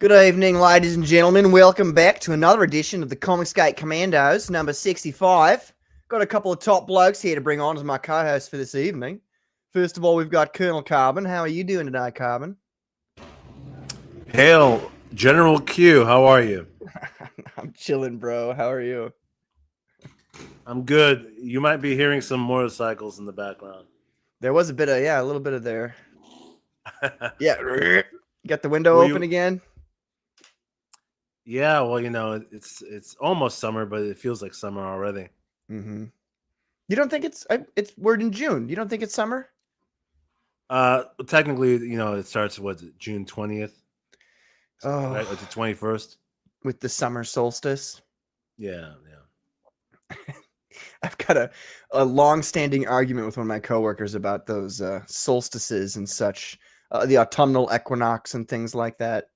Good evening, ladies and gentlemen. Welcome back to another edition of the Comicsgate Commandos, number 65. Got a couple of top blokes here to bring on as my co-hosts for this evening. First of all, we've got Colonel Carbon. How are you doing today, Carbon? Hail, General Q. How are you? I'm chilling, bro. How are you? I'm good. You might be hearing some motorcycles in the background. There was a little bit of there. Yeah. Got the window open again? Yeah, well, you know, it's almost summer, but it feels like summer already. Mm-hmm. You don't think we're in June? You don't think it's summer? Technically, you know, it starts June 20th, right? Like the 21st with the summer solstice. Yeah. I've got a long-standing argument with one of my coworkers about those solstices and such, the autumnal equinox and things like that.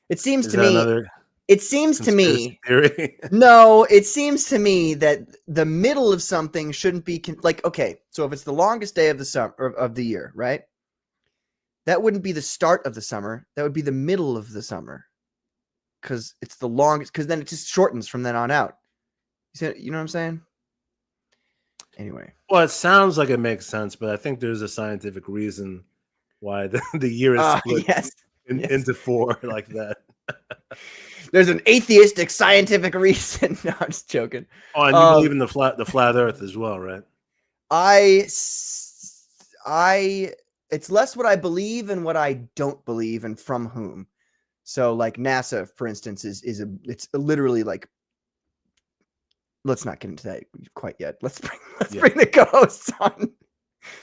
It seems to me. It seems to me. No, it seems to me that the middle of something shouldn't be like, okay, so if it's the longest day of the summer of the year, right? That wouldn't be the start of the summer. That would be the middle of the summer, because it's the longest. Because then it just shortens from then on out. You know what I'm saying? Anyway. Well, it sounds like it makes sense, but I think there's a scientific reason why the year is split into four like that. There's an atheistic scientific reason. No, I'm just joking. Oh, and you believe in the flat Earth as well, right? It's less what I believe and what I don't believe, and from whom. So, like NASA, for instance, it's literally like. Let's not get into that quite yet. Let's bring the co-hosts on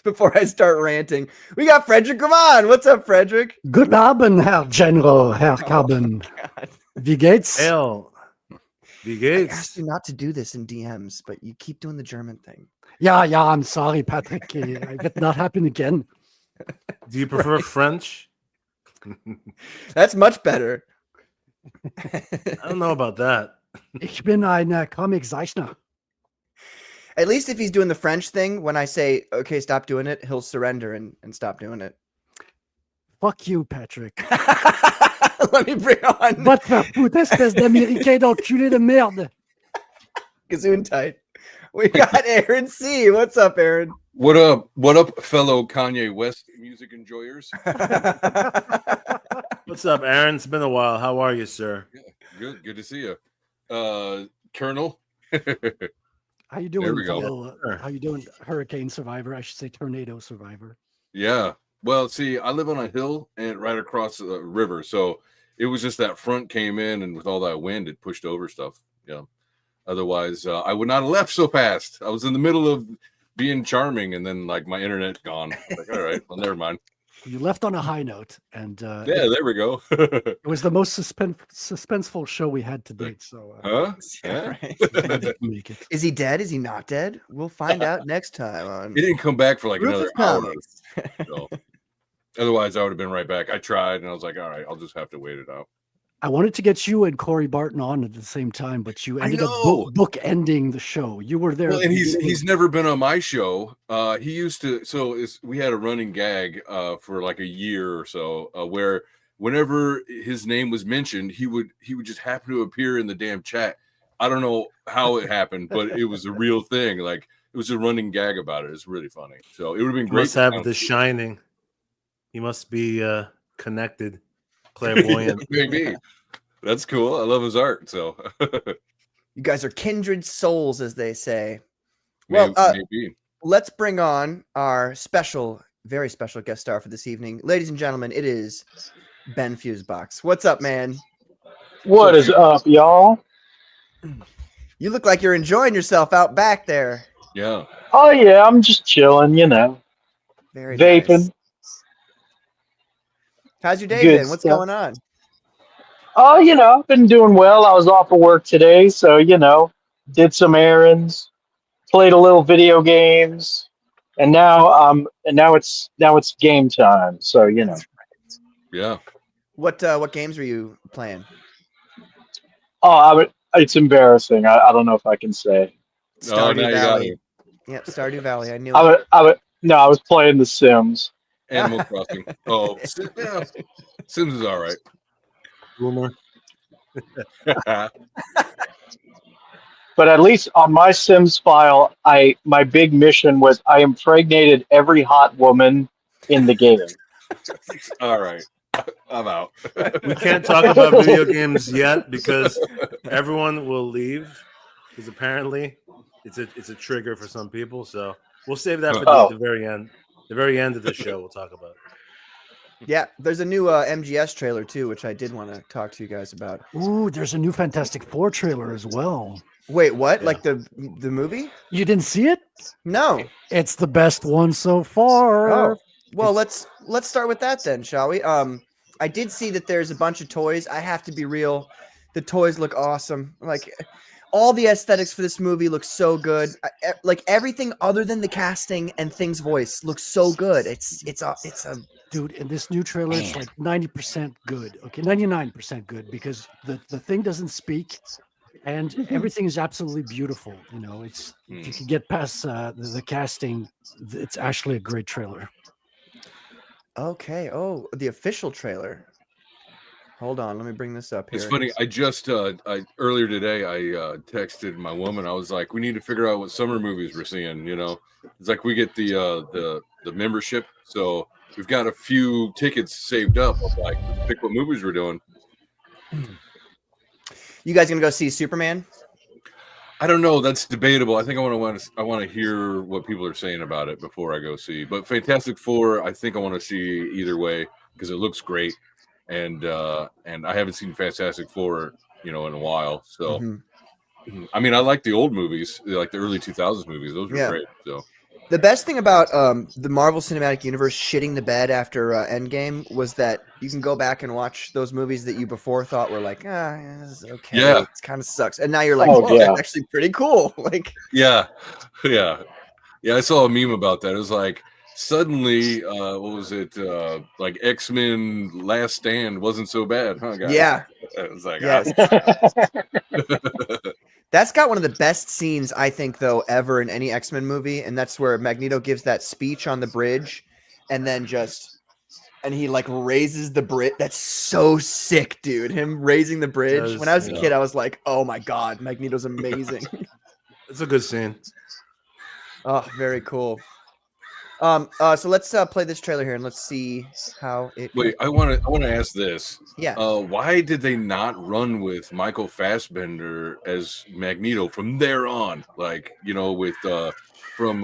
before I start ranting. We got Frederick Gavan. What's up, Frederick? Good Abend, Herr General, Herr Carbon. Wie geht's? Hail. Wie geht's? I asked you not to do this in DMs, but you keep doing the German thing. Yeah, I'm sorry, Patrick. It will not happen again. Do you prefer French? That's much better. I don't know about that. Ich bin ein Comiczeichner. At least if he's doing the French thing, when I say, okay, stop doing it, he'll surrender and stop doing it. Fuck you, Patrick. Let me bring on. Va te faire foutre, espèce d'Américain d'enculé de merde. Gesundheit. We got Aaron C. What's up, Aaron? What up? What up, fellow Kanye West music enjoyers? What's up, Aaron? It's been a while. How are you, sir? Yeah, good to see you. Colonel. How you doing? There we go. How you doing, hurricane survivor? I should say tornado survivor. Yeah. Well, see, I live on a hill and right across the river, so it was just that front came in, and with all that wind, it pushed over stuff. Yeah. Otherwise, I would not have left so fast. I was in the middle of being charming, and then like my internet gone. Like, all right, well, never mind. You left on a high note, and yeah, there we go. It was the most suspenseful show we had to date. So, yeah. Right. Is he dead? Is he not dead? We'll find out next time. On He didn't come back for like Rufus another hour. Comics. So. Otherwise, I would have been right back. I tried, and I was like, all right, I'll just have to wait it out. I wanted to get you and Corey Barton on at the same time, but you ended up book ending the show. You were there. Well, and he's never been on my show. He used to. So we had a running gag for like a year or so, where whenever his name was mentioned, he would just happen to appear in the damn chat. I don't know how it happened, but it was a real thing. Like it was a running gag about it. It's really funny. So it would have been great. Must have The Shining. He must be connected, clairvoyant. Maybe. That's cool. I love his art. So you guys are kindred souls, as they say. Maybe. Well, let's bring on our very special guest star for this evening. Ladies and gentlemen, it is Ben Fuseboxx. What's up, man? What is up, y'all? You look like you're enjoying yourself out back there. Yeah. Oh, yeah, I'm just chilling, you know. Very vaping. Nice. How's your day been? What's going on? Oh, you know, I've been doing well. I was off of work today, so, you know, did some errands, played a little video games, and now it's game time. So, you know. Yeah. What games were you playing? Oh, it's embarrassing. I don't know if I can say. Stardew Valley. Yep, Stardew Valley. I knew it. I was playing The Sims. Animal Crossing. Oh, yeah. Sims is all right. boomer. But at least on my Sims file, my big mission was I impregnated every hot woman in the game. All right, I'm out. We can't talk about video games yet because everyone will leave. Because apparently, it's a trigger for some people. So we'll save that for the very end. The very end of the show, we'll talk about. Yeah, there's a new MGS trailer too, which I did want to talk to you guys about. Ooh, there's a new Fantastic Four trailer as well. Wait, what? Yeah. Like the movie? You didn't see it? No. It's the best one so far. Oh. Well, let's start with that then, shall we? I did see that there's a bunch of toys. I have to be real. The toys look awesome. Like all the aesthetics for this movie look so good. Like everything other than the casting and Thing's voice looks so good. It's a dude, in this new trailer, it's like 90% good. Okay, 99% good because the Thing doesn't speak. And everything is absolutely beautiful. You know, it's if you can get past the casting, it's actually a great trailer. Okay. Oh, the official trailer. Hold on, let me bring this up here. It's funny. I just earlier today I texted my woman. I was like, we need to figure out what summer movies we're seeing. You know, it's like we get the membership, so we've got a few tickets saved up. I'm like, let's pick what movies we're doing. You guys gonna go see Superman? I don't know. That's debatable. I think I want to hear what people are saying about it before I go see. But Fantastic Four, I think I want to see either way because it looks great, and I haven't seen Fantastic Four, in a while. So, I mean, I like the old movies, like the early 2000s movies. Those were great. So. The best thing about the Marvel Cinematic Universe shitting the bed after Endgame was that you can go back and watch those movies that you before thought were like, this is okay. Yeah. It kind of sucks. And now you're like, that's actually pretty cool. Like, yeah. I saw a meme about that. It was like, suddenly, what was it? Like X-Men Last Stand wasn't so bad, huh, guys? Yeah. It was like, That's got one of the best scenes, I think, though, ever in any X-Men movie, and that's where Magneto gives that speech on the bridge, and then he like raises the bridge. That's so sick, dude. Him raising the bridge. When I was a kid, I was like, oh my god, Magneto's amazing. It's a good scene. Oh, very cool. So let's play this trailer here and let's see how it. Wait, I want to ask this. Yeah. Why did they not run with Michael Fassbender as Magneto from there on? Like, with from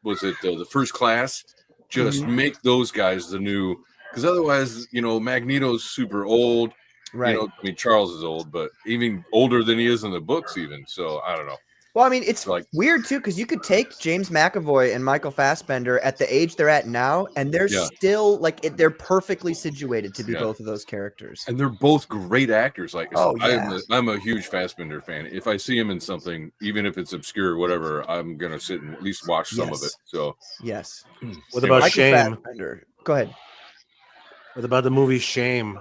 was it the First Class? Just make those guys the new, because otherwise, Magneto's super old. Right. I mean, Charles is old, but even older than he is in the books, even. So I don't know. Well, I mean, it's like weird too, because you could take James McAvoy and Michael Fassbender at the age they're at now, and they're still they're perfectly situated to be both of those characters. And they're both great actors. Like, I'm a huge Fassbender fan. If I see him in something, even if it's obscure or whatever, I'm gonna sit and at least watch some of it. So yes. What about Michael Shame? Fassbender. Go ahead. What about the movie Shame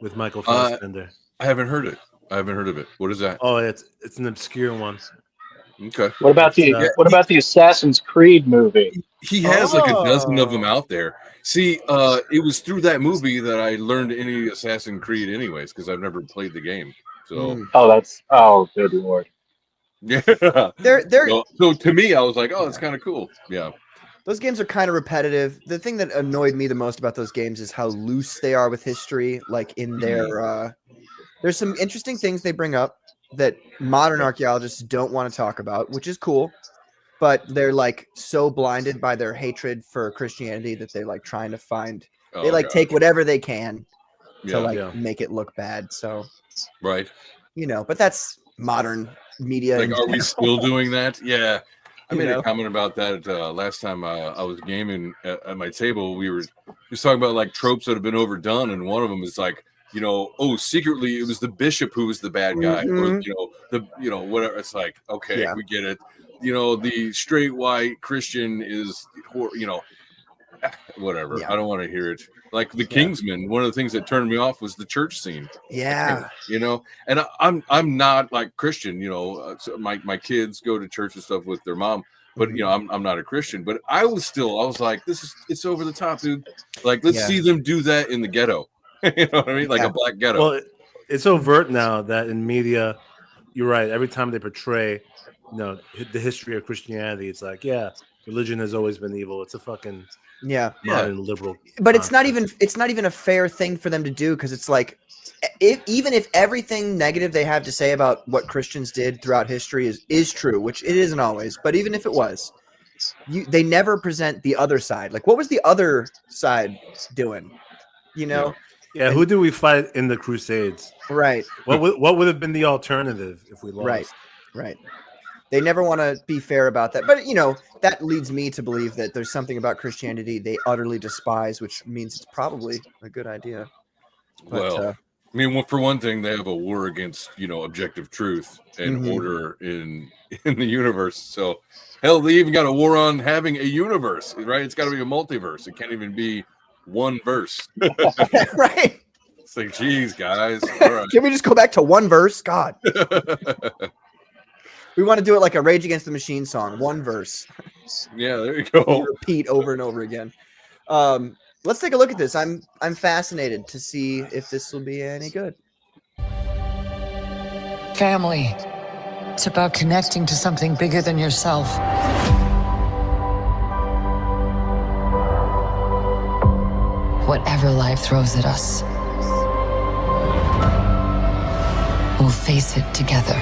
with Michael Fassbender? I haven't heard it. What is that? Oh, it's an obscure one. Okay. What about the Assassin's Creed movie? He has like a dozen of them out there. See, it was through that movie that I learned any Assassin's Creed, anyways, because I've never played the game. So. Good lord. Yeah. They're so to me, I was like, it's kind of cool. Yeah. Those games are kind of repetitive. The thing that annoyed me the most about those games is how loose they are with history. Like in their, there's some interesting things they bring up that modern archaeologists don't want to talk about, which is cool, but they're like so blinded by their hatred for Christianity that they're like trying to find, take whatever they can to make it look bad. So, right. But that's modern media. Like, are we still doing that? Yeah. I made a comment about that last time I was gaming at my table. We were just talking about like tropes that have been overdone. And one of them is like, secretly it was the bishop who was the bad guy, or whatever. It's like, okay, we get it. The straight white Christian is, whatever. I don't want to hear it. Like the Kingsman, one of the things that turned me off was the church scene. Yeah, and I'm not like Christian. So my kids go to church and stuff with their mom. But I'm not a Christian. But I was like, it's over the top, dude. Like, let's see them do that in the ghetto. You know what I mean? Like a black ghetto. Well, it's overt now that in media, you're right. Every time they portray, the history of Christianity, it's like, yeah, religion has always been evil. It's a fucking modern liberal. But it's not even a fair thing for them to do, because it's like, even if everything negative they have to say about what Christians did throughout history is true, which it isn't always, but even if it was, they never present the other side. Like, what was the other side doing? Yeah, who did we fight in the Crusades? Right. What would have been the alternative if we lost? Right. They never want to be fair about that. But, that leads me to believe that there's something about Christianity they utterly despise, which means it's probably a good idea. But, I mean, for one thing, they have a war against, objective truth and order in the universe. So, hell, they even got a war on having a universe, right? It's got to be a multiverse. It can't even be one verse. Right. It's like, geez, guys. All right. Can we just go back to one verse? God. We want to do it like a Rage Against the Machine song. One verse. Yeah, there you go. Repeat over and over again. Let's take a look at this. I'm fascinated to see if this will be any good. Family. It's about connecting to something bigger than yourself. Whatever life throws at us, we'll face it together.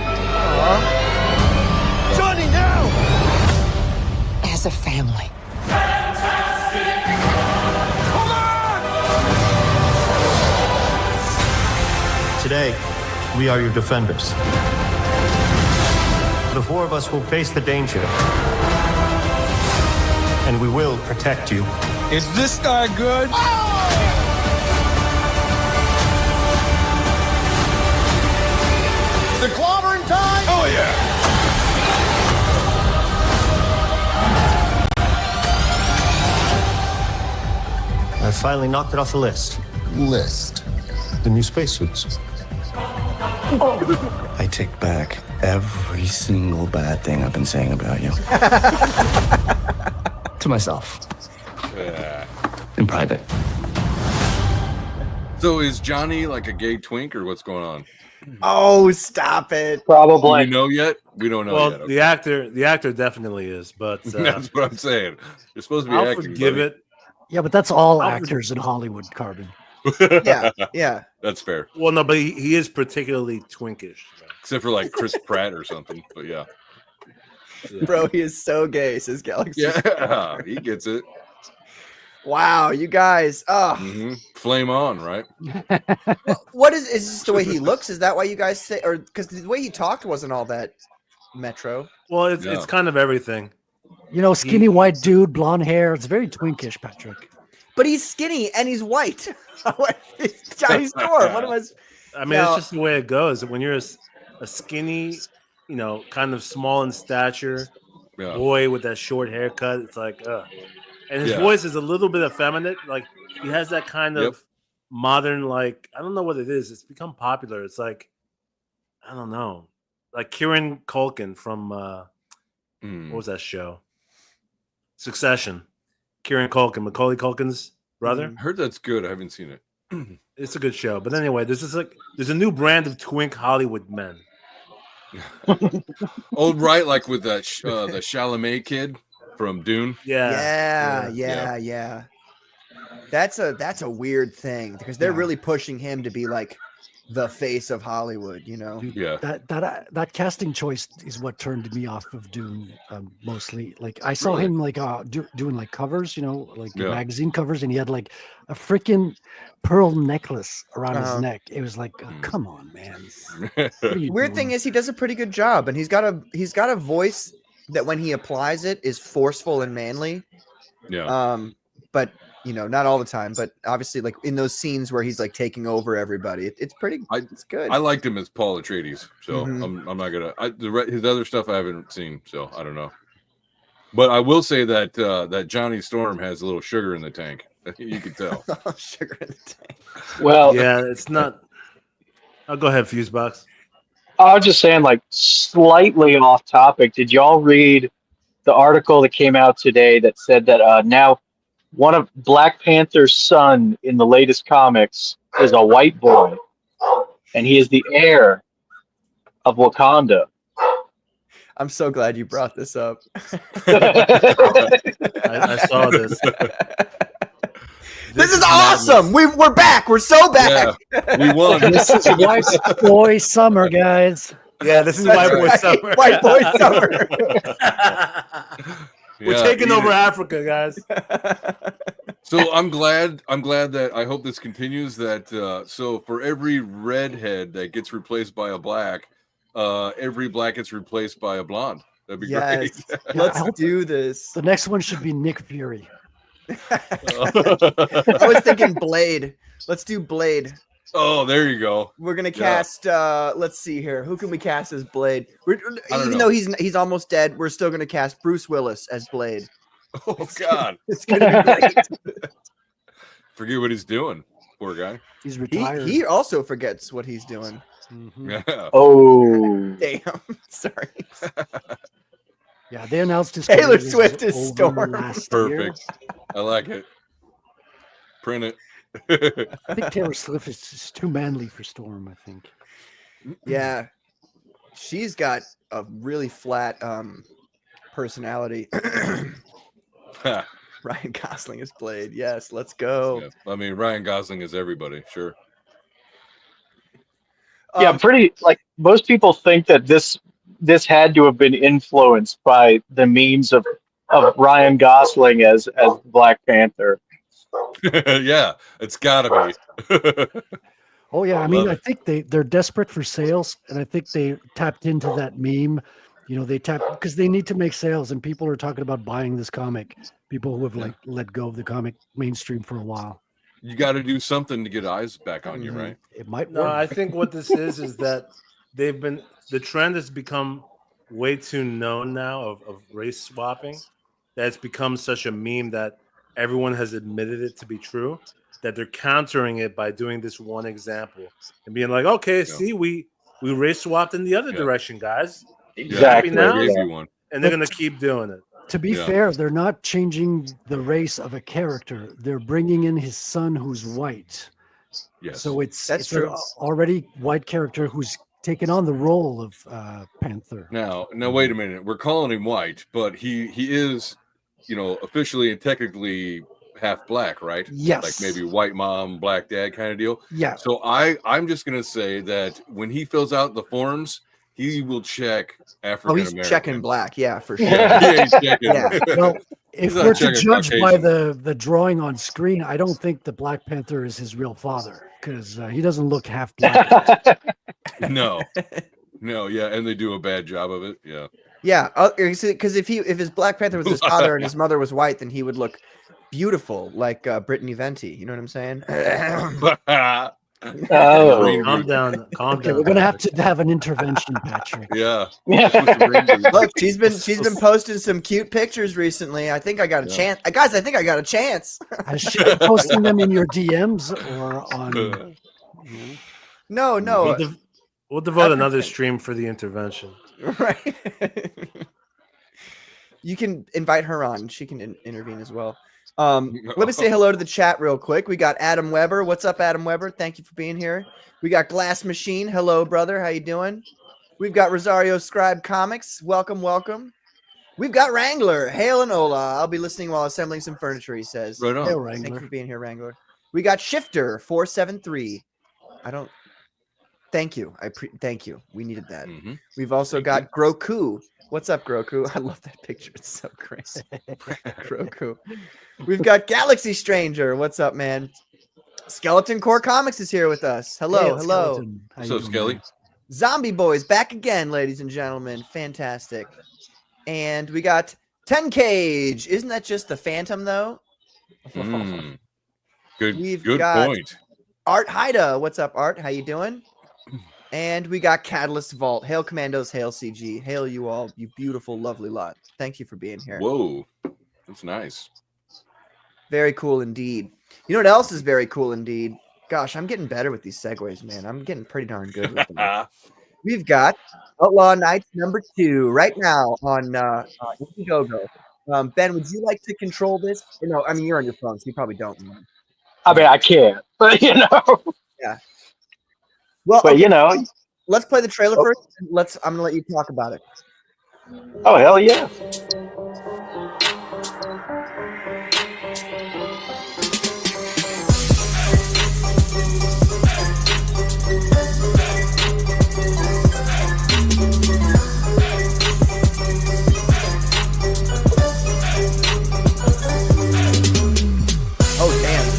Johnny, now! As a family. Today, we are your defenders. The four of us will face the danger, and we will protect you. Is this guy good? The clobbering time? Oh, yeah. I finally knocked it off the list. List. The new spacesuits. I take back every single bad thing I've been saying about you. To myself. In private. So is Johnny like a gay twink or what's going on? Oh, stop it. Probably. Do we know yet? We don't know Well, yet. okay. the actor definitely is, but that's what I'm saying. You're supposed to be I'll acting. forgive buddy. it. Yeah, but that's all actors in Hollywood, Carbon. Yeah. That's fair. Well, no, but he is particularly twinkish. Except for like Chris Pratt or something. But yeah. Bro, he is so gay, says Galaxy. Yeah, he gets it. Wow, you guys. Flame on, right? What is this the way he looks? Is that why you guys say, or because the way he talked wasn't all that metro? Well, it's kind of everything. Skinny white dude, blonde hair. It's very twinkish, Patrick. But he's skinny and he's white. It's Johnny Storm. What am I? I mean, it's just the way it goes. When you're a skinny, kind of small in stature boy with that short haircut, it's like, and his voice is a little bit effeminate. Like he has that kind of modern, like, I don't know what it is. It's become popular. It's like, I don't know, like Kieran Culkin from what was that show? Succession. Kieran Culkin, Macaulay Culkin's brother. I heard that's good. I haven't seen it. It's a good show. But anyway, there's a new brand of twink Hollywood men. Oh, right, like with that the Chalamet kid from Dune. Yeah. That's a weird thing because they're really pushing him to be like the face of Hollywood, Yeah. That casting choice is what turned me off of Dune mostly. Like I saw him like doing like covers, like magazine covers, and he had like a freaking pearl necklace around his neck. It was like, come on, man. Weird thing is he does a pretty good job, and he's got a voice that when he applies it is forceful and manly. Yeah. But not all the time, but obviously like in those scenes where he's like taking over everybody, it's good. I liked him as Paul Atreides, so I'm not gonna. His other stuff I haven't seen, so I don't know. But I will say that that Johnny Storm has a little sugar in the tank. You can tell. Sugar in the tank. Well, yeah, it's not. I'll go ahead, Fuseboxx. I was just saying, like, slightly off topic. Did y'all read the article that came out today that said that now one of Black Panther's son in the latest comics, is a white boy, and he is the heir of Wakanda. I'm so glad you brought this up. I saw this. This is awesome. We're back. We're so back. Yeah, we won. This is White Boy Summer, guys. Yeah, this is White Boy Summer. White Boy Summer. We're taking over Africa, guys. So I'm glad that I hope this continues. That so for every redhead that gets replaced by a black, every black gets replaced by a blonde. That'd be great. Let's do this. The next one should be Nick Fury. I was thinking Blade. Let's do Blade. Oh, there you go. We're gonna cast. Let's see here. Who can we cast as Blade? Even though he's almost dead, we're still gonna cast Bruce Willis as Blade. Oh God, it's gonna be great. Forget what he's doing. Poor guy. He's retired. He also forgets what he's doing. Mm-hmm. Yeah. Oh, damn. Sorry. Yeah, they announced his Taylor Swift is Storm. Perfect. I like it. Print it. I think Taylor Swift is just too manly for Storm. I think. Yeah, she's got a really flat personality. Ryan Gosling is Blade. Yes, let's go. Yeah. I mean, Ryan Gosling is everybody. Sure. yeah, pretty. Like most people think that this had to have been influenced by the memes of Ryan Gosling as Black Panther. Yeah, it's gotta be. Oh yeah, I mean, I think they're desperate for sales, and I think they tapped into that meme. You know, they tapped because they need to make sales, and people are talking about buying this comic. People who have like let go of the comic mainstream for a while. You got to do something to get eyes back on you, right? It might. No, work. I think what this is that the trend has become way too known now of race swapping. That it's become such a meme that everyone has admitted it to be true. That they're countering it by doing this one example and being like, okay, see, we race swapped in the other direction, guys. Exactly. Now? Yeah. And they're gonna keep doing it. To be fair, they're not changing the race of a character. They're bringing in his son, who's white. Yes. So it's true. an already white character who's taken on the role of Panther. Now, wait a minute. We're calling him white, but he is, officially and technically half black, right? Yes. Like maybe white mom, black dad kind of deal. Yeah. So I'm just gonna say that when he fills out the forms, he will check African American. He's checking black, yeah, for sure. Yeah, he's checking. Yeah. Well, if we're to judge by the drawing on screen, I don't think the Black Panther is his real father because he doesn't look half black. No, yeah, and they do a bad job of it. Yeah. Yeah, because if his Black Panther was his father and his mother was white, then he would look beautiful like Brittany Venti. You know what I'm saying? Oh, Calm down. Okay, we're gonna have to have an intervention, Patrick. Yeah. Look, she's been posting some cute pictures recently. I think I got a chance, guys. I think I got a chance. Has she been posting them in your DMs or on? No. We'll devote another stream for the intervention. Right. You can invite her on. She can intervene as well. Let me say hello to the chat real quick. We got Adam Weber. What's up, Adam Weber? Thank you for being here. We got Glass Machine. Hello, brother. How you doing? We've got Rosario Scribe Comics. Welcome. We've got Wrangler. Hail and Ola. I'll be listening while assembling some furniture, he says. Right on. Hail, Thank Wrangler. you for being here, Wrangler. We got Shifter 473. Thank you. Thank you. We needed that. Mm-hmm. We've also got Groku. What's up, Groku? I love that picture. It's so great. Groku. We've got Galaxy Stranger. What's up, man? Skeleton Core Comics is here with us. Hello. What's up, Skelly? Zombie Boys back again, ladies and gentlemen. Fantastic. And we got 10 Cage. Isn't that just the Phantom, though? Good got point. Art Haida. What's up, Art? How you doing? And we got Catalyst Vault. Hail Commandos, hail CG. Hail you all, you beautiful, lovely lot. Thank you for being here. Whoa. That's nice. Very cool indeed. You know what else is very cool indeed? Gosh, I'm getting better with these segues, man. I'm getting pretty darn good with them. We've got Outlaw Nights #2 right now on IndieGoGo. Ben, would you like to control this? No, I mean, you're on your phone, so you probably don't. I mean, I can't, but Yeah. Well, But okay, let's play the trailer first. I'm gonna let you talk about it. Oh hell yeah! Oh damn.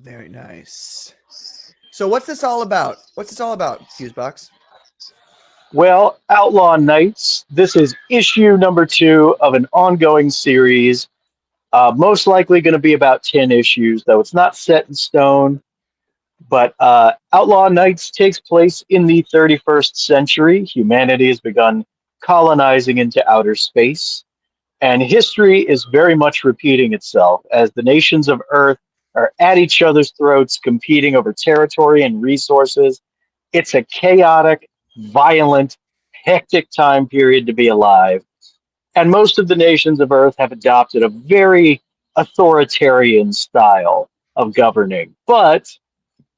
Very nice. So what's this all about? Fuseboxx? Well, Outlaw Nights. This is issue number 2 of an ongoing series. Most likely going to be about 10 issues, though it's not set in stone. But Outlaw Nights takes place in the 31st century. Humanity has begun colonizing into outer space. And history is very much repeating itself as the nations of Earth are at each other's throats, competing over territory and resources. It's a chaotic, violent, hectic time period to be alive. And most of the nations of Earth have adopted a very authoritarian style of governing. But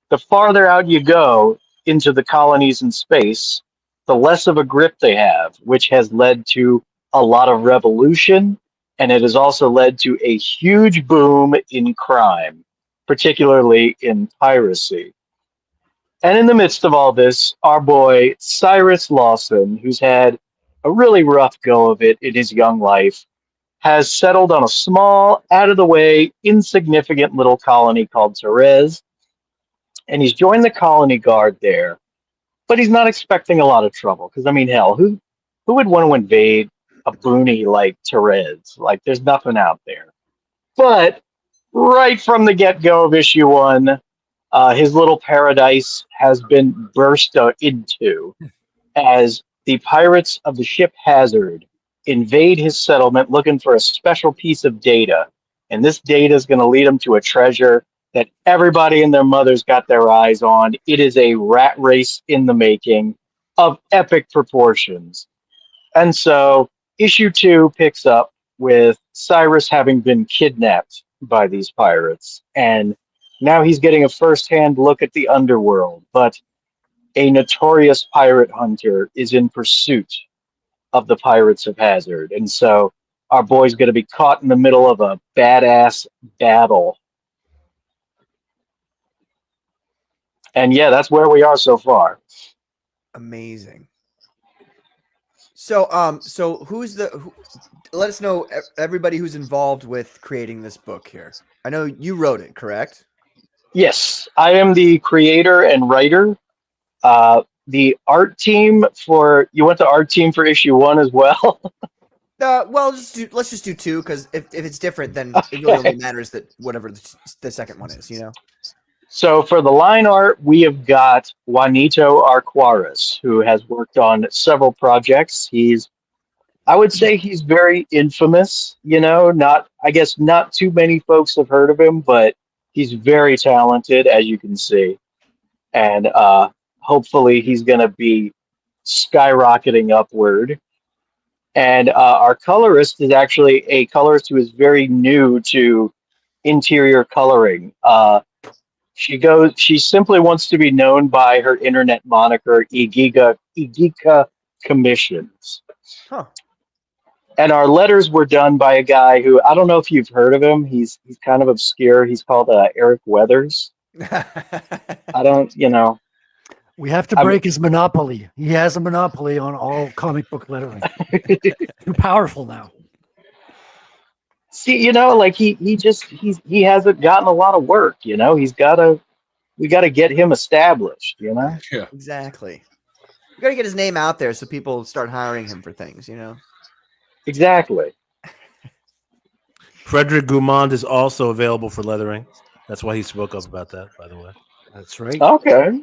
the farther out you go into the colonies in space, the less of a grip they have, which has led to a lot of revolution, and it has also led to a huge boom in crime, particularly in piracy. And in the midst of all this, our boy Cyrus Lawson, who's had a really rough go of it in his young life, has settled on a small, out of the way, insignificant little colony called Therese. And he's joined the colony guard there, but he's not expecting a lot of trouble. Because, I mean, hell, who would want to invade a boony like Therese? Like, there's nothing out there. But right from the get-go of issue 1, his little paradise has been burst into as the pirates of the ship Hazard invade his settlement looking for a special piece of data. And this data is going to lead them to a treasure that everybody and their mothers got their eyes on. It is a rat race in the making of epic proportions. And so issue 2 picks up with Cyrus having been kidnapped by these pirates. And now he's getting a first-hand look at the underworld. But a notorious pirate hunter is in pursuit of the pirates of Hazard. And so our boy's going to be caught in the middle of a badass battle. And yeah, that's where we are so far. Amazing. So, let us know everybody who's involved with creating this book here. I know you wrote it, correct? Yes, I am the creator and writer. The art team you went to art team for issue 1 as well. Well, let's just do 2 because if it's different, then it really only matters that whatever the second one is, you know. So for the line art, we have got Juanito Arquaris, who has worked on several projects. I would say he's very infamous, you know, I guess not too many folks have heard of him, but he's very talented, as you can see. And hopefully he's going to be skyrocketing upward. And our colorist is actually a colorist who is very new to interior coloring. She simply wants to be known by her internet moniker, Igika Commissions. Huh. And our letters were done by a guy who, I don't know if you've heard of him. He's kind of obscure. He's called Eric Weathers. I don't, you know. We have to break his monopoly. He has a monopoly on all comic book lettering. Too powerful now. See, you know, like he hasn't gotten a lot of work, you know. We got to get him established, you know. Yeah, exactly. You got to get his name out there so people start hiring him for things, you know? Exactly. Frederick Goumand is also available for lettering. That's why he spoke up about that, by the way. That's right. Okay.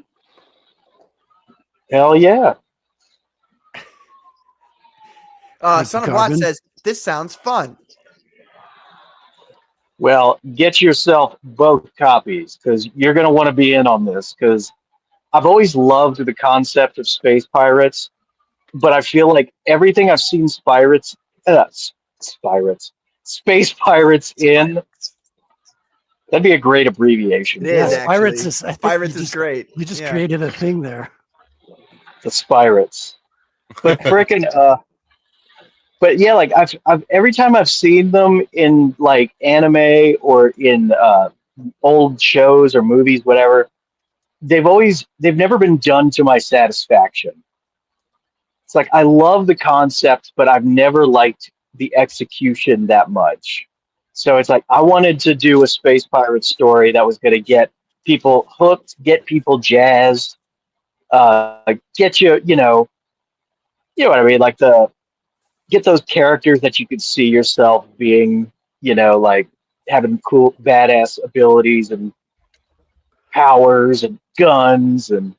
Hell yeah. Son of Watt says, this sounds fun. Well, get yourself both copies because you're going to want to be in on this because I've always loved the concept of space pirates, but I feel like everything I've seen space pirates in, that'd be a great abbreviation. It is, Pirates is, Pirates is great. You just created a thing there. The Spirates. But freaking but yeah, like I've every time I've seen them in like anime or in old shows or movies, whatever, they've never been done to my satisfaction. It's like I love the concept, but I've never liked the execution that much. So it's like I wanted to do a space pirate story that was going to get people hooked, get people jazzed, get you know what I mean, like get those characters that you could see yourself being, you know, like having cool, badass abilities and powers and guns and.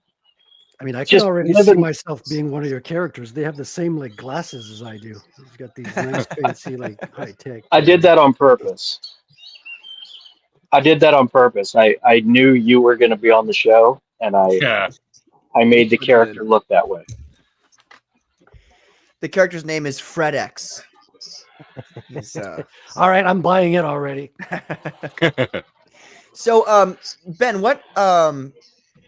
I mean, I can already see myself being one of your characters. They have the same like glasses as I do. He's got these nice fancy like high tech. I did that on purpose. I knew you were going to be on the show, and I made the character look that way. The character's name is Fred X. All right, I'm buying it already. So, Ben, what?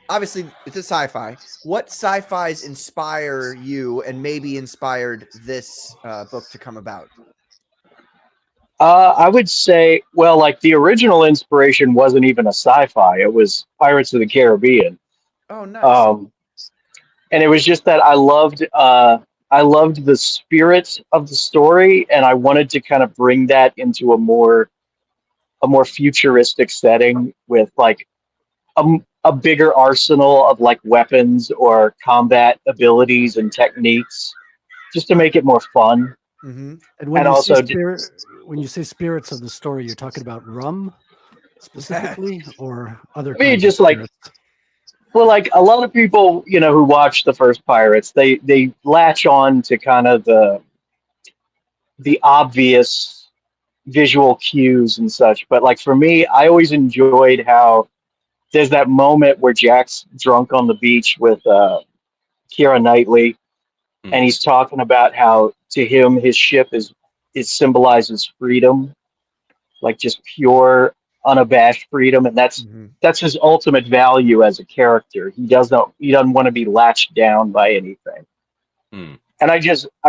Obviously, it's a sci-fi. What sci-fis inspire you, and maybe inspired this book to come about? I would say, well, like the original inspiration wasn't even a sci-fi; it was Pirates of the Caribbean. Oh, nice. And it was just that I loved the spirit of the story, and I wanted to kind of bring that into a more futuristic setting with like a bigger arsenal of like weapons or combat abilities and techniques, just to make it more fun. Mm-hmm. And when you say spirits of the story, you're talking about rum specifically, or other? I mean, just like. Well, like a lot of people, you know, who watch the first Pirates, they latch on to kind of the obvious visual cues and such. But like for me, I always enjoyed how there's that moment where Jack's drunk on the beach with Keira Knightley, and he's talking about how to him his ship it symbolizes freedom, like just pure, unabashed freedom, and that's his ultimate value as a character. He doesn't want to be latched down by anything. And I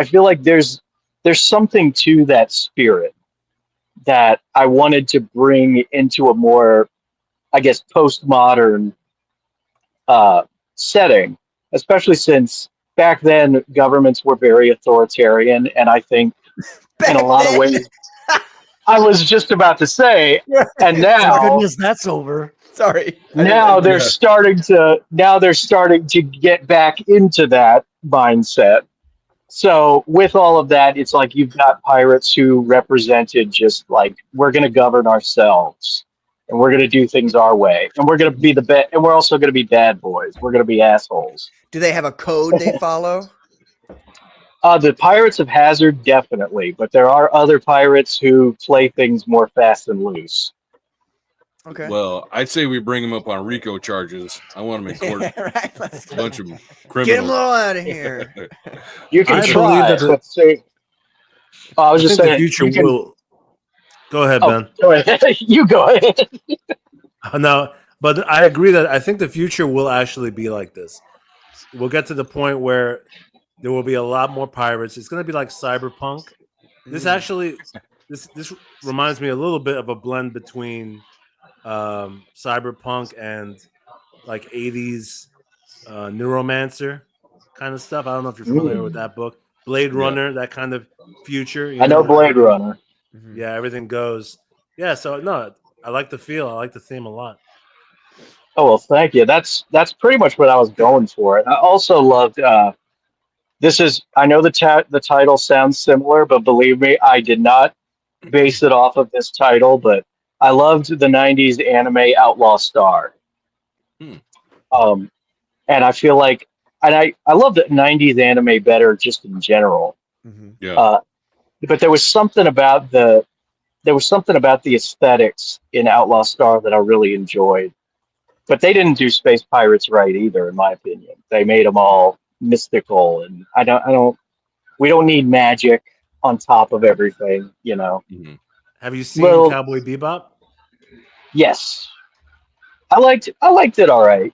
feel like there's something to that spirit that I wanted to bring into a more, I guess, postmodern setting, especially since back then governments were very authoritarian, and I think in a lot of ways. I was just about to say, and now, thank goodness that's over. Sorry. Now they're starting to get back into that mindset. So with all of that, it's like you've got pirates who represented just like we're going to govern ourselves, and we're going to do things our way, and we're going to be and we're also going to be bad boys. We're going to be assholes. Do they have a code they follow? The Pirates of Hazard, definitely, but there are other pirates who play things more fast and loose. Okay. Well, I'd say we bring them up on RICO charges. I want them in court. Right, let's a bunch of criminals. Get them all out of here. You can try. Let's see. I was just saying. The future will. Go ahead, Ben. Go ahead. You go ahead. No, but I agree that I think the future will actually be like this. We'll get to the point where there will be a lot more pirates. It's going to be like cyberpunk. This actually, this reminds me a little bit of a blend between cyberpunk and like 80s neuromancer kind of stuff. I don't know if you're familiar with that book. Blade Runner, that kind of future. I know Blade Runner. Yeah, everything goes. Yeah, so no, I like the feel. I like the theme a lot. Oh well, thank you. That's pretty much what I was going for. And I also loved This is, I know the title sounds similar, but believe me, I did not base it off of this title, but I loved the 90s anime Outlaw Star. Hmm. And I feel like, and I love the 90s anime better just in general. Mm-hmm. Yeah. But there was something about the aesthetics in Outlaw Star that I really enjoyed. But they didn't do space pirates right either, in my opinion. They made them all mystical, and we don't need magic on top of everything, you know. Mm-hmm. Have you seen Well, Cowboy Bebop? yes, I liked it all right,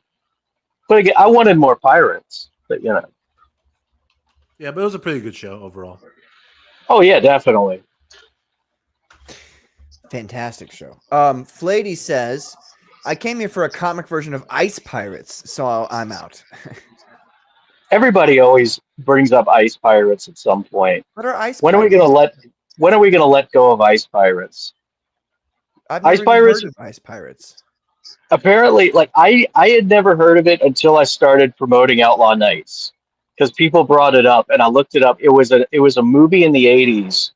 but again, I wanted more pirates. But you know, Yeah, but it was a pretty good show overall. oh yeah, definitely. Fantastic show. Flady says, I came here for a comic version of Ice Pirates, so I'm out. Everybody always brings up Ice Pirates at some point. What are Ice When Pirates? When are we gonna let go of Ice Pirates? I've never Ice even Pirates. heard of Ice Pirates. Apparently, like I had never heard of it until I started promoting Outlaw Nights because people brought it up, and I looked it up. It was a movie in the '80s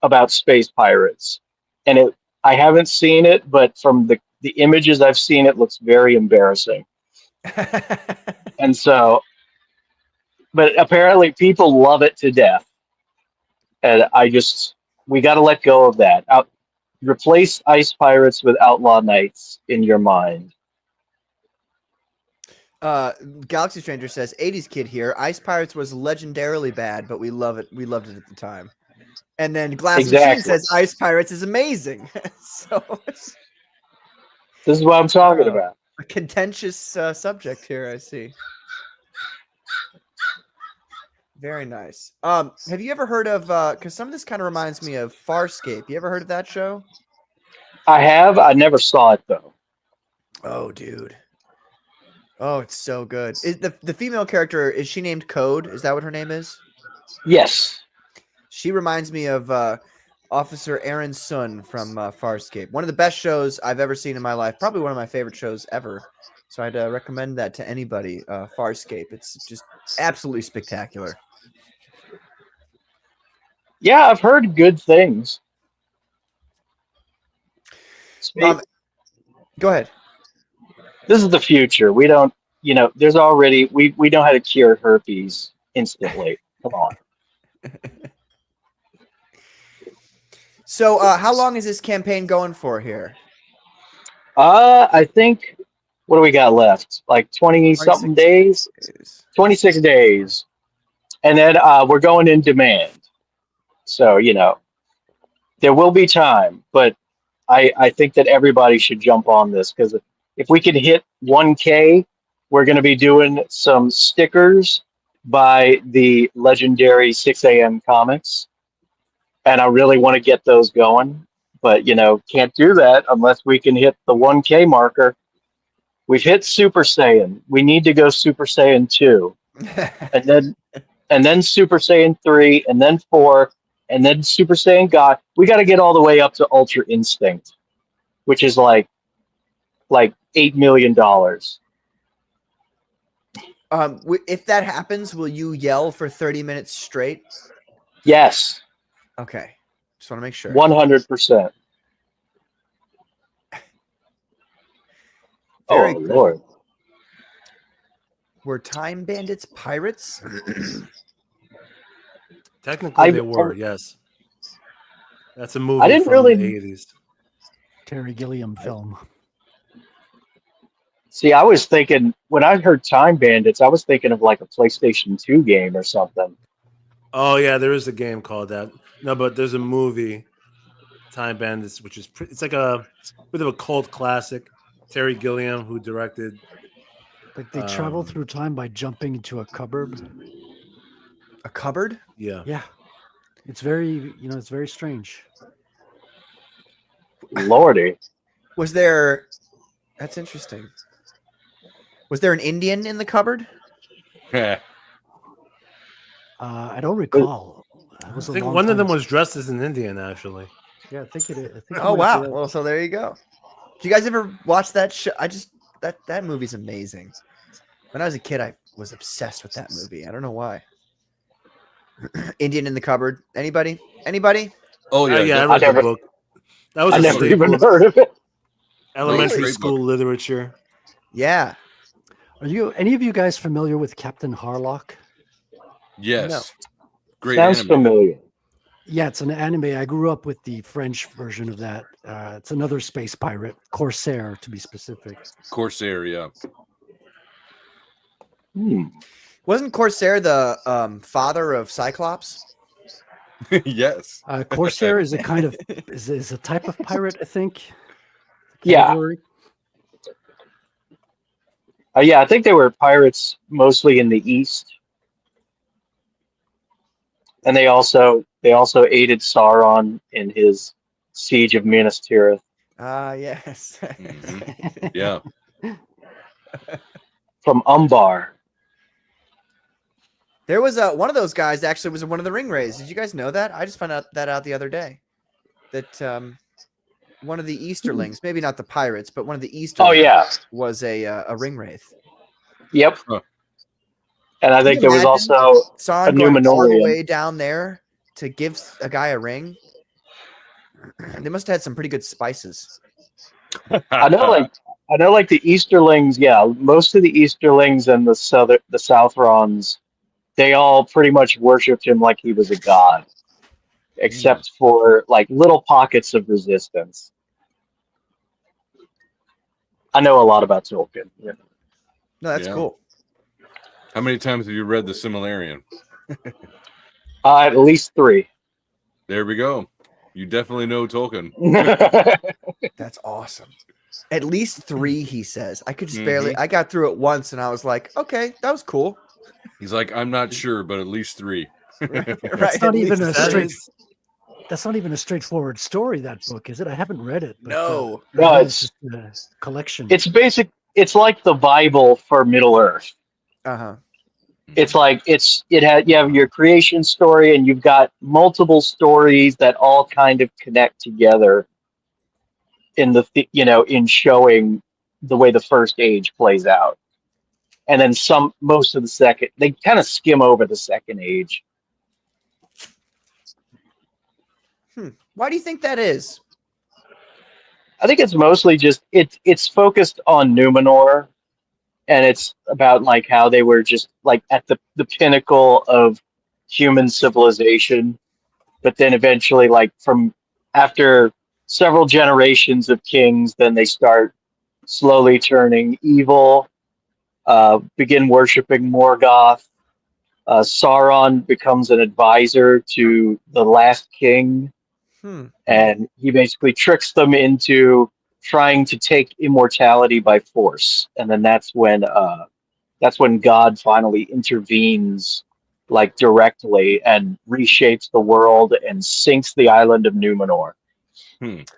about space pirates, and I haven't seen it, but from the images I've seen, it looks very embarrassing. And so, but apparently people love it to death, and we got to let go of that. Replace Ice Pirates with Outlaw Nights in your mind. Galaxy Stranger says, 80s kid here. Ice Pirates was legendarily bad, but we love it. We loved it at the time. And then Glass Machine says Ice Pirates is amazing. So this is what I'm talking about. A contentious subject here, I see. Very nice. Have you ever heard of because some of this kind of reminds me of Farscape. You ever heard of that show? I have. I never saw it though. Oh, dude. Oh, it's so good. Is the female character, is she named Code? Is that what her name is? Yes. She reminds me of Officer Aaron Sun from Farscape. One of the best shows I've ever seen in my life. Probably one of my favorite shows ever. So I'd recommend that to anybody. Farscape. It's just absolutely spectacular. Yeah, I've heard good things. Go ahead. This is the future. We don't, there's already, we know how to cure herpes instantly. Come on. So how long is this campaign going for here? I think, what do we got left? Like 20-something days? 26 days. And then we're going in demand. So, there will be time, but I think that everybody should jump on this because if we can hit 1K, we're going to be doing some stickers by the legendary 6 a.m. Comics. And I really want to get those going, but, can't do that unless we can hit the 1K marker. We've hit Super Saiyan. We need to go Super Saiyan 2. and then Super Saiyan 3, and then 4, and then Super Saiyan God. We got to get all the way up to Ultra Instinct, which is like $8 million. If that happens, will you yell for 30 minutes straight? Yes. Okay. Just want to make sure. 100%. Very good. cool. Lord. Were Time Bandits pirates? Technically, they were, yes. That's a movie from the 80s. Terry Gilliam film. See, I was thinking, when I heard Time Bandits, I was thinking of like a PlayStation 2 game or something. Oh, yeah, there is a game called that. No, but there's a movie, Time Bandits, which is it's like a bit of a cult classic. Terry Gilliam, who directed. Like they travel through time by jumping into a cupboard. A cupboard? Yeah. Yeah. It's very, it's very strange. Lordy. Was there... That's interesting. Was there an Indian in the cupboard? I don't recall. I think one of them was dressed as an Indian, actually. Yeah, I think it is. Oh, wow. Well, so there you go. Did you guys ever watch that show? That movie's amazing. When I was a kid, I was obsessed with that movie. I don't know why. Indian in the Cupboard. Anybody? Anybody? Oh yeah, yeah, I read the book. That was I a never staple even of heard of it. elementary Great school book. literature. Yeah. Are any of you guys familiar with Captain Harlock? Yes. No. Great Sounds anime. familiar. Yeah, it's an anime. I grew up with the French version of that. It's another space pirate, Corsair to be specific. Corsair, yeah. Wasn't Corsair the father of Cyclops? Yes. Corsair is a kind of is a type of pirate, I think. Yeah. Category. Yeah, I think they were pirates mostly in the East. And they also aided Sauron in his siege of Minas Tirith. Yes. Yeah. From Umbar. There was one of those guys actually was one of the Ringwraiths. Did you guys know that? I just found out the other day. That one of the Easterlings, maybe not the pirates, but one of the Easterlings was a Ringwraith. Yep. Huh. And I think there was also Sauron a going all the Numenorian. way down there to give a guy a ring. They must have had some pretty good spices. I know like the Easterlings, most of the Easterlings and the Southrons, they all pretty much worshipped him like he was a god. Except for like little pockets of resistance. I know a lot about Tolkien. Yeah. No, that's cool. How many times have you read The Silmarillion? At least 3. There we go. You definitely know Tolkien. That's awesome. At least 3, he says. I could just barely. I got through it once, and I was like, okay, that was cool. He's like, I'm not sure, but at least 3. Right. That's not even a straight. That's not even a straightforward story. That book, is it? I haven't read it. But, No. No, it's just a collection. It's basic. It's like the Bible for Middle Earth. It's like you have your creation story, and you've got multiple stories that all kind of connect together in in showing the way the first age plays out, and then most of the second. They kind of skim over the second age. Why do you think that is? I think it's mostly just it's focused on Numenor, and it's about like how they were just like at the pinnacle of human civilization, but then eventually, like from after several generations of kings, then they start slowly turning evil, begin worshiping Morgoth. Sauron becomes an advisor to the last king. And he basically tricks them into trying to take immortality by force, and then that's when God finally intervenes, like directly, and reshapes the world and sinks the island of Numenor. That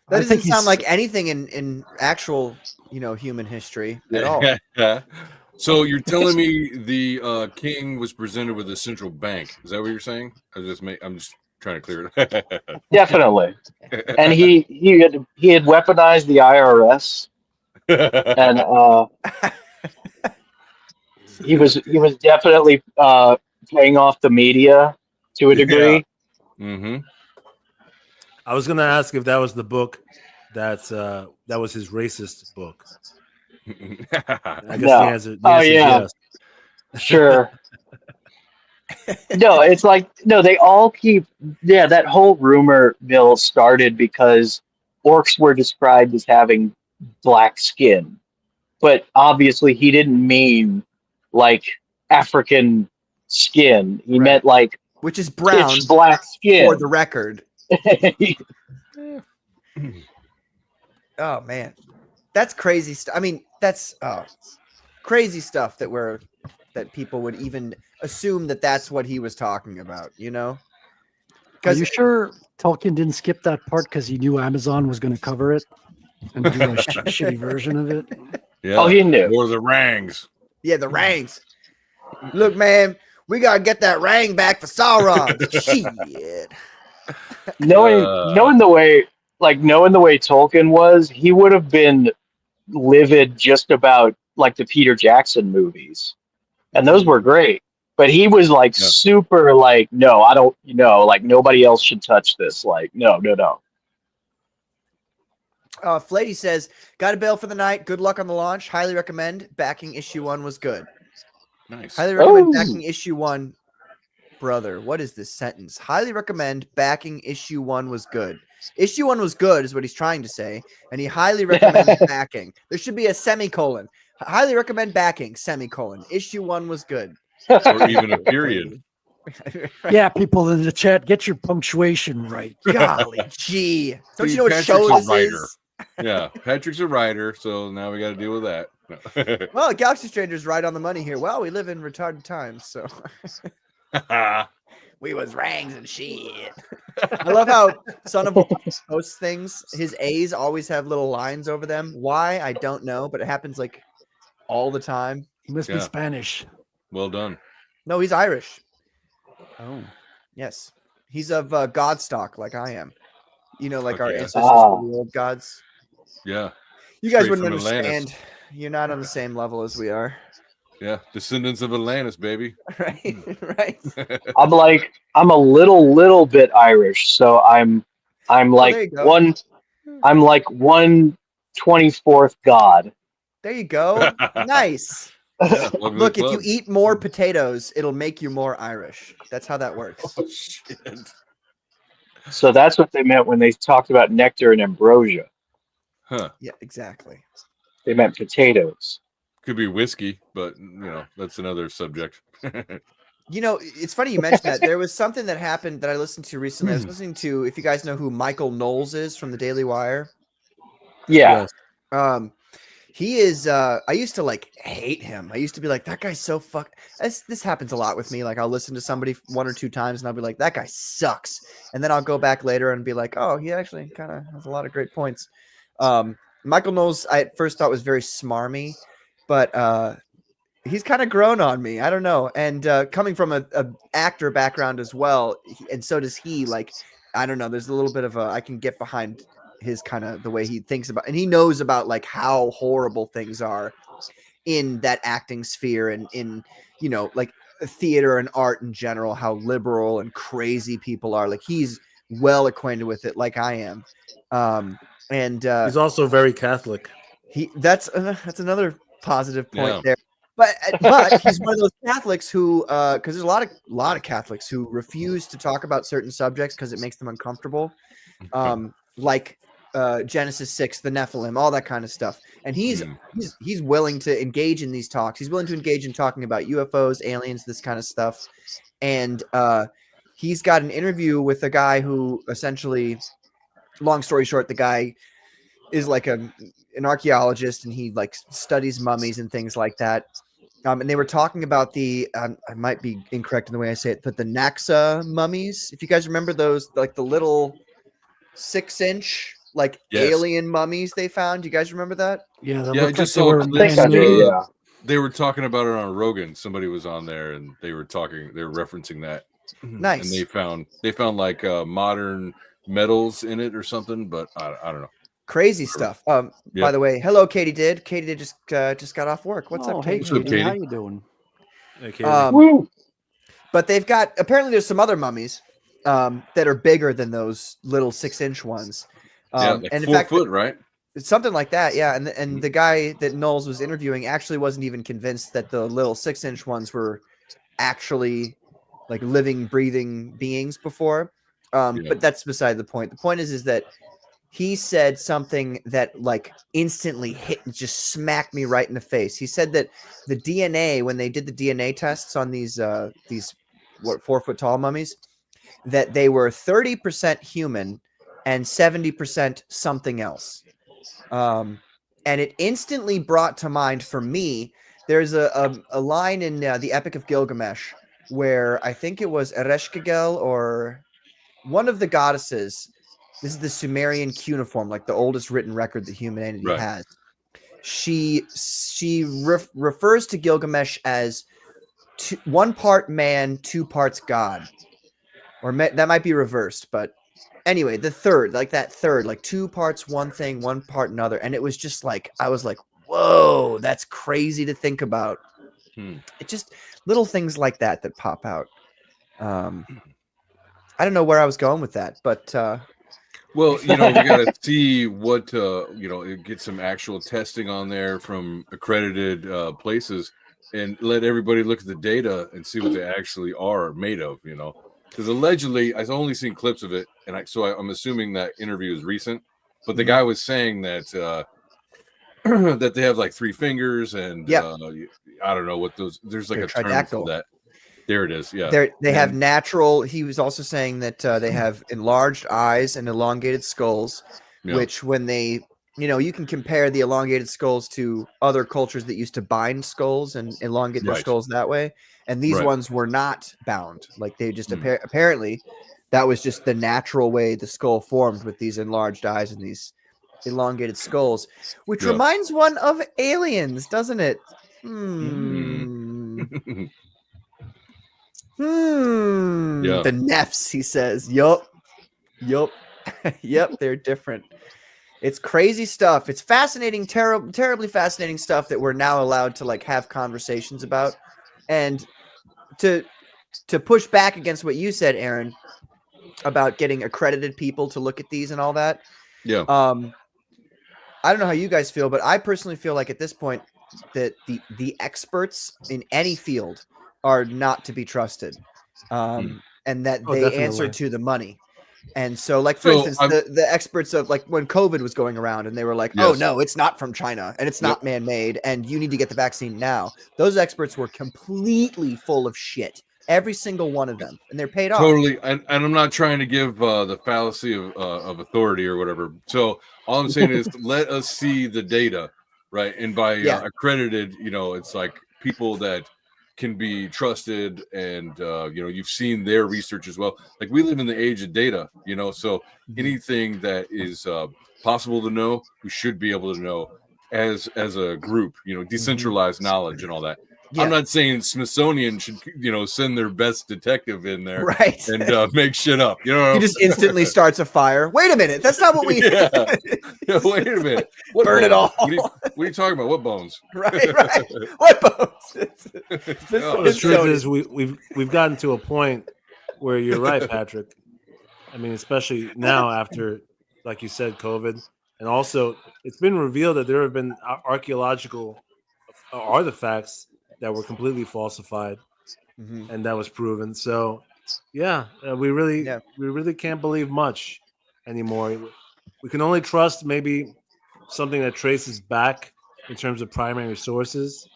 doesn't sound like anything in actual, human history at all. So you're telling me the king was presented with a central bank? Is that what you're saying? I'm just trying to clear it. Definitely. And he had weaponized the IRS, and he was definitely playing off the media to a degree. I was gonna ask if that was the book that was his racist book. I guess the answer is yes. Sure. No, it's like they all keep that whole rumor mill started because orcs were described as having black skin, but obviously he didn't mean like African skin. He meant like which is brown, black skin for the record. Oh man, that's crazy stuff. I mean, that's crazy stuff that people would even assume that that's what he was talking about, Are you sure Tolkien didn't skip that part because he knew Amazon was going to cover it and do a shitty version of it? Yeah. Oh, he knew. Or the rangs. Yeah, the rangs. Look, man, we got to get that rang back for Sauron. Shit. Knowing the way Tolkien was, he would have been livid just about like the Peter Jackson movies. And those were great. But he was like super like, no, I don't, like nobody else should touch this. Like, no. Flatty says, got a bail for the night. Good luck on the launch. Highly recommend. Backing issue 1 was good. Nice. Highly recommend backing issue 1. Brother, what is this sentence? Highly recommend backing issue 1 was good. Issue 1 was good is what he's trying to say. And he highly recommends backing. There should be a semicolon. Highly recommend backing, semicolon. Issue 1 was good. Or even a period. Yeah, people in the chat, get your punctuation right. Golly gee. Don't See, you know what Patrick's show a this writer. is? Yeah, Patrick's a writer, so now we got to deal with that. No. Well, Galaxy Stranger's right on the money here. Well, we live in retarded times, so we was rangs and shit. I love how Son of a posts things. His A's always have little lines over them. Why? I don't know, but it happens like all the time. He must be Spanish. Well done. No, he's Irish. Oh. Yes. He's of God stock like I am. You know, like our ancestors were the old gods. Yeah. You guys Straight wouldn't from understand. Atlantis. You're not on the same level as we are. Yeah, descendants of Atlantis, baby. Right, right. I'm a little bit Irish, so I'm like one 1/24 God. There you go. Nice. Yeah, Look, if you eat more potatoes, it'll make you more Irish. That's how that works. Oh, shit. So that's what they meant when they talked about nectar and ambrosia. Huh. Yeah, exactly. They meant potatoes. Could be whiskey, but that's another subject. It's funny you mentioned that. There was something that happened that I listened to recently. I was listening to, if you guys know who Michael Knowles is from the Daily Wire. Yeah. He is I used to like hate him. I used to be like, that guy's so this happens a lot with me. Like I'll listen to somebody 1 or 2 times and I'll be like, that guy sucks. And then I'll go back later and be like, oh, he actually kind of has a lot of great points. Michael Knowles, I at first thought was very smarmy, but he's kind of grown on me. I don't know. And coming from a actor background as well, and so does he, like, I don't know, there's a little bit of I can get behind his kind of the way he thinks about, and he knows about like how horrible things are in that acting sphere and in, like theater and art in general, how liberal and crazy people are. Like he's well acquainted with it, like I am. And he's also very Catholic. That's another positive point there. But he's one of those Catholics who, because there's a lot of Catholics who refuse to talk about certain subjects because it makes them uncomfortable, like Genesis 6, the Nephilim, all that kind of stuff. And he's willing to engage in these talks. He's willing to engage in talking about UFOs, aliens, this kind of stuff. And he's got an interview with a guy who essentially, long story short, the guy is like an archaeologist and he like studies mummies and things like that. And they were talking about the, I might be incorrect in the way I say it, but the Naxa mummies. If you guys remember those, like the little 6-inch alien mummies they found. You guys remember that? Yeah, I just saw they were talking about it on Rogan. Somebody was on there and they were referencing that. Nice. And they found like modern metals in it or something, but I don't know. Crazy stuff. By the way, hello, Katie Did. Katie Did just got off work. What's up, Katie? Hey, Katie? How you doing? Hey, Katie. But they've got, apparently there's some other mummies that are bigger than those little 6-inch ones. Like and 4 foot, right? Something like that, yeah. And the guy that Knowles was interviewing actually wasn't even convinced that the little 6-inch ones were actually like living, breathing beings before. But that's beside the point. The point is that he said something that like instantly just smacked me right in the face. He said that the DNA, when they did the DNA tests on these 4 foot tall mummies, that they were 30% human and 70% something else. And it instantly brought to mind for me, there's a line in the Epic of Gilgamesh where I think it was Ereshkigal or one of the goddesses. This is the Sumerian cuneiform, like the oldest written record that humanity has. She refers to Gilgamesh as 1 part man, 2 parts God. Or that might be reversed, but anyway, the third, like 2 parts one thing, 1 part another. And it was just like, I was like, whoa, that's crazy to think about. It just little things like that pop out. I don't know where I was going with that, but well, we got to see what get some actual testing on there from accredited places, and let everybody look at the data and see what they actually are made of. Because allegedly, I've only seen clips of it, and I'm assuming that interview is recent. But the guy was saying that that they have like 3 fingers, and I don't know what those. There's like a term for that. There it is. Yeah, they have natural. He was also saying that they have enlarged eyes and elongated skulls, which when they, you can compare the elongated skulls to other cultures that used to bind skulls and elongate their skulls that way, and these ones were not bound. Like they just apparently that was just the natural way the skull formed with these enlarged eyes and these elongated skulls, which reminds one of aliens, doesn't it? The Nefs, he says. Yup. Yep, they're different. It's crazy stuff. It's fascinating, terribly fascinating stuff that we're now allowed to like have conversations about. And to push back against what you said, Aaron, about getting accredited people to look at these and all that. Yeah. I don't know how you guys feel, but I personally feel like at this point that the experts in any field are not to be trusted, and that they answer to the money. And so, like, for instance, the experts of like when COVID was going around and they were like, oh, no, it's not from China and it's not man-made and you need to get the vaccine now. Those experts were completely full of shit. Every single one of them. And they're paid off. Totally. And I'm not trying to give the fallacy of authority or whatever. So all I'm saying is let us see the data, right? And by accredited, it's like people that can be trusted, and you've seen their research as well. Like we live in the age of data, so anything that is possible to know, we should be able to know as a group, decentralized knowledge and all that. I'm not saying Smithsonian should, send their best detective in there, right, and make shit up. He just instantly starts a fire. Wait a minute, that's not what we. Wait a minute. What burn it all. What are you talking about? What bones? Right. What bones? The truth is, we've gotten to a point where you're right, Patrick. I mean, especially now after, like you said, COVID, and also it's been revealed that there have been archaeological artifacts that were completely falsified, and that was proven. So, we really can't believe much anymore. We can only trust maybe something that traces back in terms of primary sources,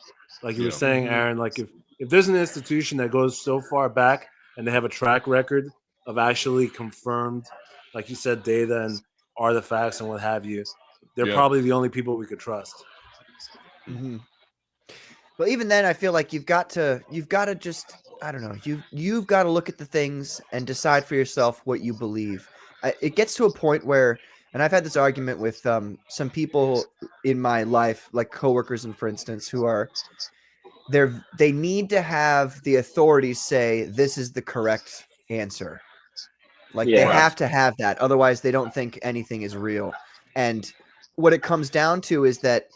like you were saying, Aaron. Like if there's an institution that goes so far back and they have a track record of actually confirmed, like you said, data and artifacts and what have you, they're probably the only people we could trust. Well, even then, I feel like you've got to just, I don't know, you've got to look at the things and decide for yourself what you believe. It gets to a point where, and I've had this argument with some people in my life, like coworkers, and for instance, who are they need to have the authorities say this is the correct answer. Like they have to have that, otherwise they don't think anything is real. And what it comes down to is that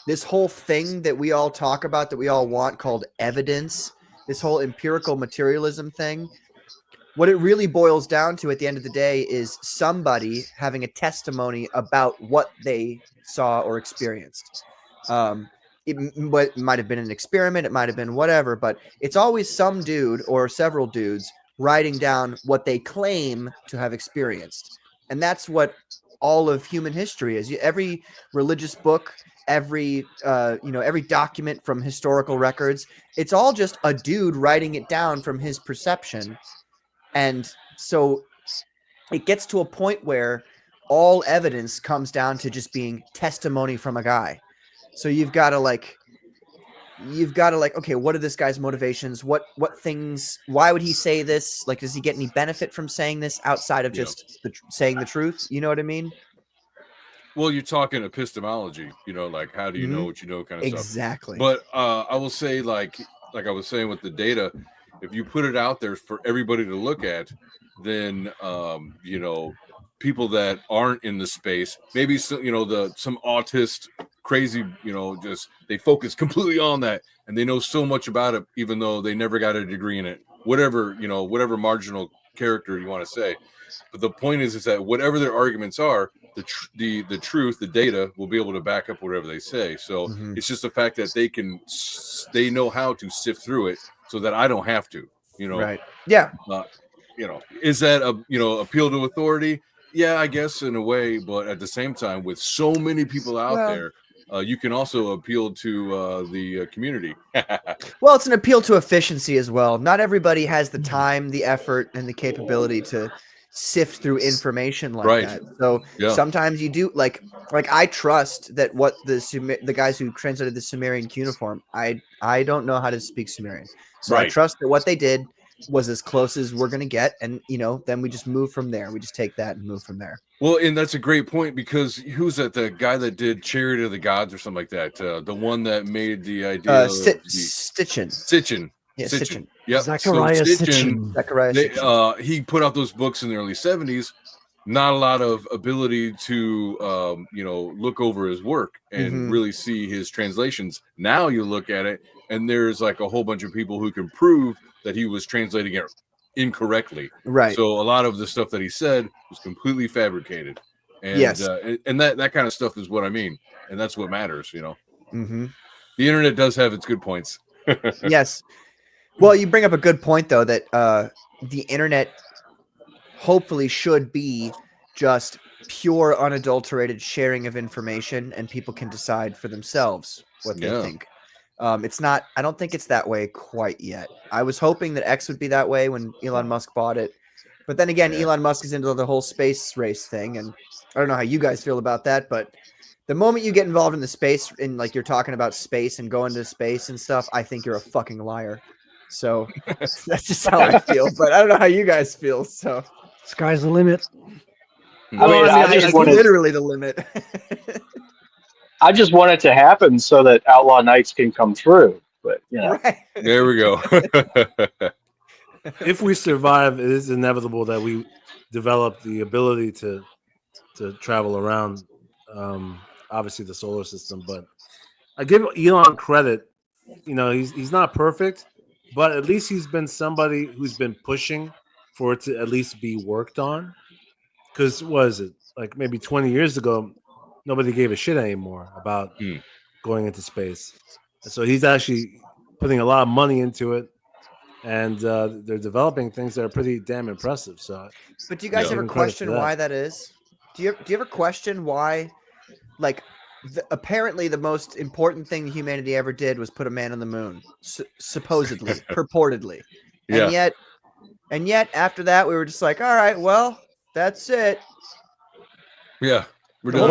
this whole thing that we all talk about, that we all want, called evidence, this whole empirical materialism thing, what it really boils down to at the end of the day is somebody having a testimony about what they saw or experienced. It might have been an experiment, it might have been whatever, but it's always some dude or several dudes writing down what they claim to have experienced. And that's what all of human history is. Every religious book, every document from historical records, it's all just a dude writing it down from his perception. And so it gets to a point where all evidence comes down to just being testimony from a guy. So you've got to like, okay, what are this guy's motivations? What things, why would he say this? Like, does he get any benefit from saying this outside of just saying the truth? You know what I mean? Well, you're talking epistemology, like how do you know what you know kind of stuff. Exactly. But I will say, like I was saying with the data, if you put it out there for everybody to look at, then, people that aren't in the space, maybe, some autist crazy, just they focus completely on that, and they know so much about it, even though they never got a degree in it. Whatever marginal character you want to say, but the point is that whatever their arguments are, the truth, the data will be able to back up whatever they say. So it's just the fact that they know how to sift through it, so that I don't have to. Right? Yeah. Is that appeal to authority? Yeah, I guess in a way, but at the same time, with so many people out there, you can also appeal to the community. Well, it's an appeal to efficiency as well. Not everybody has the time, the effort, and the capability to sift through information like that. So sometimes you do like I trust that what the guys who translated the Sumerian cuneiform, I don't know how to speak Sumerian, so I trust that what they did was as close as we're going to get, and then we just move from there. We just take that and move from there. Well, and that's a great point, because who's that? The guy that did Chariot of the Gods or something like that, the one that made the idea Sitchin. Yeah, Sitchin. Yeah, Zachariah Sitchin. He put out those books in the early 70s. Not a lot of ability to look over his work and really see his translations. Now you look at it, and there's like a whole bunch of people who can prove that he was translating it incorrectly. Right. So a lot of the stuff that he said was completely fabricated. And and that kind of stuff is what I mean. And that's what matters, The internet does have its good points. Yes. Well, you bring up a good point, though, that the internet hopefully should be just pure, unadulterated sharing of information, and people can decide for themselves what they think. It's not. I don't think it's that way quite yet. I was hoping that X would be that way when Elon Musk bought it, but then again, Elon Musk is into the whole space race thing, and I don't know how you guys feel about that, but the moment you get involved in the space, and like you're talking about space and going to space and stuff, I think you're a fucking liar. So that's just how I feel, but I don't know how you guys feel. So sky's the limit. I just wanted, literally the limit. I just want it to happen so that Outlaw Nights can come true. But right. There we go. If we survive, it is inevitable that we develop the ability to travel around, obviously the solar system. But I give Elon credit. He's not perfect, but at least he's been somebody who's been pushing for it to at least be worked on. Because what is it, like maybe 20 years ago, nobody gave a shit anymore about going into space. And so he's actually putting a lot of money into it, and they're developing things that are pretty damn impressive. So, but do you guys ever question why that is? Do you ever question why, like, apparently the most important thing humanity ever did was put a man on the moon, supposedly, purportedly, and yet after that we were just like, all right, well, that's it. Yeah. We all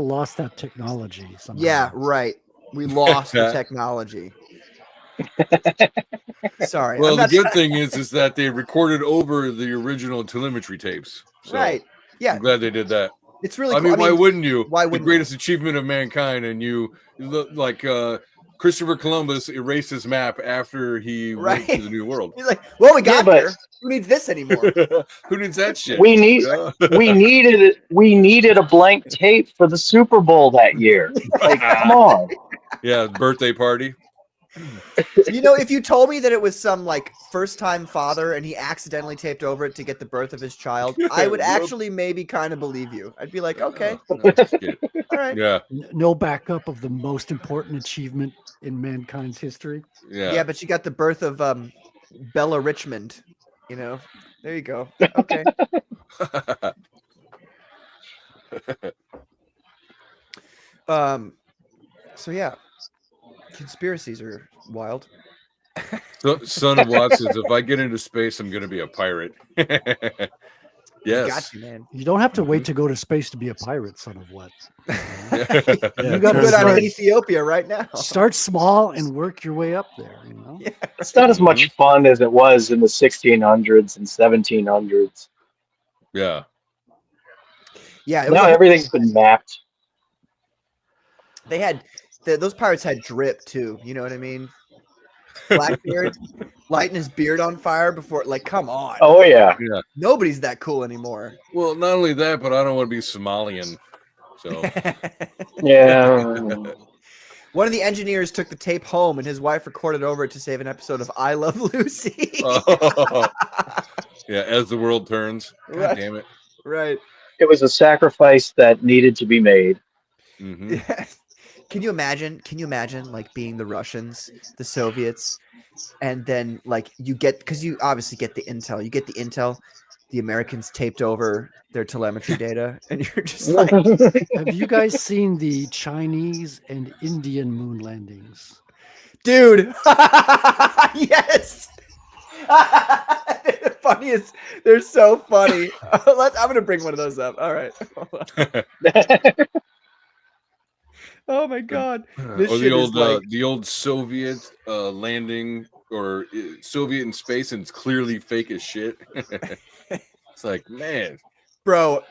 lost that technology somehow. Yeah, right. We lost the technology. Sorry. Well, the good thing is that they recorded over the original telemetry tapes. So right. Yeah. I'm glad they did that. It's really cool. Why wouldn't you? Why wouldn't the greatest achievement of mankind, and you like Christopher Columbus erased his map after he went to the New World. He's like, well, we got there. Who needs this anymore? Who needs that shit? We needed a blank tape for the Super Bowl that year. Like, come on. Yeah, birthday party. If you told me that it was some like first-time father and he accidentally taped over it to get the birth of his child, I would actually maybe kind of believe you. I'd be like, okay, all right. Yeah. No backup of the most important achievement in mankind's history. Yeah, but you got the birth of Bella Richmond. There you go. Okay. So yeah. Conspiracies are wild. So, Son of Watts says, if I get into space, I'm going to be a pirate. Yes. Got you, man. You don't have to wait to go to space to be a pirate, Son of What. You got good out of Ethiopia right now. Start small and work your way up there. Yeah. It's not as much fun as it was in the 1600s and 1700s. Yeah. Yeah. Now everything's been mapped. They had those pirates had drip too. You know what I mean? Blackbeard lighting his beard on fire before, like, come on. Oh yeah. Nobody's that cool anymore. Well, not only that, but I don't want to be Somalian. So Yeah. One of the engineers took the tape home, and his wife recorded over it to save an episode of I Love Lucy. Yeah, as the world turns. God Right. damn it. Right. It was a sacrifice that needed to be made. Mm-hmm. Yeah. Can you imagine? Like being the Russians, the Soviets, and then like you get, because you obviously get the intel. You get the intel. The Americans taped over their telemetry data, and you're just like, Have you guys seen the Chinese and Indian moon landings? dude, yes. The funniest. They're so funny. I'm gonna bring one of those up. All right. Oh my god. This Or shit is like, the old Soviet landing or Soviet in space, and it's clearly fake as shit. It's like, man, bro,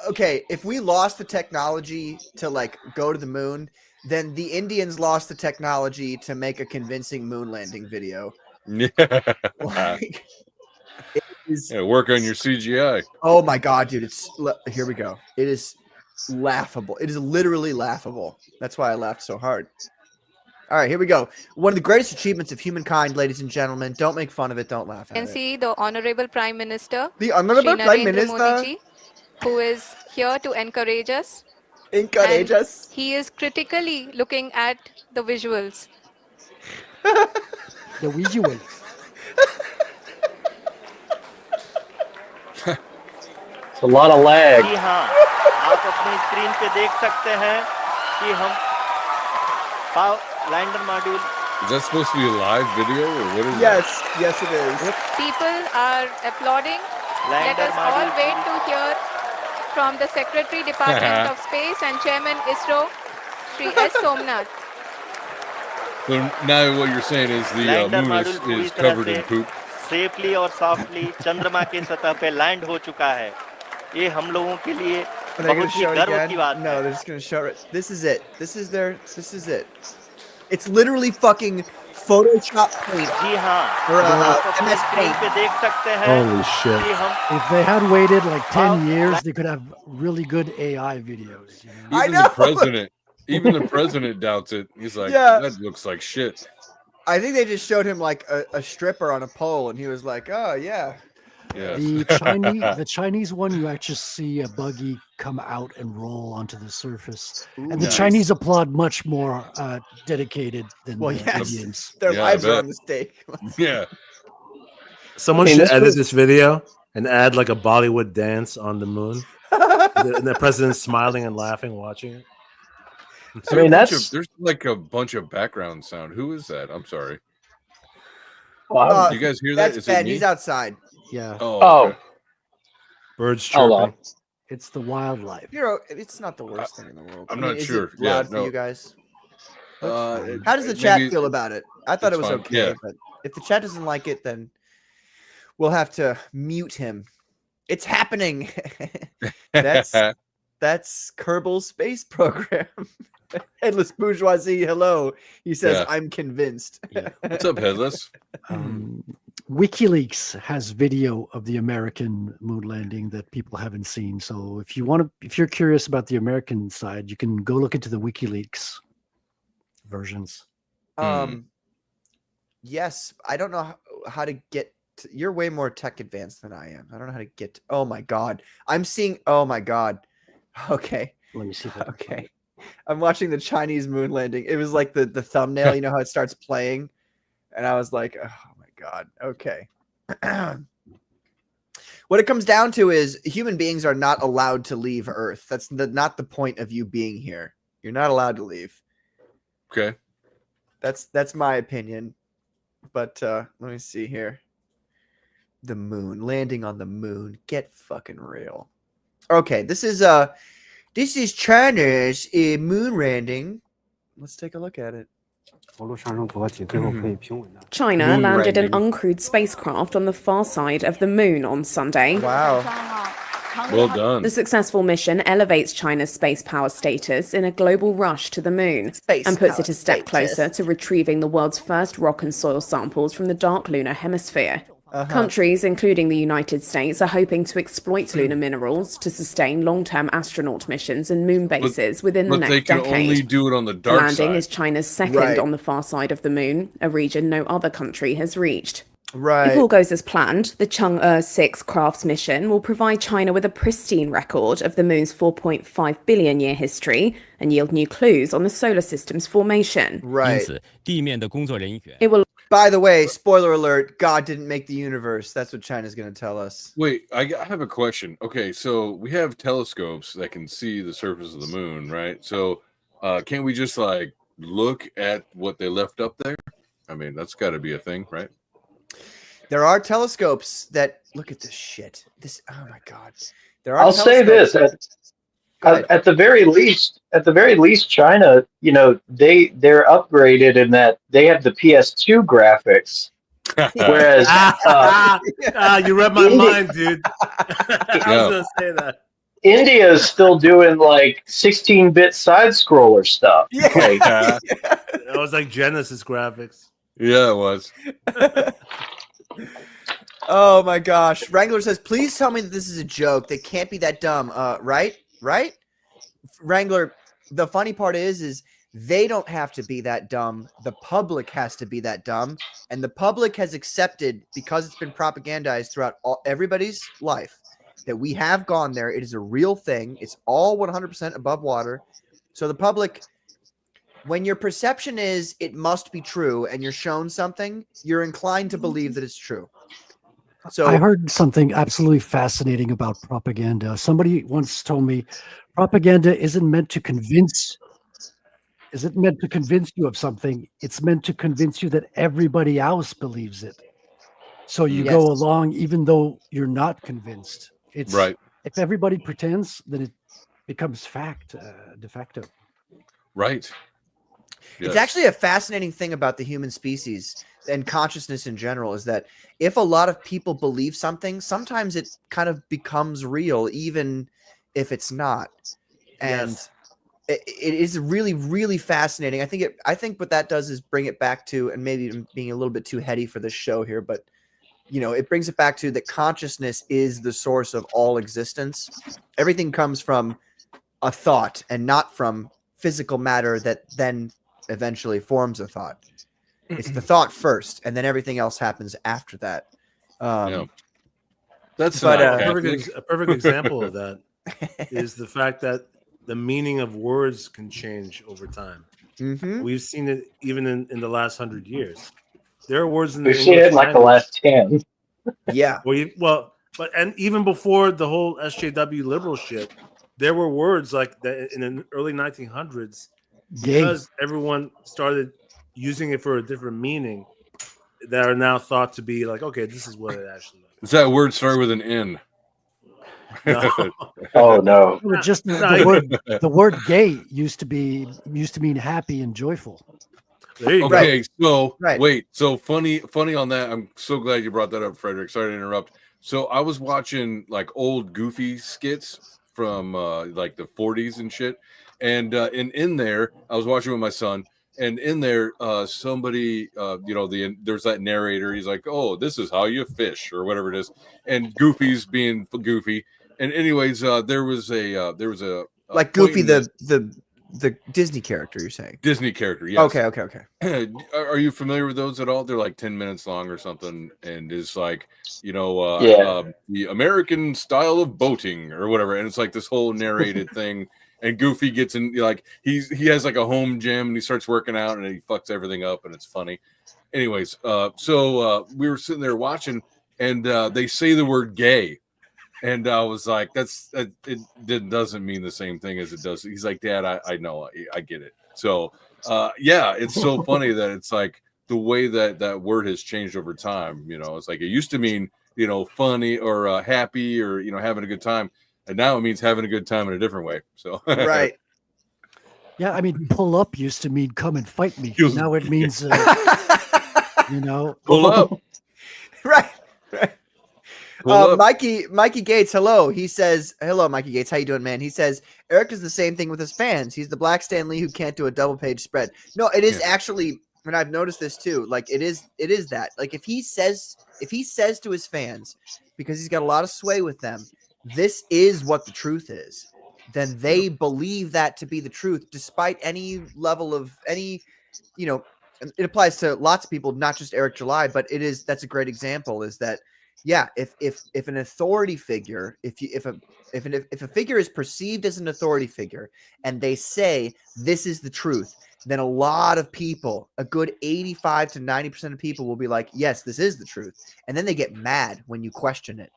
okay, if we lost the technology to like go to the moon, then the Indians lost the technology to make a convincing moon landing video. Like, it is, yeah, work on your CGI. oh my god, dude, here we go. It is laughable. It is literally laughable. That's why I laughed so hard. All right, here we go. One of the greatest achievements of humankind, ladies and gentlemen. Don't make fun of it. Don't laugh at it. You can see the Honorable Prime Minister, the Honorable Shri Prime Narendra Minister, Modi ji, who is here to encourage us. Encourage And us. he is critically looking at the visuals. The visuals. It's a lot of lag. जी हाँ, आप अपनी screen पे देख सकते हैं कि हम lander module. Is that supposed to be a live video or what is Yes, yes it is. People are applauding. Let us all wait to hear from the Secretary Department of Space and Chairman ISRO, Shri S. Somnath. So now what you're saying is the moon is covered in poop. Safely और softly चंद्रमा की सतह पे land हो चुका है. ये हम लोगों के लिए बहुत ही गर्व की बात है. No, they're just gonna show it. This is it. This is it. It's literally fucking Photoshop paint. जी हाँ, Or आप अपनी MS स्क्रीन Paint. पे देख सकते हैं Holy shit. कि हम If they had waited like 10 years, they could have really good AI videos. You know? I Even know. Even the president doubts it. He's like, Yeah. that looks like shit. I think they just showed him like a stripper on a pole, and he was like, "Oh yeah." Yes. The Chinese one, you actually see a buggy come out and roll onto the surface, and the Nice. Chinese applaud much more dedicated than Well, the yes. Indians. Their Yeah, I lives are bet. on the stake. Yeah. Someone should edit this video and add like a Bollywood dance on the moon. And the president's smiling and laughing, watching it. I mean, There's like a bunch of background sound. Who is that? I'm sorry. You guys hear that? That's Is it Ben. me? He's outside. Yeah, Oh, okay. Birds hold on. chirping. it's the wildlife. It's not the worst thing in the world. I'm I mean, not is sure. It loud Yeah, for no. you guys? How How does the chat feel about it? I thought it it's was fine. okay, Yeah. but if the chat doesn't like it, then we'll have to mute him. It's happening. That's Kerbal's space program. Headless bourgeoisie. Hello. He says, Yeah. "I'm convinced." What's up, Headless? WikiLeaks has video of the American moon landing that people haven't seen. So if you're curious about the American side, you can go look into the WikiLeaks versions. Yes, I don't know how to get. You're way more tech advanced than I am. I don't know how to get. Oh my god, I'm seeing. Oh my god. Okay. Let me see if I can Okay. I'm watching the Chinese moon landing. It was like the thumbnail, you know how it starts playing, and I was like, oh my god. Okay. What it comes down to is human beings are not allowed to leave Earth. That's not the point of you being here. You're not allowed to leave. Okay. That's my opinion. But let me see here. The moon, landing on the moon. Get fucking real. Okay, this is China's moon landing. Let's take a look at it. China Moon landed landing. an uncrewed spacecraft on the far side of the moon on Sunday. Wow. Well done. The successful mission elevates China's space power status in a global rush to the moon and puts it a step closer to retrieving the world's first rock and soil samples from the dark lunar hemisphere. Countries, including the United States, are hoping to exploit lunar minerals to sustain long-term astronaut missions and moon bases within the next decade. But they can only do it on the dark side. Landing is China's second on the far side of the moon, a region no other country has reached. Right. If all goes as planned, the Chang'e 6 crafts mission will provide China with a pristine record of the moon's 4.5 billion year history and yield new clues on the solar system's formation. Right. It will. By the way, spoiler alert, God didn't make the universe. That's what China's going to tell us. Wait, I have a question. Okay, so we have telescopes that can see the surface of the moon, right? So can't we just like look at what they left up there? I mean, that's got to be a thing, right? There are telescopes that look at this shit. Oh my God. I'll say this at the very least, China, you know, they're upgraded in that they have the PS2 graphics, whereas you read my mind, dude. I was gonna say that. India is still doing like 16-bit side scroller stuff. Yeah. Like, That was like Genesis graphics. Yeah, it was. Oh my gosh. Wrangler says, please tell me that this is a joke. They can't be that dumb. Right? Wrangler, the funny part is they don't have to be that dumb. The public has to be that dumb. And the public has accepted, because it's been propagandized throughout everybody's life, that we have gone there. It is a real thing. It's all 100% above water. So the public, when your perception is it must be true and you're shown something, you're inclined to believe that it's true. So I heard something absolutely fascinating about propaganda. Somebody once told me propaganda isn't meant to convince you of something. It's meant to convince you that everybody else believes it. So you go along even though you're not convinced. It's right. If everybody pretends, then it becomes fact de facto. Right. It's actually a fascinating thing about the human species and consciousness in general is that if a lot of people believe something, sometimes it kind of becomes real, even if it's not. And it is really, really fascinating. I think what that does is bring it back to, and maybe I'm being a little bit too heady for this show here, but you know, it brings it back to that consciousness is the source of all existence. Everything comes from a thought and not from physical matter that then eventually forms a thought. It's the thought first, and then everything else happens after that. That's a perfect example of that is the fact that the meaning of words can change over time. Mm-hmm. We've seen it even in the last 100 years. There are words in the we've seen it in like the last 10. Yeah. But even before the whole SJW liberal shit, there were words like that in the early 1900s because everyone started using it for a different meaning that are now thought to be like, okay, this is what it actually is. Does that word start with an N? No. Oh no! Just the word "gay" used to mean happy and joyful. There you go. So right. Wait, so funny on that. I'm so glad you brought that up, Frederick. Sorry to interrupt. So I was watching like old Goofy skits from like the 40s and shit, and in there I was watching with my son. And in there, somebody, there's that narrator. He's like, "Oh, this is how you fish," or whatever it is. And Goofy's being goofy. And anyways, there was a like Goofy, the Disney character. You're saying Disney character? Yes. Okay. Are you familiar with those at all? They're like 10 minutes long or something, and it's like the American style of boating or whatever. And it's like this whole narrated thing. And Goofy gets in, like he has like a home gym and he starts working out and he fucks everything up and it's funny. Anyways, so we were sitting there watching and they say the word "gay," and I was like, it doesn't mean the same thing as it does. He's like, "Dad, I know, I get it." So it's so funny that it's like the way that word has changed over time. You know, it's like it used to mean funny or happy or having a good time. And now it means having a good time in a different way. So right. Yeah, I mean, pull up used to mean come and fight me. Now it means, pull up. Right. Mikey Gates, hello. He says, hello, Mikey Gates. How you doing, man? He says, Eric is the same thing with his fans. He's the Black Stan Lee who can't do a double page spread. No, it is actually and I've noticed this too. Like it is that. Like if he says to his fans, because he's got a lot of sway with them, this is what the truth is, then they believe that to be the truth, despite any level of any, it applies to lots of people, not just Eric July, but that's a great example, is that, yeah, if an authority figure, if a figure is perceived as an authority figure and they say this is the truth, then a lot of people, a good 85 to 90% of people will be like, yes, this is the truth. And then they get mad when you question it.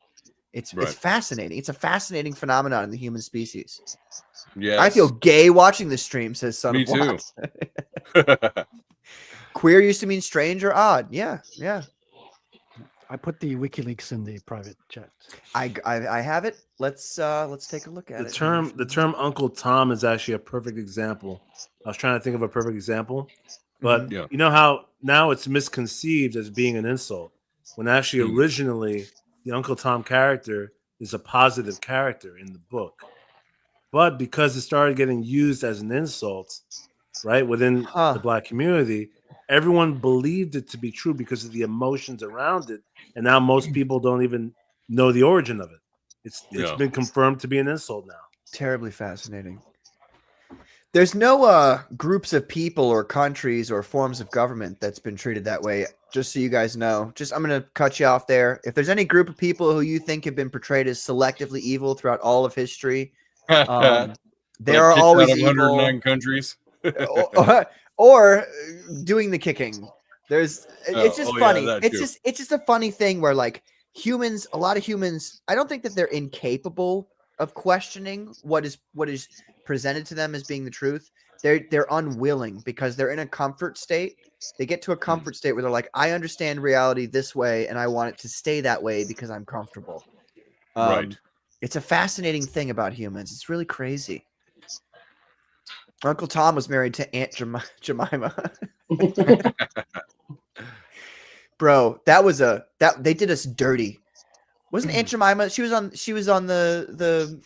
It's fascinating. It's a fascinating phenomenon in the human species. Yes. I feel gay watching this stream, says Son of Watts. Queer used to mean strange or odd. Yeah, yeah. I put the WikiLeaks in the private chat. I have it. Let's take a look at it. The term Uncle Tom is actually a perfect example. I was trying to think of a perfect example, but you know how now it's misconceived as being an insult, when actually originally the Uncle Tom character is a positive character in the book. But because it started getting used as an insult, right, within the Black community, everyone believed it to be true because of the emotions around it. And now most people don't even know the origin of it. It's been confirmed to be an insult now. Terribly fascinating. There's no groups of people or countries or forms of government that's been treated that way. Just so you guys know, I'm going to cut you off there. If there's any group of people who you think have been portrayed as selectively evil throughout all of history, there are always out of evil 109 countries. or doing the kicking. It's just funny. Yeah, it's just a funny thing where like a lot of humans, I don't think that they're incapable of questioning what is presented to them as being the truth. They're unwilling because they're in a comfort state. They get to a comfort state where they're like, I understand reality this way and I want it to stay that way because I'm comfortable. Right. It's a fascinating thing about humans. It's really crazy. Uncle Tom was married to Aunt Jemima. Bro, they did us dirty. Wasn't Aunt Jemima? She was on the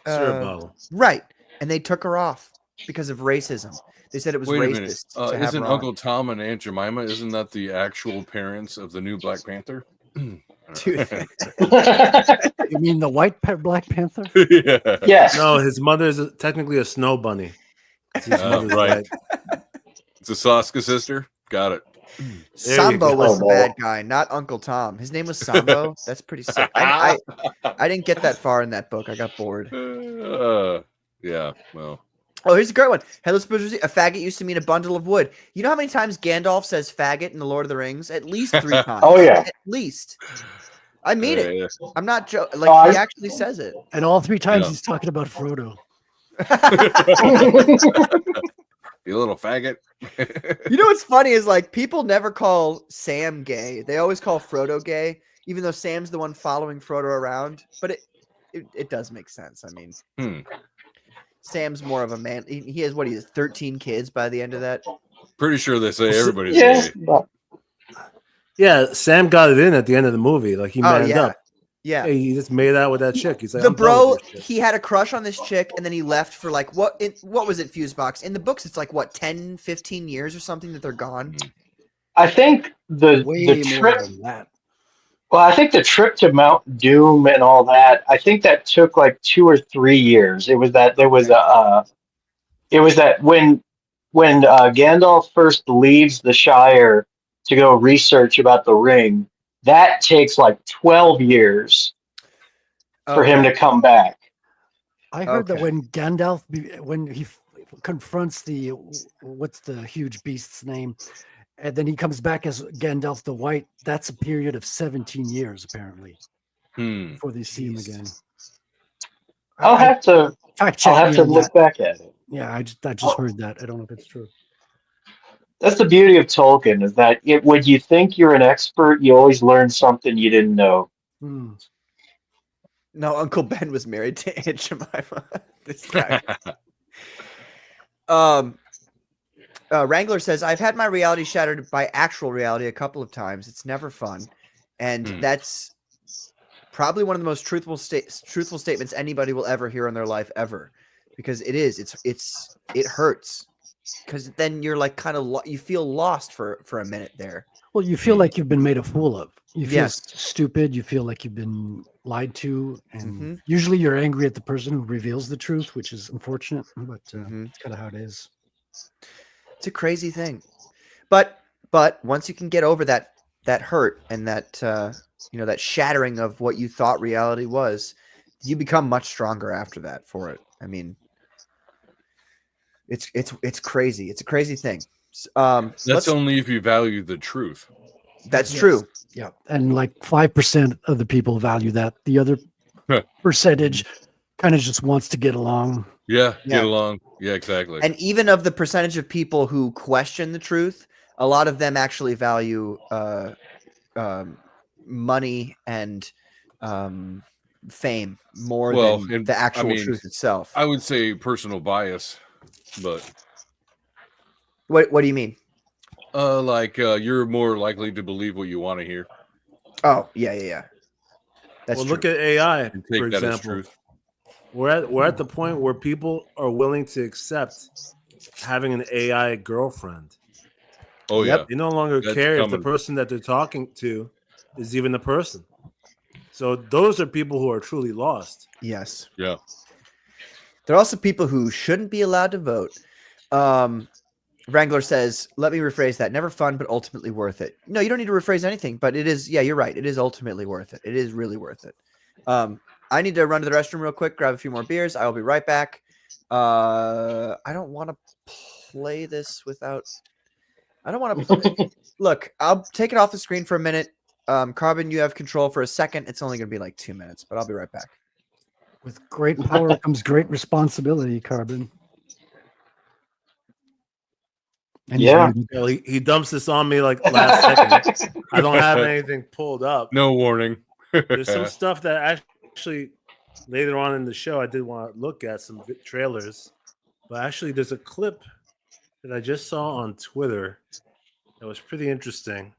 syrup bottle. Right. And they took her off because of racism. They said it was racist. Isn't Uncle Tom and Aunt Jemima, isn't that the actual parents of the new Black Panther? Dude. You mean the white Black Panther? Yeah. Yes. No, his mother is technically a snow bunny. Right. It's a Saska sister. Got it. Sambo was the bad guy, not Uncle Tom. His name was Sambo. That's pretty sick. I didn't get that far in that book. I got bored. Yeah. Well. Oh, here's a great one. Headless Butcher, a faggot used to mean a bundle of wood. You know how many times Gandalf says faggot in The Lord of the Rings? At least 3 times. Oh, yeah. At least. I mean it. Yeah. I'm not joking. Like, he actually says it. And all 3 times he's talking about Frodo. You little faggot. You know what's funny is like people never call Sam gay. They always call Frodo gay, even though Sam's the one following Frodo around. But it does make sense. I mean, Sam's more of a man. He has 13 kids by the end of that. Pretty sure they say everybody's gay. Yeah, Sam got it in at the end of the movie. Like he manned up. Yeah, hey, he just made out with that chick. He's like, the bro. He had a crush on this chick, and then he left for like what was it? Fuseboxx. In the books, it's like what 10, 15 years or something that they're gone. I think the trip. Well, I think the trip to Mount Doom and all that. I think that took like 2 or 3 years. It was that there was when Gandalf first leaves the Shire to go research about the ring. That takes like 12 years for him to come back. I heard that when Gandalf, when he confronts what's the huge beast's name, and then he comes back as Gandalf the White, that's a period of 17 years, apparently, before they see him again. I'll have to look back at it. Yeah, I just heard that. I don't know if it's true. That's the beauty of Tolkien, is that when you think you're an expert, you always learn something you didn't know. No, Uncle Ben was married to Aunt Jemima. This guy. Wrangler says, I've had my reality shattered by actual reality a couple of times. It's never fun. And that's probably one of the most truthful statements anybody will ever hear in their life ever. Because it hurts. because then you're like kind of you feel lost for a minute there. Well, you feel like you've been made a fool of. You feel Yes. stupid. You feel like you've been lied to, and usually you're angry at the person who reveals the truth, which is unfortunate, but it's kind of how it is. It's a crazy thing, but once you can get over that hurt and that that shattering of what you thought reality was, you become much stronger after that for it. I mean, it's crazy. It's a crazy thing. That's only if you value the truth. That's true. Yeah, and like 5% of the people value that. The other percentage kind of just wants to get along. Yeah, get along. Yeah, exactly. And even of the percentage of people who question the truth, a lot of them actually value money and fame more than the actual truth itself. I would say personal bias, but what do you mean? You're more likely to believe what you want to hear. Oh, yeah. That's true. Look at AI, And take for that as example. truth. We're at the point where people are willing to accept having an AI girlfriend. Oh, yeah. They no longer That's care if the coming. person that they're talking to is even the person. So those are people who are truly lost. Yes. Yeah. There are also people who shouldn't be allowed to vote. Wrangler says, let me rephrase that. Never fun, but ultimately worth it. No, you don't need to rephrase anything, but it is. Yeah, you're right. It is ultimately worth it. It is really worth it. I need to run to the restroom real quick, grab a few more beers. I will be right back. I don't want to play this without. I don't want to. Look, I'll take it off the screen for a minute. Carbon, you have control for a second. It's only going to be like 2 minutes, but I'll be right back. With great power comes great responsibility, Carbon. And Well, he dumps this on me like last second. I don't have anything pulled up. No warning. There's some stuff that actually later on in the show I did want to look at some trailers, but actually there's a clip that I just saw on Twitter that was pretty interesting.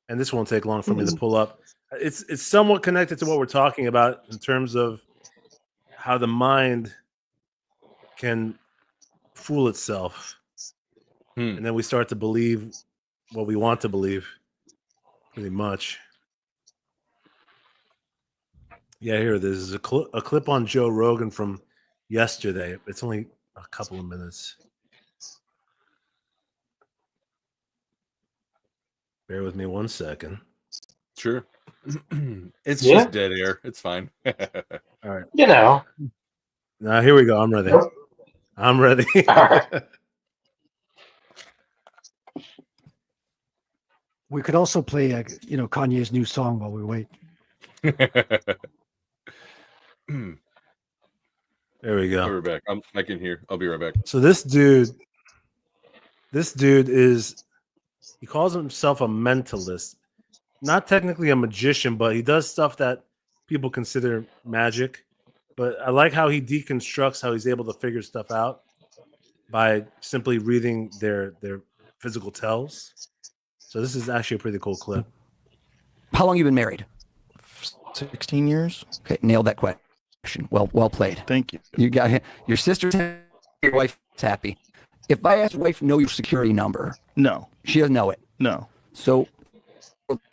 And this won't take long for me to pull up. It's somewhat connected to what we're talking about in terms of how the mind can fool itself. And then we start to believe what we want to believe, pretty much. Yeah, here it is. A clip on Joe Rogan from yesterday. It's only a couple of minutes. Bear with me 1 second. Sure. It's just dead air. It's fine. All right. You know. Now here we go. I'm ready. I'm ready. We could also play, Kanye's new song while we wait. There we go. We're back. I can hear. I'll be right back. So this dude is, he calls himself a mentalist. Not technically a magician, but he does stuff that people consider magic. But I like how he deconstructs how he's able to figure stuff out by simply reading their physical tells. So this is actually a pretty cool clip. How long you been married? 16 years. Okay, nailed that question. Well played. Thank you. You got your sister's happy, your wife's happy. If I ask your wife, know your security number. No. She doesn't know it. No. So,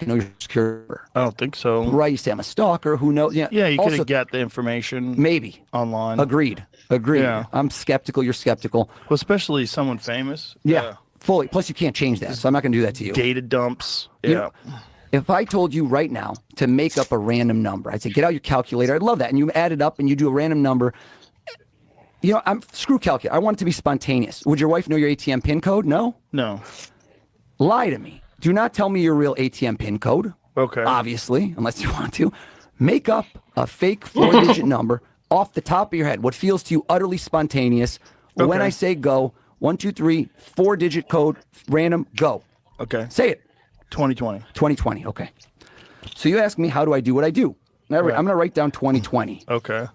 know your security number. I don't think so. Right, you say I'm a stalker. Who knows? Yeah, you could have got the information. Maybe. Online. Agreed. Yeah. I'm skeptical. You're skeptical. Well, especially someone famous. Yeah. Fully. Plus, you can't change that, so I'm not going to do that to you. Data dumps. You Yeah. know, if I told you right now to make up a random number, I'd say, get out your calculator. I'd love that. And you add it up and you do a random number. I'm screw calculator. I want it to be spontaneous. Would your wife know your ATM PIN code? No? No. Lie to me. Do not tell me your real ATM PIN code. Okay. Obviously, unless you want to. Make up a fake 4-digit number off the top of your head. What feels to you utterly spontaneous. When Okay. I say go, 1, 2, 3, 4-digit code, random, go. Okay. Say it. 2020. 2020. Okay. So you ask me, how do I do what I do? I'm going to write down 2020. Okay.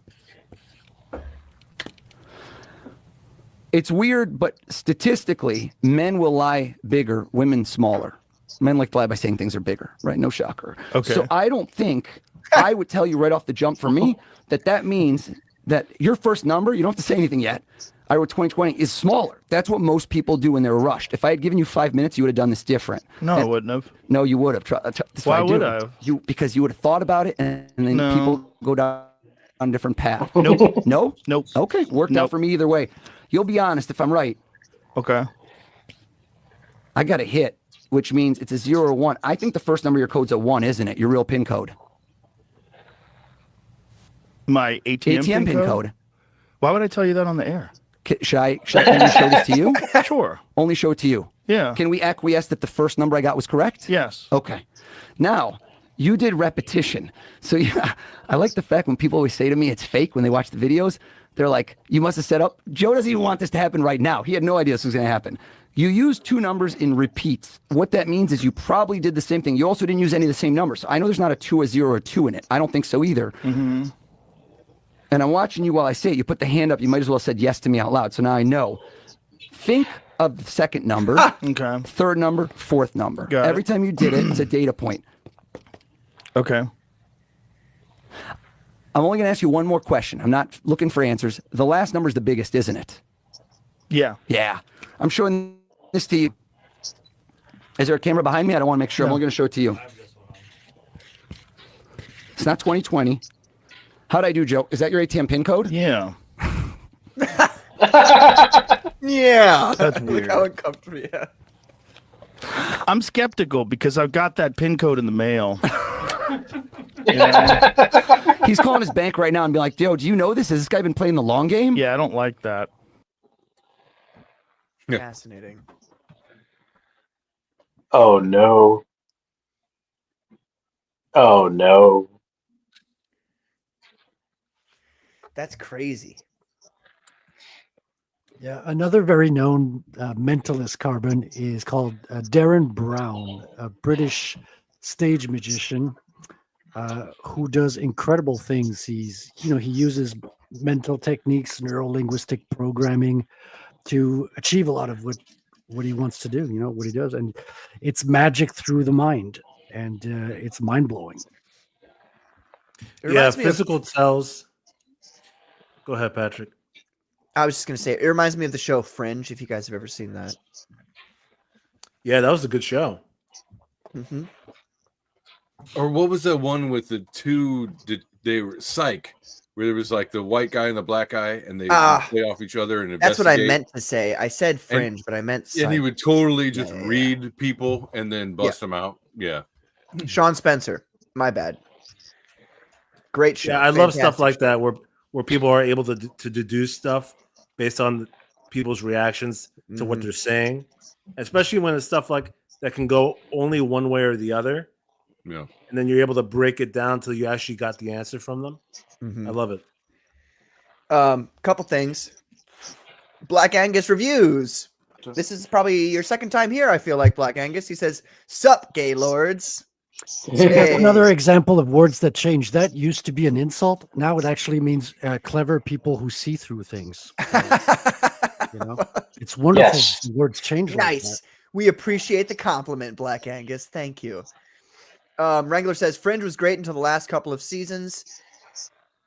It's weird, but statistically, men will lie bigger, women smaller. Men like to lie by saying things are bigger, right? No shocker. Okay. So I don't think I would tell you right off the jump for me that means that your first number, you don't have to say anything yet. I wrote 2020 is smaller. That's what most people do when they're rushed. If I had given you 5 minutes, you would have done this different. No, I wouldn't have. No, you would have. Why would I have? Because you would have thought about it, and then people go down a different path. Nope. No? Nope. Okay, worked out for me either way. You'll be honest if I'm right. Okay. I got a hit, which means it's a 0 or 1. I think the first number of your code's a 1, isn't it? Your real PIN code. My ATM PIN code. Why would I tell you that on the air? Should I only show this to you? Sure. Only show it to you. Yeah. Can we acquiesce that the first number I got was correct? Yes. Okay. Now, you did repetition. So yeah, I like the fact when people always say to me it's fake when they watch the videos, they're like, you must have set up. Joe doesn't even want this to happen right now. He had no idea this was going to happen. You used 2 numbers in repeats. What that means is you probably did the same thing. You also didn't use any of the same numbers. So I know there's not a 2, a 0, or a 2 in it. I don't think so either. Mm-hmm. And I'm watching you while I say it. You put the hand up. You might as well have said yes to me out loud. So now I know. Think of the second number, okay. Third number, fourth number. Got Every it. time you did it, it's a data point. Okay. I'm only going to ask you one more question. I'm not looking for answers. The last number is the biggest, isn't it? Yeah. Yeah. I'm showing this to you. Is there a camera behind me? I don't want to make sure. I'm only going to show it to you. It's not 2020. How'd I do, Joe? Is that your ATM PIN code? Yeah. Yeah. That's weird. Look how uncomfortable. Yeah. I'm skeptical because I've got that PIN code in the mail. He's calling his bank right now and be like, Joe, do you know this? Has this guy been playing the long game? Yeah, I don't like that. Fascinating. Oh, no. Oh, no. That's crazy. Yeah, another very known mentalist carbon is called Darren Brown, a British stage magician who does incredible things. He uses mental techniques, neuro-linguistic programming to achieve a lot of what he wants to do, what he does. And it's magic through the mind, and it's mind-blowing. Yeah, physical tells. Go ahead, Patrick. I was just going to say, it reminds me of the show Fringe, if you guys have ever seen that. Yeah, that was a good show. Mm-hmm. Or what was the one with the two? They were Psych, where there was like the white guy and the black guy, and they play off each other and that's what I investigate. meant to say. I said Fringe, but I meant Psych. And he would totally just read people and then bust them out. Yeah. Sean Spencer. My bad. Great show. Yeah, I love stuff like that where people are able to deduce stuff based on people's reactions to what they're saying, especially when it's stuff like that can go only one way or the other. Yeah. And then you're able to break it down till you actually got the answer from them. I love it. Couple things. Black Angus reviews. This is probably your second time here, I feel like, Black Angus. He says, "Sup, gay lords." That's another example of words that change. That used to be an insult. Now it actually means clever people who see through things. It's wonderful. Yes. Words change. Nice. Like that. We appreciate the compliment, Black Angus. Thank you. Wrangler says Fringe was great until the last couple of seasons.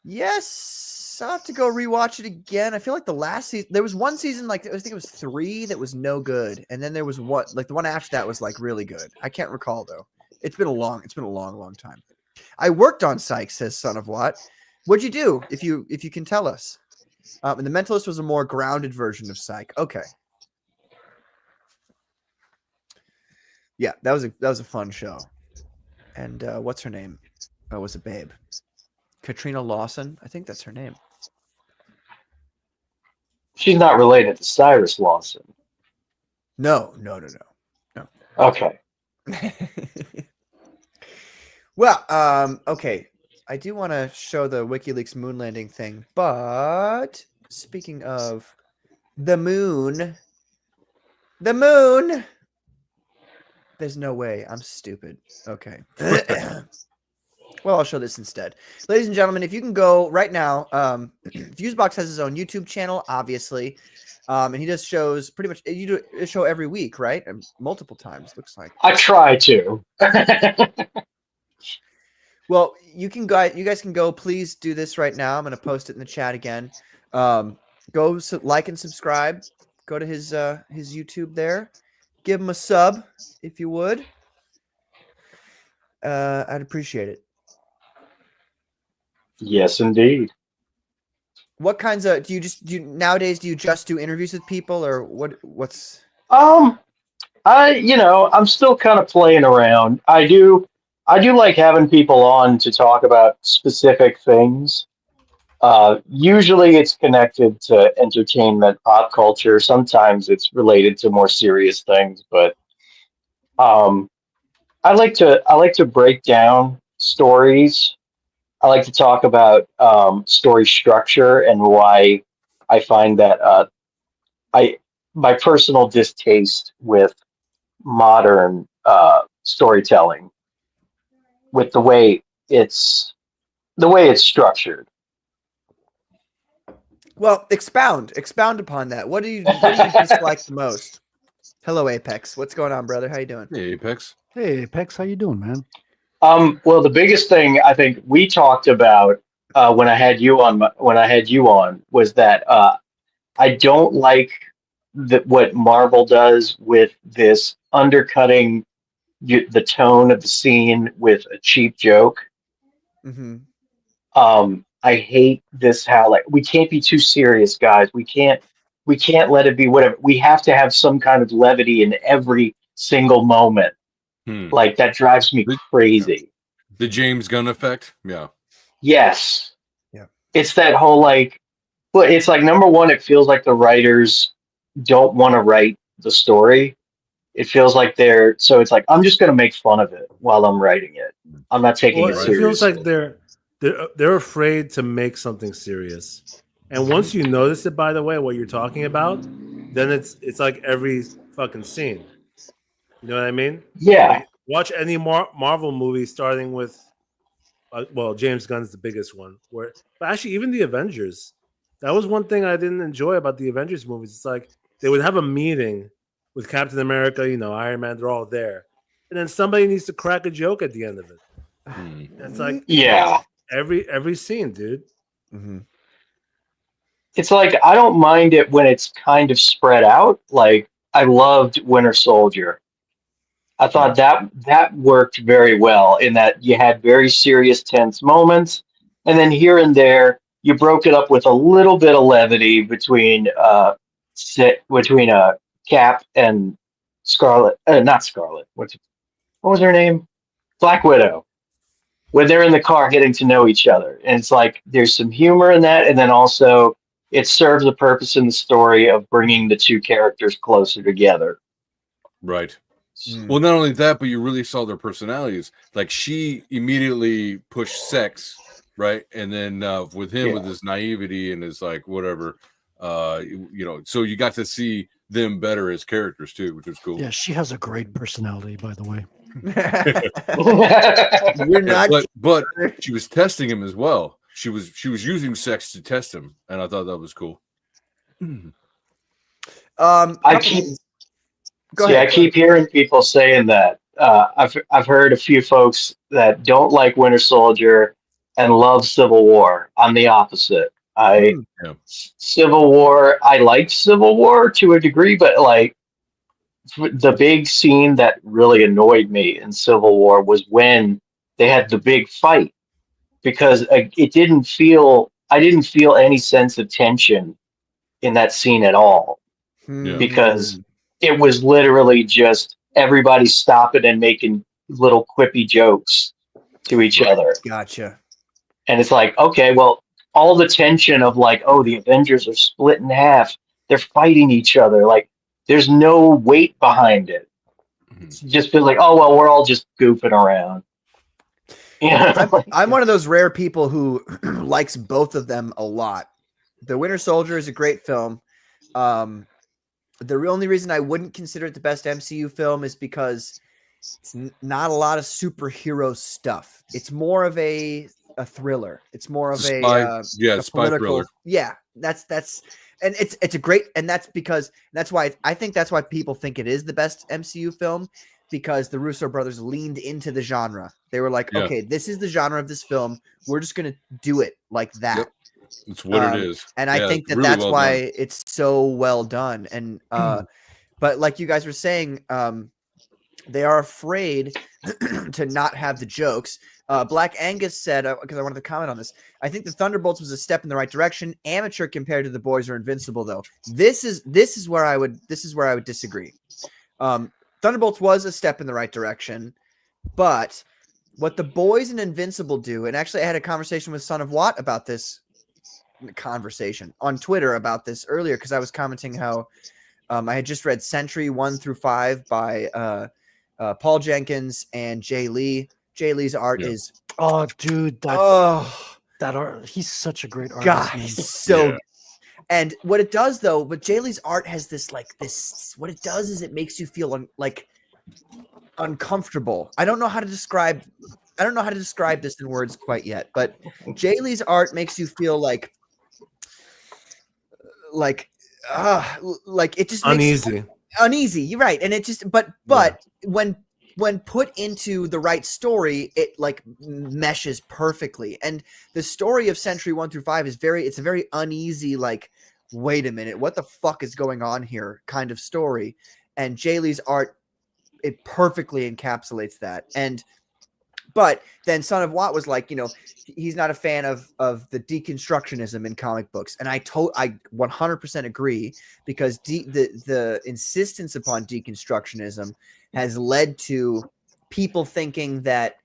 Yes, I'll have to go rewatch it again. I feel like the last season, there was one season, like I think it was 3 that was no good, and then there was one, like the one after that was like really good. I can't recall though. It's been a long time. I worked on Psych, says Son of Watt. What'd you do? If you can tell us. And The Mentalist was a more grounded version of Psych. Okay. Yeah, that was a fun show. And what's her name? Oh, was it Babe? Katrina Lawson. I think that's her name. She's not related to Cyrus Lawson. No. Okay. Well, okay. I do want to show the WikiLeaks moon landing thing, but speaking of the moon, there's no way. I'm stupid. Okay. Well, I'll show this instead. Ladies and gentlemen, if you can go right now, Fuseboxx has his own YouTube channel, obviously. And he does shows pretty much. You do a show every week, right? And multiple times, looks like. I try to. Well, you guys can go. Please do this right now. I'm going to post it in the chat again. Go like and subscribe. Go to his YouTube there. Give him a sub if you would. I'd appreciate it. Yes, indeed. What kinds of nowadays? Do you just do interviews with people, or what's? I'm still kind of playing around. I do like having people on to talk about specific things. Usually it's connected to entertainment, pop culture. Sometimes it's related to more serious things, but I like to break down stories. I like to talk about story structure and why I find that my personal distaste with modern storytelling, with the way it's structured. Well, expound upon that. What do you dislike the most? Hello, Apex. What's going on, brother? How you doing? Hey, Apex. Hey, Apex. How you doing, man? Well, the biggest thing I think we talked about when I had you on was that I don't like what Marvel does with this undercutting the tone of the scene with a cheap joke. Mm-hmm. I hate this, how like we can't be too serious, guys. We can't let it be whatever. We have to have some kind of levity in every single moment. Like that drives me crazy. The James Gunn effect. Yeah. Yes. Yeah. It's that whole but it's like, number one, it feels like the writers don't want to write the story. It feels like so it's like, I'm just going to make fun of it while I'm writing it. I'm not taking it seriously. It feels like they're afraid to make something serious. And once you notice it, by the way, what you're talking about, then it's like every fucking scene. You know what I mean? Yeah. Like, watch any Marvel movie starting with, James Gunn's the biggest one. But actually, even the Avengers, that was one thing I didn't enjoy about the Avengers movies. It's like they would have a meeting with Captain America, Iron Man, they're all there, and then somebody needs to crack a joke at the end of it. It's like every scene, dude. Mm-hmm. It's like, I don't mind it when it's kind of spread out. Like, I loved Winter Soldier. I thought that worked very well in that you had very serious, tense moments, and then here and there you broke it up with a little bit of levity between Cap and Scarlet. Not Scarlet. What was her name? Black Widow. When they're in the car getting to know each other, and it's like there's some humor in that, and then also it serves a purpose in the story of bringing the two characters closer together. Right. Well, not only that, but you really saw their personalities. Like, she immediately pushed sex, right? And then with him, with his naivety and his like whatever, so you got to see them better as characters too, which was cool. Yeah, she has a great personality, by the way. We're not, but she was testing him as well. She was using sex to test him, and I thought that was cool. I keep hearing people saying that. I've heard a few folks that don't like Winter Soldier and love Civil War. I'm the opposite. Civil War, I liked Civil War to a degree, but like the big scene that really annoyed me in Civil War was when they had the big fight, because I didn't feel any sense of tension in that scene at all, because it was literally just everybody stopping and making little quippy jokes to each other. Gotcha. And it's like, okay, well, all the tension of like, oh, the Avengers are split in half. They're fighting each other. Like, there's no weight behind it. It just feels like, oh, well, we're all just goofing around. Yeah. I'm one of those rare people who likes both of them a lot. The Winter Soldier is a great film. The only reason I wouldn't consider it the best MCU film is because it's not a lot of superhero stuff. It's more of a thriller. It's more of a spy thriller. Yeah, that's and it's a great, and that's why I think that's why people think it is the best MCU film, because the Russo brothers leaned into the genre. They were like, okay, this is the genre of this film. We're just going to do it like that. Yep. It's what it is. And I think that that's why it's so well done. And, but like you guys were saying, they are afraid to not have the jokes. Black Angus said, because I wanted to comment on this, I think the Thunderbolts was a step in the right direction. Amateur compared to the boys are Invincible, though. This is where I would disagree. Thunderbolts was a step in the right direction, but what the boys and Invincible do, and actually I had a conversation with Son of Watt about this on Twitter about this earlier, because I was commenting how I had just read Sentry 1 through 5 by Paul Jenkins and Jay Lee. Jay Lee's art is dude, that art, he's such a great artist. God, he's so good. And what it does though, but Jay Lee's art has this what it does is it makes you feel uncomfortable. I don't know how to describe this in words quite yet, but Jay Lee's art makes you feel like it just uneasy. Uneasy, you're right. And it just but when put into the right story, it like meshes perfectly. And the story of Century 1 through 5 is it's a very uneasy, like, wait a minute, what the fuck is going on here kind of story. And Jay Lee's art, it perfectly encapsulates that. But then Son of Watt was like, he's not a fan of the deconstructionism in comic books. And I 100% agree, because the insistence upon deconstructionism has led to people thinking that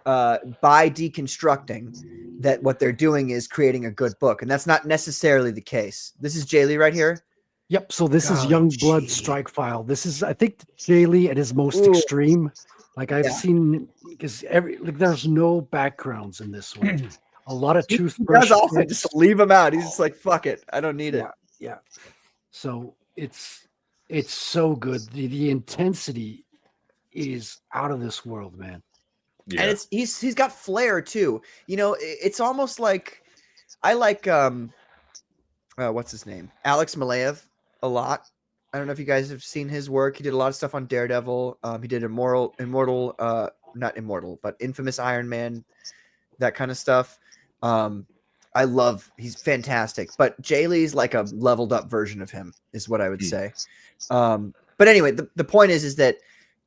by deconstructing, that what they're doing is creating a good book. And that's not necessarily the case. This is Jay Lee right here. Yep. So this is Youngblood Strike File. This is, I think, Jay Lee at his most extreme. Like I've seen, because there's no backgrounds in this one. A lot of toothbrush. He also just leave him out. He's just like, fuck it, I don't need it. Yeah. So it's so good. The intensity is out of this world, man. Yeah. And he's got flair too. It's almost like I like what's his name? Alex Maleev a lot. I don't know if you guys have seen his work. He did a lot of stuff on Daredevil. He did Infamous Iron Man, that kind of stuff. He's fantastic. But Jay Lee's like a leveled up version of him, is what I would say. But anyway, the point is that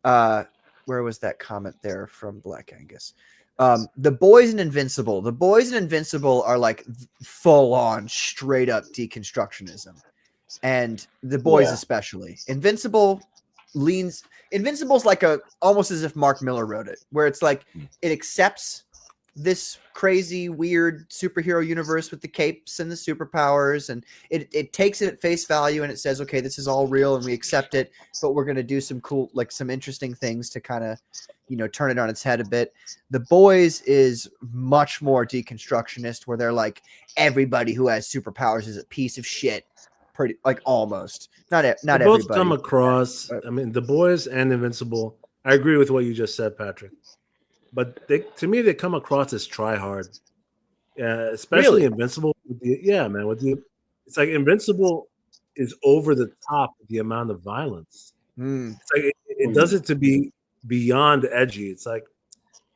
where was that comment there from Black Angus? The Boys and Invincible. The Boys and Invincible are like full on straight up deconstructionism. And the boys especially. Invincible's like almost as if Mark Miller wrote it, where it's like it accepts this crazy, weird superhero universe with the capes and the superpowers, and it takes it at face value and it says, okay, this is all real and we accept it, but we're going to do some cool, like some interesting things to kind of, turn it on its head a bit. The Boys is much more deconstructionist, where they're like, everybody who has superpowers is a piece of shit. Pretty, like, almost not everybody. Both come across. I mean, The Boys and Invincible. I agree with what you just said, Patrick. But to me, they come across as try hard. Especially really? Invincible. It's like Invincible is over the top with the amount of violence. It's like it does it to be beyond edgy. It's like,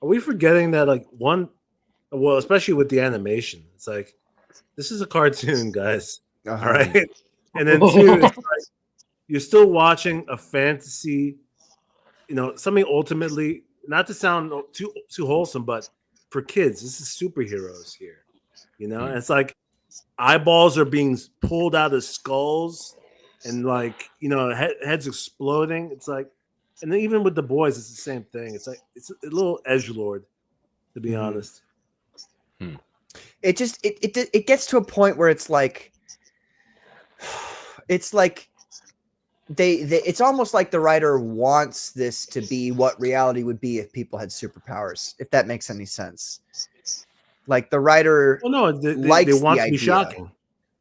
are we forgetting that especially with the animation, it's like, this is a cartoon, guys. All right. And then two, it's like, you're still watching a fantasy, something ultimately, not to sound too wholesome, but for kids, this is superheroes here. And it's like eyeballs are being pulled out of skulls and like, heads exploding. It's like, and then even with The Boys, it's the same thing. It's like, it's a little edgelord, to be honest. It just, it gets to a point where it's like it's almost like the writer wants this to be what reality would be if people had superpowers, if that makes any sense. Like the writer, they want to be shocking.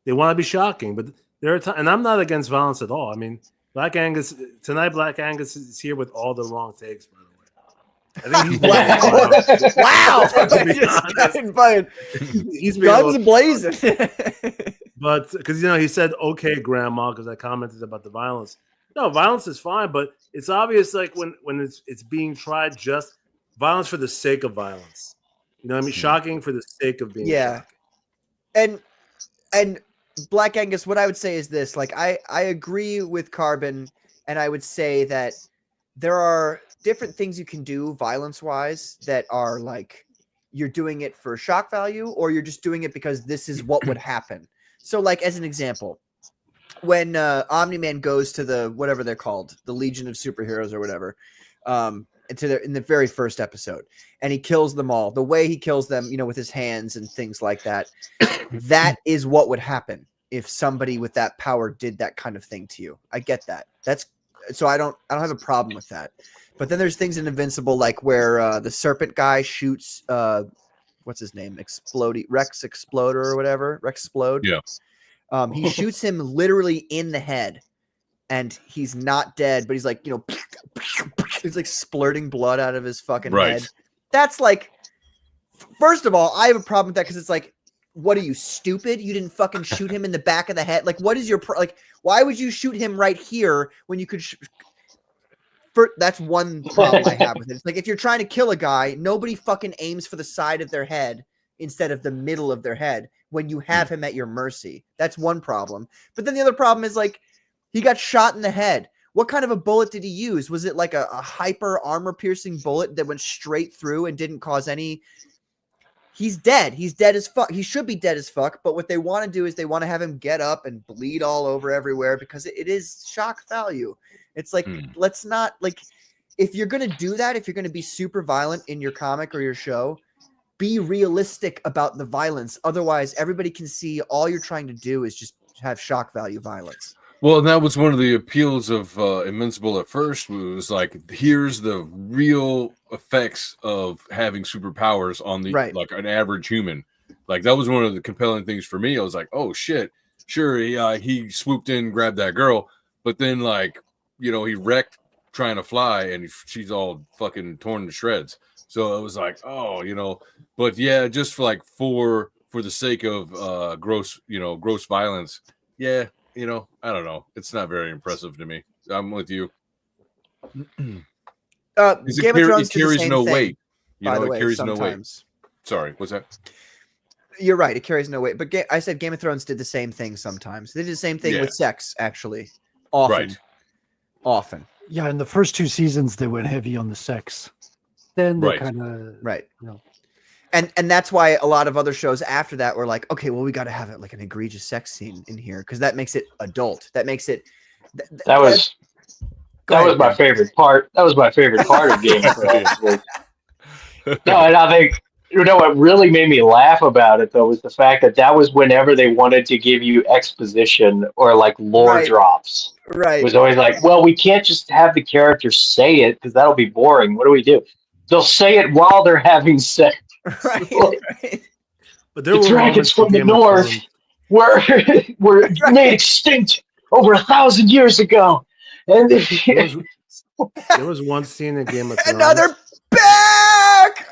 They want to be shocking, but there are times, and I'm not against violence at all. I mean, Black Angus is here with all the wrong takes, by the way. I think he's wow! He's guns blazing. But because he said, "Okay, Grandma," because I commented about the violence. No, violence is fine, but it's obvious like when it's being tried just violence for the sake of violence. You know what I mean? Shocking for the sake of being shocking. And Black Angus, what I would say is this: like I agree with Carbon, and I would say that there are different things you can do violence-wise that are like you're doing it for shock value, or you're just doing it because this is what would happen. So, like as an example, when Omni-Man goes to the whatever they're called, the Legion of Superheroes or whatever, in the very first episode, and he kills them all. The way he kills them, with his hands and things like that, that is what would happen if somebody with that power did that kind of thing to you. I get that. So I don't have a problem with that. But then there's things in Invincible like where the serpent guy shoots what's his name? Rex Exploder or whatever. Rex Explode. Yeah. He shoots him literally in the head. And he's not dead, but he's like, he's like splurting blood out of his fucking head. That's like, first of all, I have a problem with that because it's like, what are you, stupid? You didn't fucking shoot him in the back of the head. Like, what is your why would you shoot him right here when you could? That's one problem I have with it. It's like if you're trying to kill a guy, nobody fucking aims for the side of their head instead of the middle of their head when you have him at your mercy. That's one problem. But then the other problem is like, he got shot in the head. What kind of a bullet did he use? Was it like a hyper armor-piercing bullet that went straight through and didn't cause any... He's dead. He's dead as fuck. He should be dead as fuck, but what they want to do is they want to have him get up and bleed all over everywhere because it is shock value. It's like, let's not... like, if you're going to do that, if you're going to be super violent in your comic or your show, be realistic about the violence. Otherwise, everybody can see all you're trying to do is just have shock value violence. Well, that was one of the appeals of Invincible at first. It was like, here's the real effects of having superpowers on the like an average human. Like that was one of the compelling things for me. I was like, oh shit, sure, he swooped in, grabbed that girl, but then like he wrecked trying to fly, and she's all fucking torn to shreds. So it was like, oh, but yeah, just for the sake of gross violence, yeah. I don't know. It's not very impressive to me. I'm with you. Game of Thrones it carries no thing, weight. By the way, it carries sometimes. no weight. Sorry, what's that? You're right. It carries no weight. But I said Game of Thrones did the same thing sometimes. They did the same thing with sex, actually. Often. Yeah, in the first 2 seasons, they went heavy on the sex. Then they kind of... And that's why a lot of other shows after that were like, okay, well, we got to have it like an egregious sex scene in here because that makes it adult. That makes it. That was my favorite part. That was my favorite part of Game of Thrones. No, and I think what really made me laugh about it though was the fact that was whenever they wanted to give you exposition or like lore drops. Right. It was always like, well, we can't just have the characters say it because that'll be boring. What do we do? They'll say it while they're having sex. Right. But there the dragons from the north were made extinct over 1,000 years ago, and there was one scene in Game of Thrones. Another back.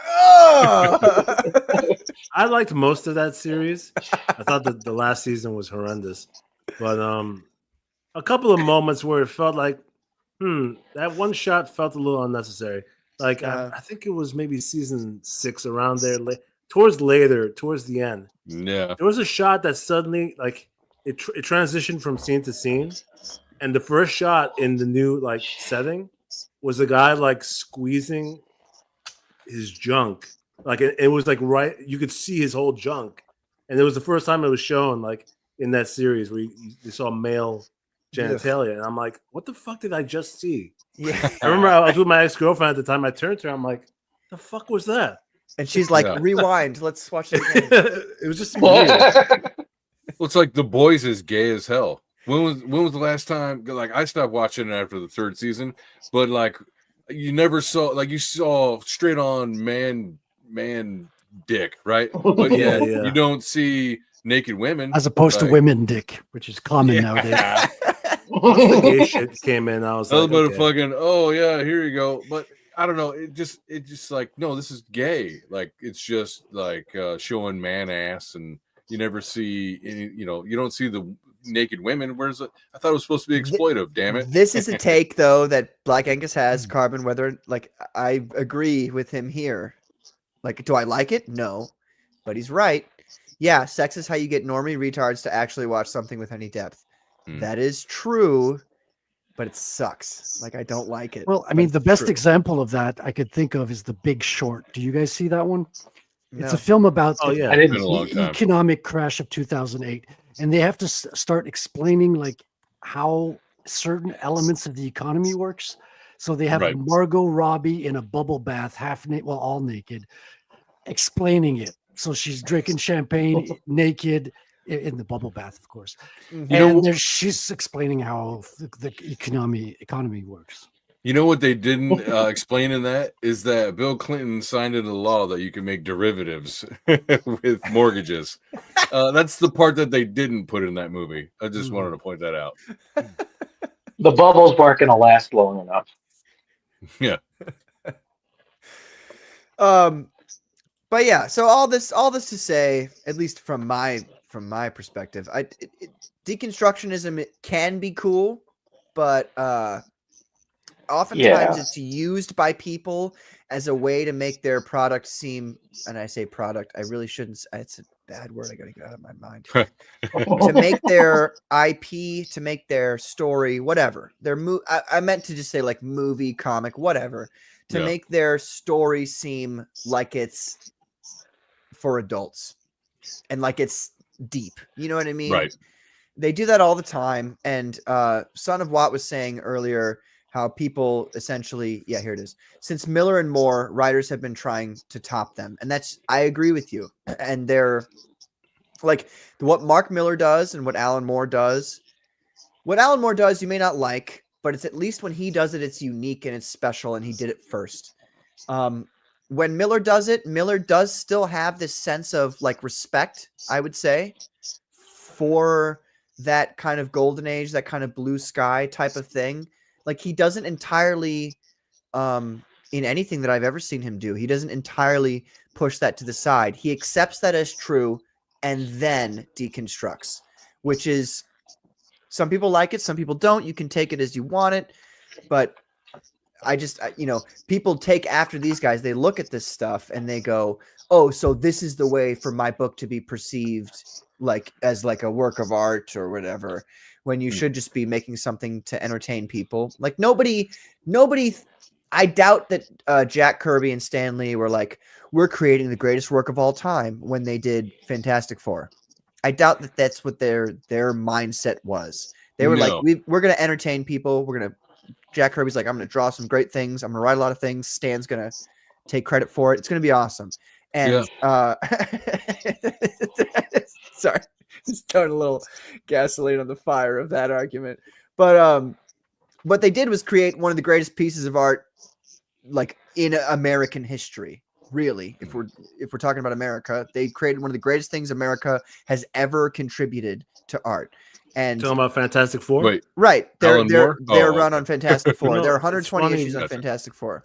I liked most of that series. I thought that the last season was horrendous, but a couple of moments where it felt like, that one shot felt a little unnecessary. Like I think it was maybe season 6 around there, towards the end. Yeah, there was a shot that suddenly like it transitioned from scene to scene, and the first shot in the new like setting was a guy like squeezing his junk. Like it was like you could see his whole junk, and it was the first time it was shown like in that series where you saw male genitalia, and I'm like, what the fuck did I just see? Yeah, I remember I was with my ex-girlfriend at the time. I turned to her, I'm like, the fuck was that? And she's like, rewind, let's watch it again. It was just weird. Well, it's like The Boys is gay as hell. When was the last time? Like I stopped watching it after the 3rd season, but like you never saw, like you saw straight on man dick, right? But yeah, you don't see naked women as opposed to women dick, which is common nowadays. The gay shit came in. I was like, fucking, oh yeah, here you go. But I don't know. It just like, no, this is gay. Like it's just like showing man ass, and you never see any. You don't see the naked women. I thought it was supposed to be exploitive. Damn it! This is a take though that Black Angus has. Carbon, whether like I agree with him here. Like, do I like it? No, but he's right. Yeah, sex is how you get normie retards to actually watch something with any depth. That is true, but it sucks. Like, I don't like it. Well, I mean, the best example of that I could think of is The Big Short. Do you guys see that one? No. It's a film about the economic crash of 2008, and they have to start explaining like how certain elements of the economy works. So they have Margot Robbie in a bubble bath, half naked, well, all naked, explaining it. So she's drinking champagne naked in the bubble bath, of course. And she's explaining how the economy works. You know what they didn't explain in that is that Bill Clinton signed into law that you can make derivatives with mortgages. That's the part that they didn't put in that movie. I just wanted to point that out. The bubbles weren't going to last long enough. Yeah. But yeah, so all this to say, at least from my perspective, deconstructionism can be cool, but oftentimes it's used by people as a way to make their product seem, and I say product, I really shouldn't. It's a bad word. I got to get out of my mind. To make their IP, to make their story, whatever. I meant to just say like movie, comic, whatever. To make their story seem like it's for adults and like it's deep. You know what I mean? Right. They do that all the time. And Son of Watt was saying earlier how people essentially, here it is. Since Miller and Moore, writers have been trying to top them. And I agree with you. And they're like what Mark Miller does and what Alan Moore does. What Alan Moore does, you may not like, but it's at least when he does it, it's unique and it's special, and he did it first. When Miller does it, Miller does still have this sense of like respect, I would say, for that kind of golden age, that kind of blue sky type of thing. Like he doesn't entirely, in anything that I've ever seen him do, he doesn't entirely push that to the side. He accepts that as true and then deconstructs, which is, some people like it, some people don't. You can take it as you want it, but people take after these guys. They look at this stuff and they go, oh, so this is the way for my book to be perceived like as like a work of art or whatever, when you should just be making something to entertain people. Like nobody, I doubt that Jack Kirby and Stan Lee were like, we're creating the greatest work of all time when they did Fantastic Four. I doubt that that's what their mindset was. They were like, we're going to entertain people. Jack Kirby's like, I'm going to draw some great things. I'm going to write a lot of things. Stan's going to take credit for it. It's going to be awesome. And sorry, just throwing a little gasoline on the fire of that argument. But what they did was create one of the greatest pieces of art, like in American history. Really, if we're talking about America, they created one of the greatest things America has ever contributed to art. And talking about Fantastic Four, wait, right? Their run on Fantastic Four. No, there are 120 issues on Fantastic Four.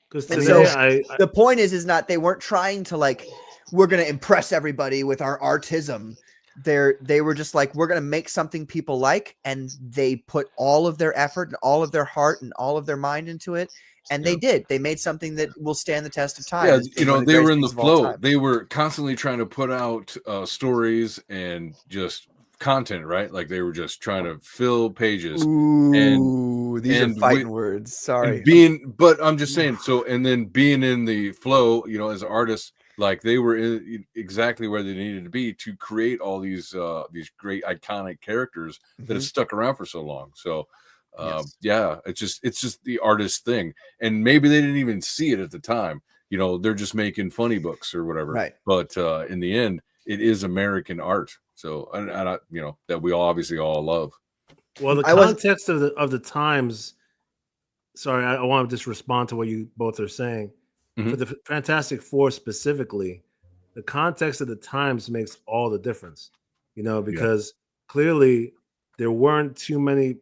Because the point is not they weren't trying to like, we're going to impress everybody with our artism. They were just like, we're going to make something people like, and they put all of their effort and all of their heart and all of their mind into it. And they did. They made something that will stand the test of time. Yeah, they were in the flow. They were constantly trying to put out stories and just content, right? Like they were just trying to fill pages. These are fighting words. Sorry. But I'm just saying. So, and then being in the flow, as artists, like they were exactly where they needed to be to create all these great iconic characters that have stuck around for so long. So. It's just the artist thing, and maybe they didn't even see it at the time. They're just making funny books or whatever. Right. But in the end, it is American art. So and that we obviously all love. Well, the context of the times. Sorry, I want to just respond to what you both are saying. For the Fantastic Four specifically, the context of the times makes all the difference. Because clearly there weren't too many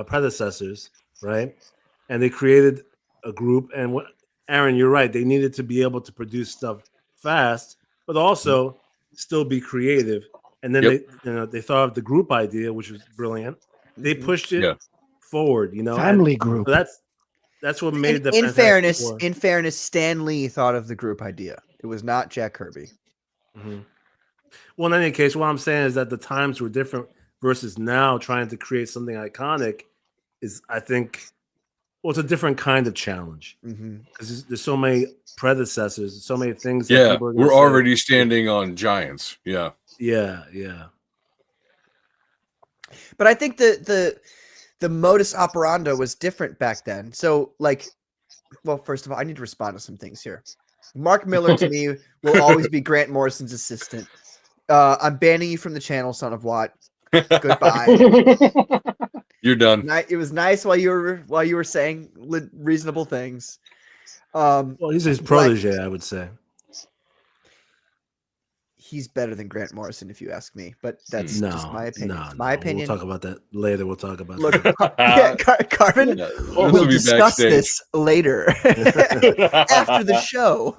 predecessors, right? And they created a group. And Aaron, you're right. They needed to be able to produce stuff fast, but also still be creative and then they thought of the group idea, which was brilliant. They pushed it forward, Family group. So that's what made the in Fantastic fairness. Four. In fairness, Stan Lee thought of the group idea. It was not Jack Kirby. Mm-hmm. Well, in any case, what I'm saying is that the times were different versus now. Trying to create something iconic is, I think, it's a different kind of challenge because there's so many predecessors, so many things. Yeah, that people are we're say. already standing on giants. Yeah. But I think the modus operandi was different back then. So, well, first of all, I need to respond to some things here. Mark Miller to me will always be Grant Morrison's assistant. I'm banning you from the channel, son of Watt. Goodbye. You're done. It was nice while you were saying reasonable things. Well, he's his protege, I would say. He's better than Grant Morrison, if you ask me. But that's just my opinion. No, my opinion. We'll talk about that later. We'll talk about Look, that. Carmen, we'll discuss this later after the show.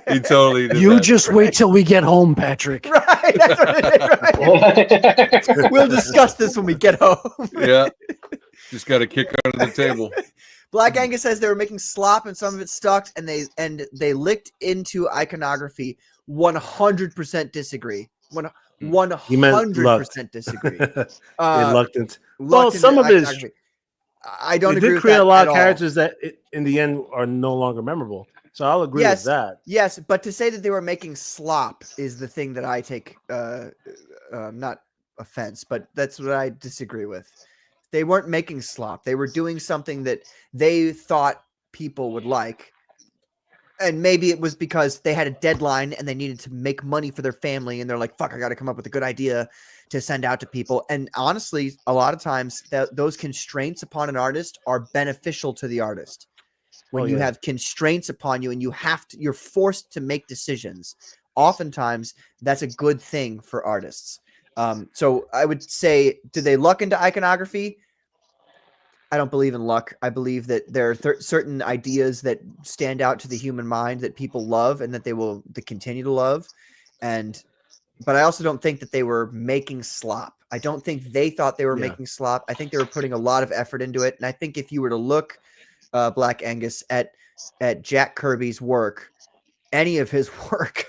He totally did You that. just wait till we get home, Patrick. Right. That's what it is, right? We'll discuss this when we get home. Yeah. Just got to kick under the table. Black Angus says they were making slop and some of it stuck, and they licked into iconography. 100% disagree. 100% disagree. Reluctant. Well, some of it is. I don't agree did with create that a lot at of characters that, in the end, are no longer memorable. So I'll agree with that. Yes, but to say that they were making slop is the thing that I take not offense, but that's what I disagree with. They weren't making slop. They were doing something that they thought people would like. And maybe it was because they had a deadline and they needed to make money for their family. And they're like, fuck, I got to come up with a good idea to send out to people. And honestly, a lot of times those constraints upon an artist are beneficial to the artist. When you have constraints upon you and you're forced to make decisions, oftentimes that's a good thing for artists. So I would say, do they luck into iconography? I don't believe in luck. I believe that there are certain ideas that stand out to the human mind that people love and that they will continue to love. But I also don't think that they were making slop. I don't think they thought they were making slop. I think they were putting a lot of effort into it. And I think if you were to look, Black Angus, at Jack Kirby's work, any of his work,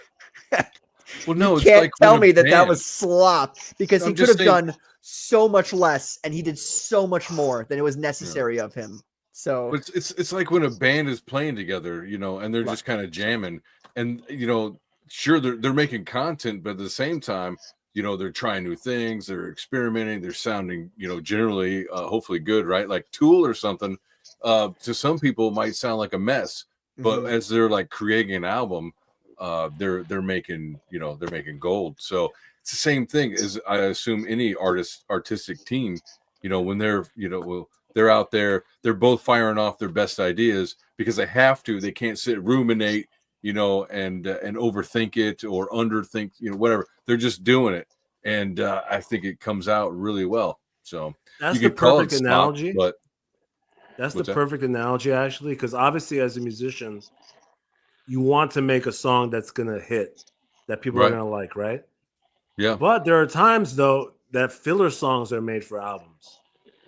well, no, you can't tell me that was slop, because he could have done so much less and he did so much more than it was necessary of him. So it's like when a band is playing together, and they're just kind of jamming, and sure, they're making content, but at the same time, they're trying new things, they're experimenting, they're sounding, generally hopefully good, right? Like Tool or something, to some people might sound like a mess, but as they're like creating an album, they're making gold. So it's the same thing as, I assume, any artistic team, when they're out there, they're both firing off their best ideas because they have to. They can't ruminate, and overthink it or underthink, whatever. They're just doing it, and I think it comes out really well. So that's the perfect analogy. But that's the perfect analogy, actually, because obviously, as a musician, you want to make a song that's gonna hit, that people are gonna like, right? Yeah. But there are times, though, that filler songs are made for albums,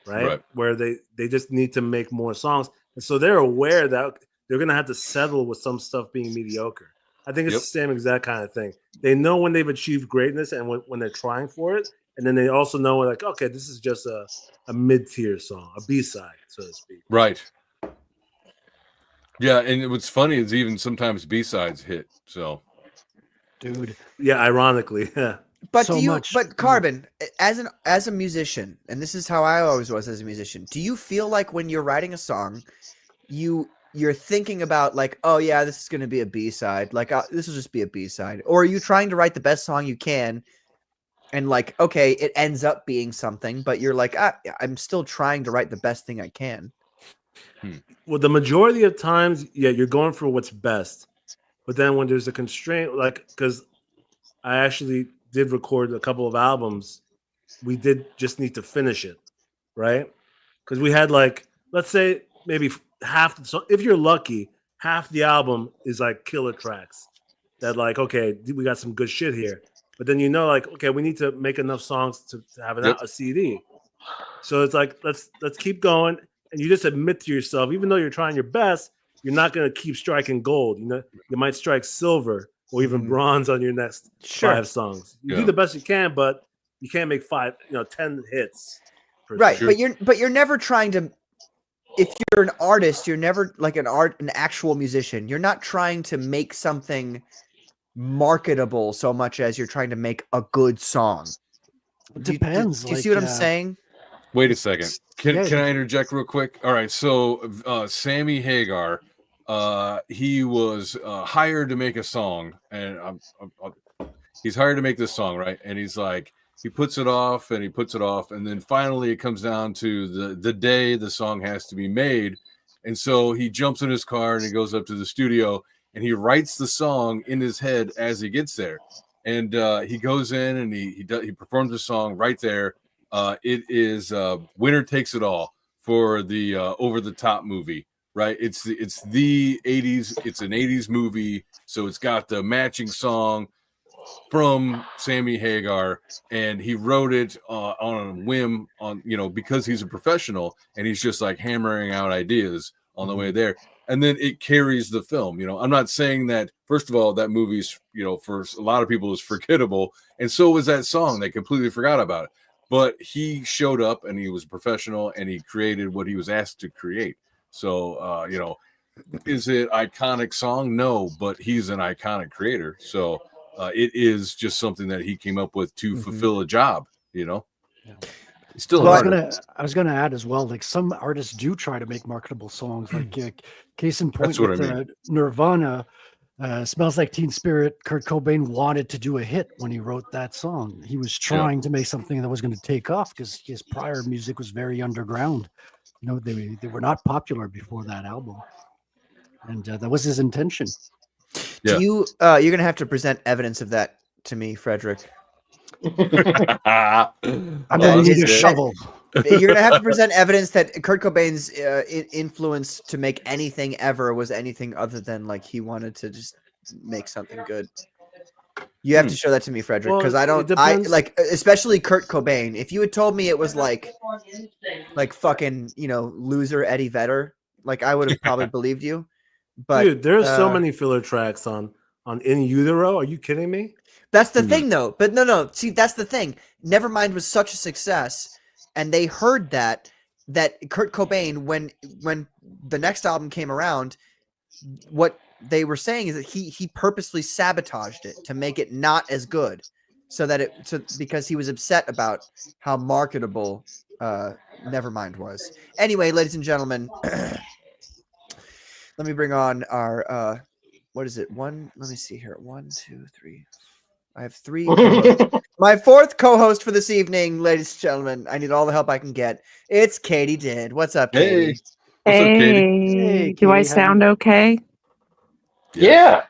right? Where they just need to make more songs. And so they're aware that they're going to have to settle with some stuff being mediocre. I think it's the same exact kind of thing. They know when they've achieved greatness and when they're trying for it. And then they also know, like, okay, this is just a mid-tier song, a B-side, so to speak. Right. Yeah, and what's funny is even sometimes B-sides hit, so. Dude. Yeah, ironically, yeah. But but Carbon, as a musician, and this is how I always was as a musician, do you feel like when you're writing a song, you're thinking about like, oh yeah, this is going to be a B-side, like this will just be a B-side, or are you trying to write the best song you can, and like, okay, it ends up being something, but you're like, I'm still trying to write the best thing I can. Well, the majority of times, you're going for what's best, but then when there's a constraint, like, because I actually did record a couple of albums, we did just need to finish it, right? Because we had, like, let's say maybe half. So if you're lucky, half the album is like killer tracks that, like, okay, we got some good shit here, but then like, okay, we need to make enough songs to have a CD. So it's like let's keep going, and you just admit to yourself, even though you're trying your best, you're not going to keep striking gold. You might strike silver or even bronze on your next 5 songs. You do the best you can, but you can't make 10 hits. Right, but you're never trying to. If you're an artist, you're never like an actual musician. You're not trying to make something marketable so much as you're trying to make a good song. It depends. Do you see what I'm saying? Wait a second. Can I interject real quick? All right. So Sammy Hagar, he was hired to make a song, and he's hired to make this song, right? And he's like, he puts it off and he puts it off, and then finally it comes down to the day the song has to be made, and so he jumps in his car and he goes up to the studio and he writes the song in his head as he gets there, and he goes in and he performs the song right there. It is Winner Takes It All for the Over the Top movie, right? It's the 80s. It's an 80s movie, so it's got the matching song from Sammy Hagar, and he wrote it on a whim, because he's a professional and he's just like hammering out ideas on the way there, and then it carries the film. I'm not saying that, first of all, that movie's for a lot of people is forgettable, and so was that song. They completely forgot about it. But he showed up and he was professional and he created what he was asked to create. So, is it iconic song? No, but he's an iconic creator. So it is just something that he came up with to fulfill a job, Yeah. He's still I was gonna add as well, like some artists do try to make marketable songs, like case in point with Nirvana. Smells Like Teen Spirit. Kurt Cobain wanted to do a hit when he wrote that song. He was trying to make something that was going to take off because his prior music was very underground. They were not popular before that album, and that was his intention. Yeah. You're going to have to present evidence of that to me, Frederick. I'm going to need a shovel. You're going to have to present evidence that Kurt Cobain's influence to make anything ever was anything other than like he wanted to just make something good. You have to show that to me, Frederick, because I like, especially Kurt Cobain. If you had told me it was like fucking, loser Eddie Vedder, like I would have probably believed you. But dude, there's so many filler tracks on In Utero. Are you kidding me? That's the thing, though. But no. See, that's the thing. Nevermind was such a success. And they heard that Kurt Cobain, when the next album came around, what they were saying is that he purposely sabotaged it to make it not as good, because he was upset about how marketable Nevermind was. Anyway, ladies and gentlemen, let me bring on our what is it? Let me see here. 1, 2, 3. I have 3 co-hosts. My 4th co-host for this evening, ladies and gentlemen. I need all the help I can get. It's Katie Did. What's up, Katie? What's up, Katie? Hey, do I sound okay? Yeah.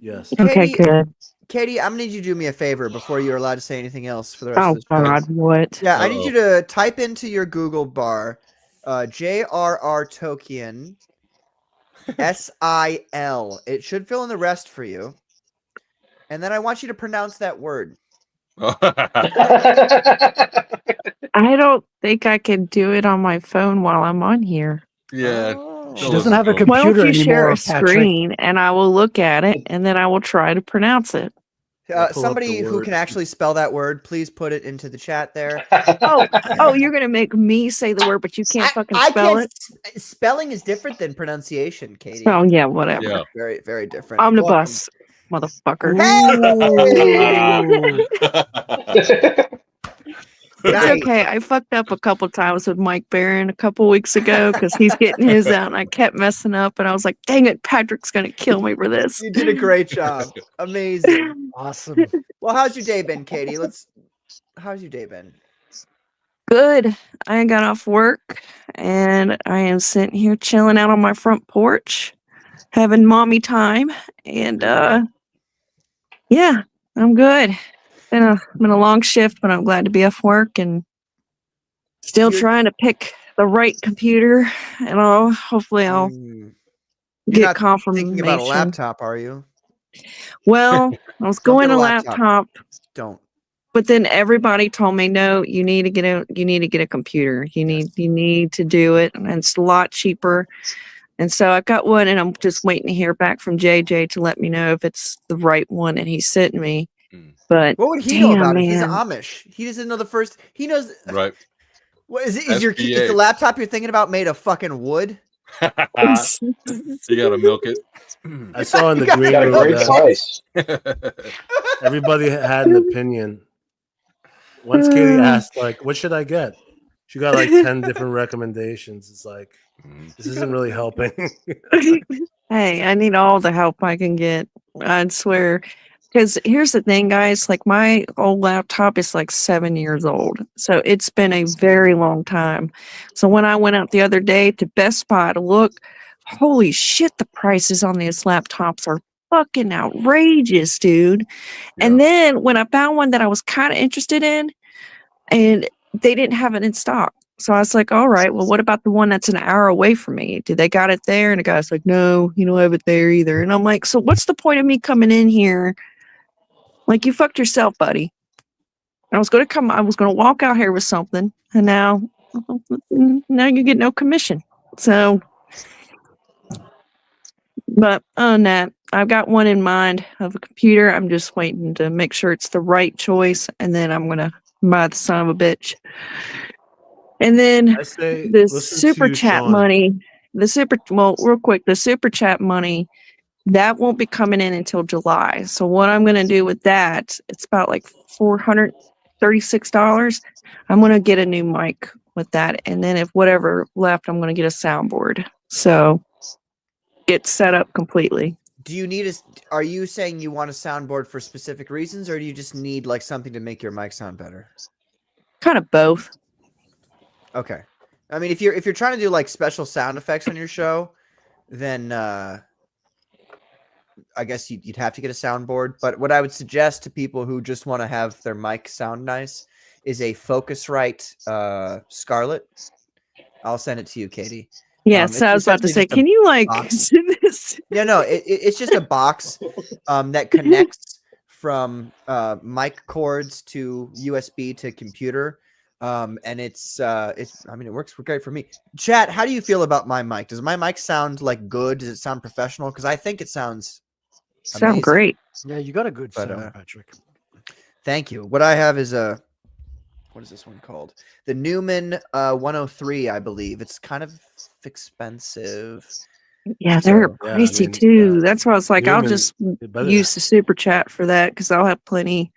Yes. Okay, good. Katie, I'm gonna need you to do me a favor before you're allowed to say anything else for the rest of this. Oh God, what? Yeah, I need you to type into your Google bar, J.R.R. Tolkien, S-I-L. It should fill in the rest for you. And then I want you to pronounce that word. I don't think I can do it on my phone while I'm on here. Yeah. She doesn't have a computer anymore. Why don't you share a Patrick? screen and I will look at it and then I will try to pronounce it. Somebody who can actually spell that word, please put it into the chat there. Oh, you're going to make me say the word, but you can't fucking spell it? Spelling is different than pronunciation, Katie. Oh, yeah, whatever. Yeah. Very, very different. Omnibus, motherfucker. It's okay. I fucked up a couple times with Mike Barron a couple weeks ago because he's getting his out and I kept messing up and I was like, dang it, Patrick's going to kill me for this. You did a great job. Amazing. Awesome. Well, how's your day been, Katie? How's your day been? Good. I got off work and I am sitting here chilling out on my front porch, having mommy time. And yeah, I'm good. Been a long shift, but I'm glad to be off work and still trying to pick the right computer. And hopefully I'll get confirmation. Thinking about a laptop, are you? Well, I was going to laptop don't. But then everybody told me, no, you need to get a computer. You need to do it, and it's a lot cheaper. And so I got one, and I'm just waiting to hear back from JJ to let me know if it's the right one that he sent me. But what would he know about it? He's Amish. He doesn't know the first. He knows. Right. What is it? Is the laptop you're thinking about made of fucking wood? You gotta milk it. I saw in the green room that everybody had an opinion. Once Katie asked, like, what should I get? She got like 10 different recommendations. It's like, this isn't really helping. Hey, I need all the help I can get. I'd swear. Because here's the thing, guys, like my old laptop is like 7 years old. So it's been a very long time. So when I went out the other day to Best Buy to look, holy shit, the prices on these laptops are fucking outrageous, dude. Yeah. And then when I found one that I was kind of interested in, and they didn't have it in stock. So I was like, all right, well, what about the one that's an hour away from me? Do they got it there? And the guy's like, no, you don't have it there either. And I'm like, so what's the point of me coming in here? Like, you fucked yourself, buddy. I was going to walk out here with something, and now you get no commission. So, but on that, I've got one in mind of a computer. I'm just waiting to make sure it's the right choice, and then I'm going to buy the son of a bitch. And then the super chat money, real quick, the super chat money, that won't be coming in until July. So what I'm going to do with that, it's about like $436. I'm going to get a new mic with that. And then if whatever left, I'm going to get a soundboard. So get set up completely. Do you need are you saying you want a soundboard for specific reasons, or do you just need like something to make your mic sound better? Kind of both. Okay. I mean, if you're trying to do like special sound effects on your show, then I guess you'd have to get a soundboard. But what I would suggest to people who just want to have their mic sound nice is a Focusrite Scarlett. I'll send it to you, Katie. Yeah, so I was about to say, can you like send this? Yeah, no, it's just a box that connects from mic cords to USB to computer. And it's I mean, it works great for me. Chat, how do you feel about my mic? Does my mic sound like good? Does it sound professional? Because I think it sounds great. Yeah, you got a good sound, Patrick. Thank you. What I have is what is this one called? The Newman 103, I believe. It's kind of expensive. Yeah, they're pricey too. That's why I was like, Newman, I'll just use the super chat for that because I'll have plenty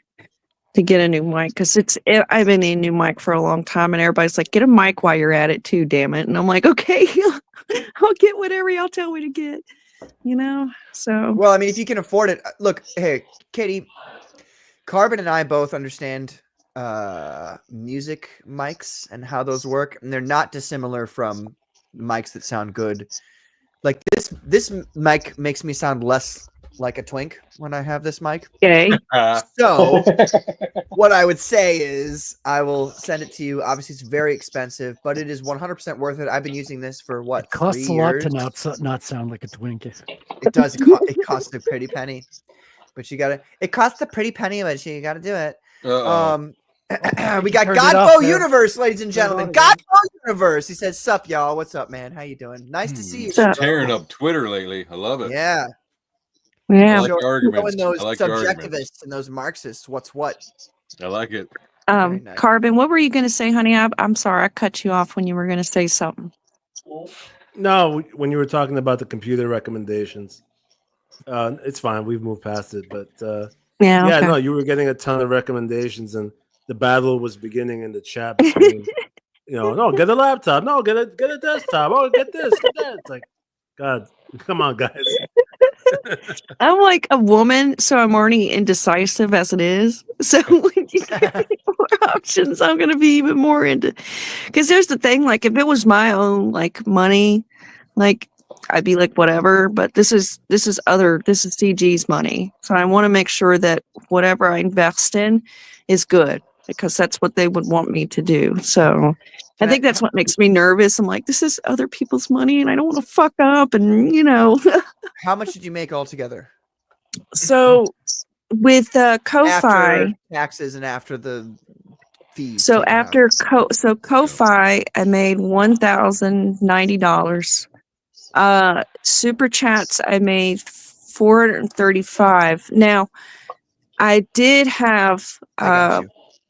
to get a new mic. Because I've been in a new mic for a long time, and everybody's like, get a mic while you're at it too, damn it. And I'm like, okay, I'll get whatever y'all tell me to get. You know, so well, I mean, if you can afford it, look, hey, Katie, Carbon and I both understand music mics and how those work, and they're not dissimilar from mics that sound good. Like this mic makes me sound less like a twink when I have this mic. Okay. So what I would say is I will send it to you. Obviously, it's very expensive, but it is 100% worth it. I've been using this for what? It costs 3 years? A lot to not sound like a twink. It does. It costs a pretty penny, but you gotta. It costs a pretty penny, but you gotta do it. We got Godfo Universe, ladies and gentlemen. Godfo Universe. He says, "Sup, y'all? What's up, man? How you doing? Nice to see you." Tearing up Twitter lately. I love it. Yeah. Yeah. I like the arguments. Those I like the subjectivists and those Marxists. What's what? I like it. Nice. Carbon, what were you going to say, honey? I'm sorry, I cut you off when you were going to say something. No, when you were talking about the computer recommendations, it's fine. We've moved past it, but yeah, okay. No, you were getting a ton of recommendations, and the battle was beginning in the chat between, no, get a laptop, no, get a desktop, oh, get this, get that. It's like, God, come on, guys. I'm like a woman, so I'm already indecisive as it is. So when you give me more options, I'm going to be even more into. Because there's the thing, like if it was my own like money, like I'd be like whatever. But this is CG's money, so I want to make sure that whatever I invest in is good because that's what they would want me to do. So. I think that's what makes me nervous. I'm like, this is other people's money, and I don't want to fuck up. And How much did you make altogether? So with Ko-Fi. After taxes and after the fees. So taken out. after Ko-Fi, I made $1,090. Super chats, I made 435. Now, I did have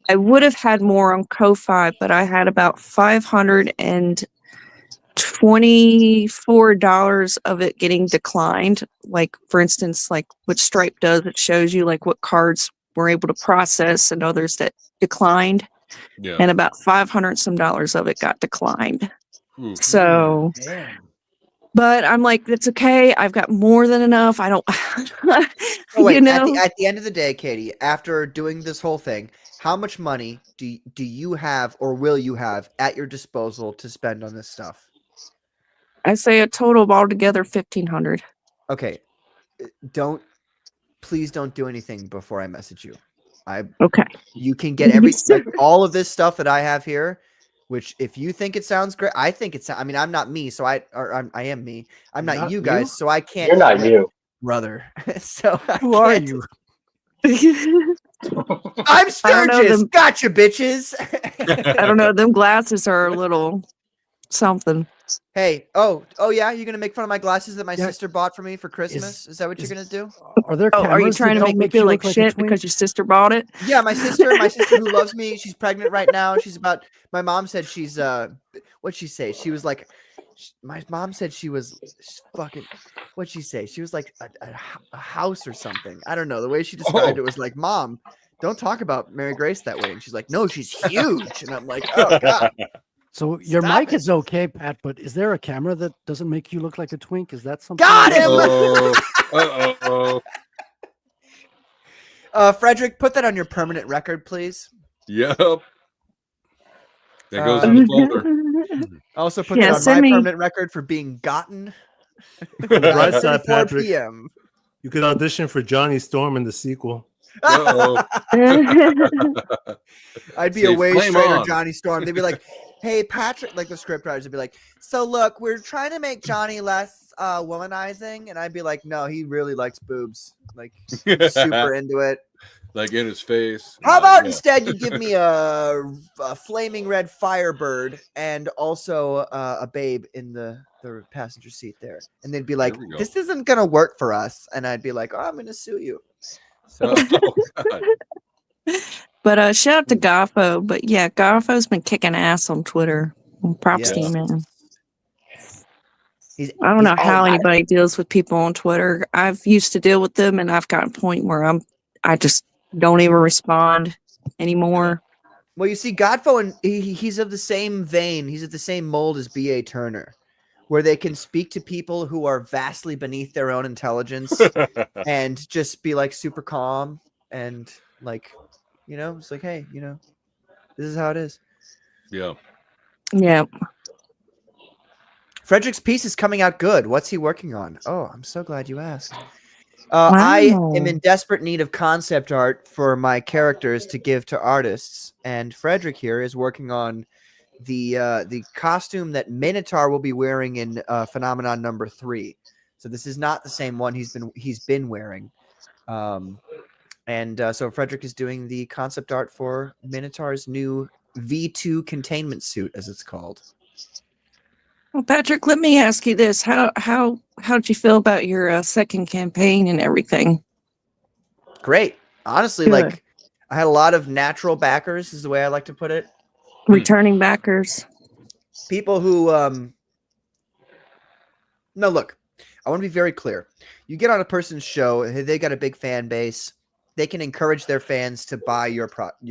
I would have had more on Ko-Fi, but I had about $524 of it getting declined. Like, for instance, like what Stripe does, it shows you like what cards were able to process and others that declined. Yeah. And about $500 some of it got declined. So, but I'm like, that's okay. I've got more than enough. I don't, wait, you know. at the end of the day, Katie, after doing this whole thing, how much money do you have or will you have at your disposal to spend on this stuff? I say a total of altogether $1,500. Okay. Please don't do anything before I message you. Okay. You can get all of this stuff that I have here, which if you think it sounds great, I think it's, I mean, I'm not me, so I am me. I'm not you guys, so I can't. You're not you. Brother. So who are you? I'm Sturgis. Gotcha, bitches. I don't know. Them glasses are a little something. Hey, oh yeah, you're gonna make fun of my glasses that my sister bought for me for Christmas? Is that what you're gonna do? Are there? Are you trying to make me feel like shit because your sister bought it? Yeah, my sister who loves me. She's pregnant right now. My mom said she's what'd she say? She was like, my mom said she was fucking. What'd she say? She was like a house or something. I don't know. The way she described it was like, Mom, don't talk about Mary Grace that way. And she's like, no, she's huge. And I'm like, oh God. So your mic is okay, Pat, but is there a camera that doesn't make you look like a twink? Is that something? Got him! Frederick, put that on your permanent record, please. Yep. That goes in the folder. Also put that on my permanent record for being gotten. On the bright side, 4 Patrick, PM. you could audition for Johnny Storm in the sequel. I'd be a way straighter Johnny Storm. They'd be like, hey, Patrick, like the script writers would be like, so look, we're trying to make Johnny less womanizing. And I'd be like, no, he really likes boobs. Like, he's super into it. Like in his face. How about instead you give me a flaming red Firebird and also a babe in the passenger seat there. And they'd be like, this isn't going to work for us. And I'd be like, oh, I'm going to sue you. So. But shout out to Goffo. But yeah, Goffo's been kicking ass on Twitter. Props to you, man. I don't know how anybody deals with people on Twitter. I've used to deal with them, and I've got a point where I just don't even respond anymore. Well, you see, Godfo, and he's of the same vein. He's of the same mold as B.A. Turner, where they can speak to people who are vastly beneath their own intelligence and just be like super calm and like, you know, it's like, hey, you know, this is how it is. Yeah. Yeah. Frederick's piece is coming out good. What's he working on? Oh, I'm so glad you asked. I am in desperate need of concept art for my characters to give to artists, and Frederick here is working on the costume that Minotaur will be wearing in Phenomenon number 3. So this is not the same one he's been wearing, and so Frederick is doing the concept art for Minotaur's new V2 containment suit, as it's called. Well, Patrick, let me ask you this: how did you feel about your second campaign and everything? Great, honestly. Good. Like, I had a lot of natural backers, is the way I like to put it. Returning backers, people who no, look, I want to be very clear. You get on a person's show, they got a big fan base. They can encourage their fans to buy your product.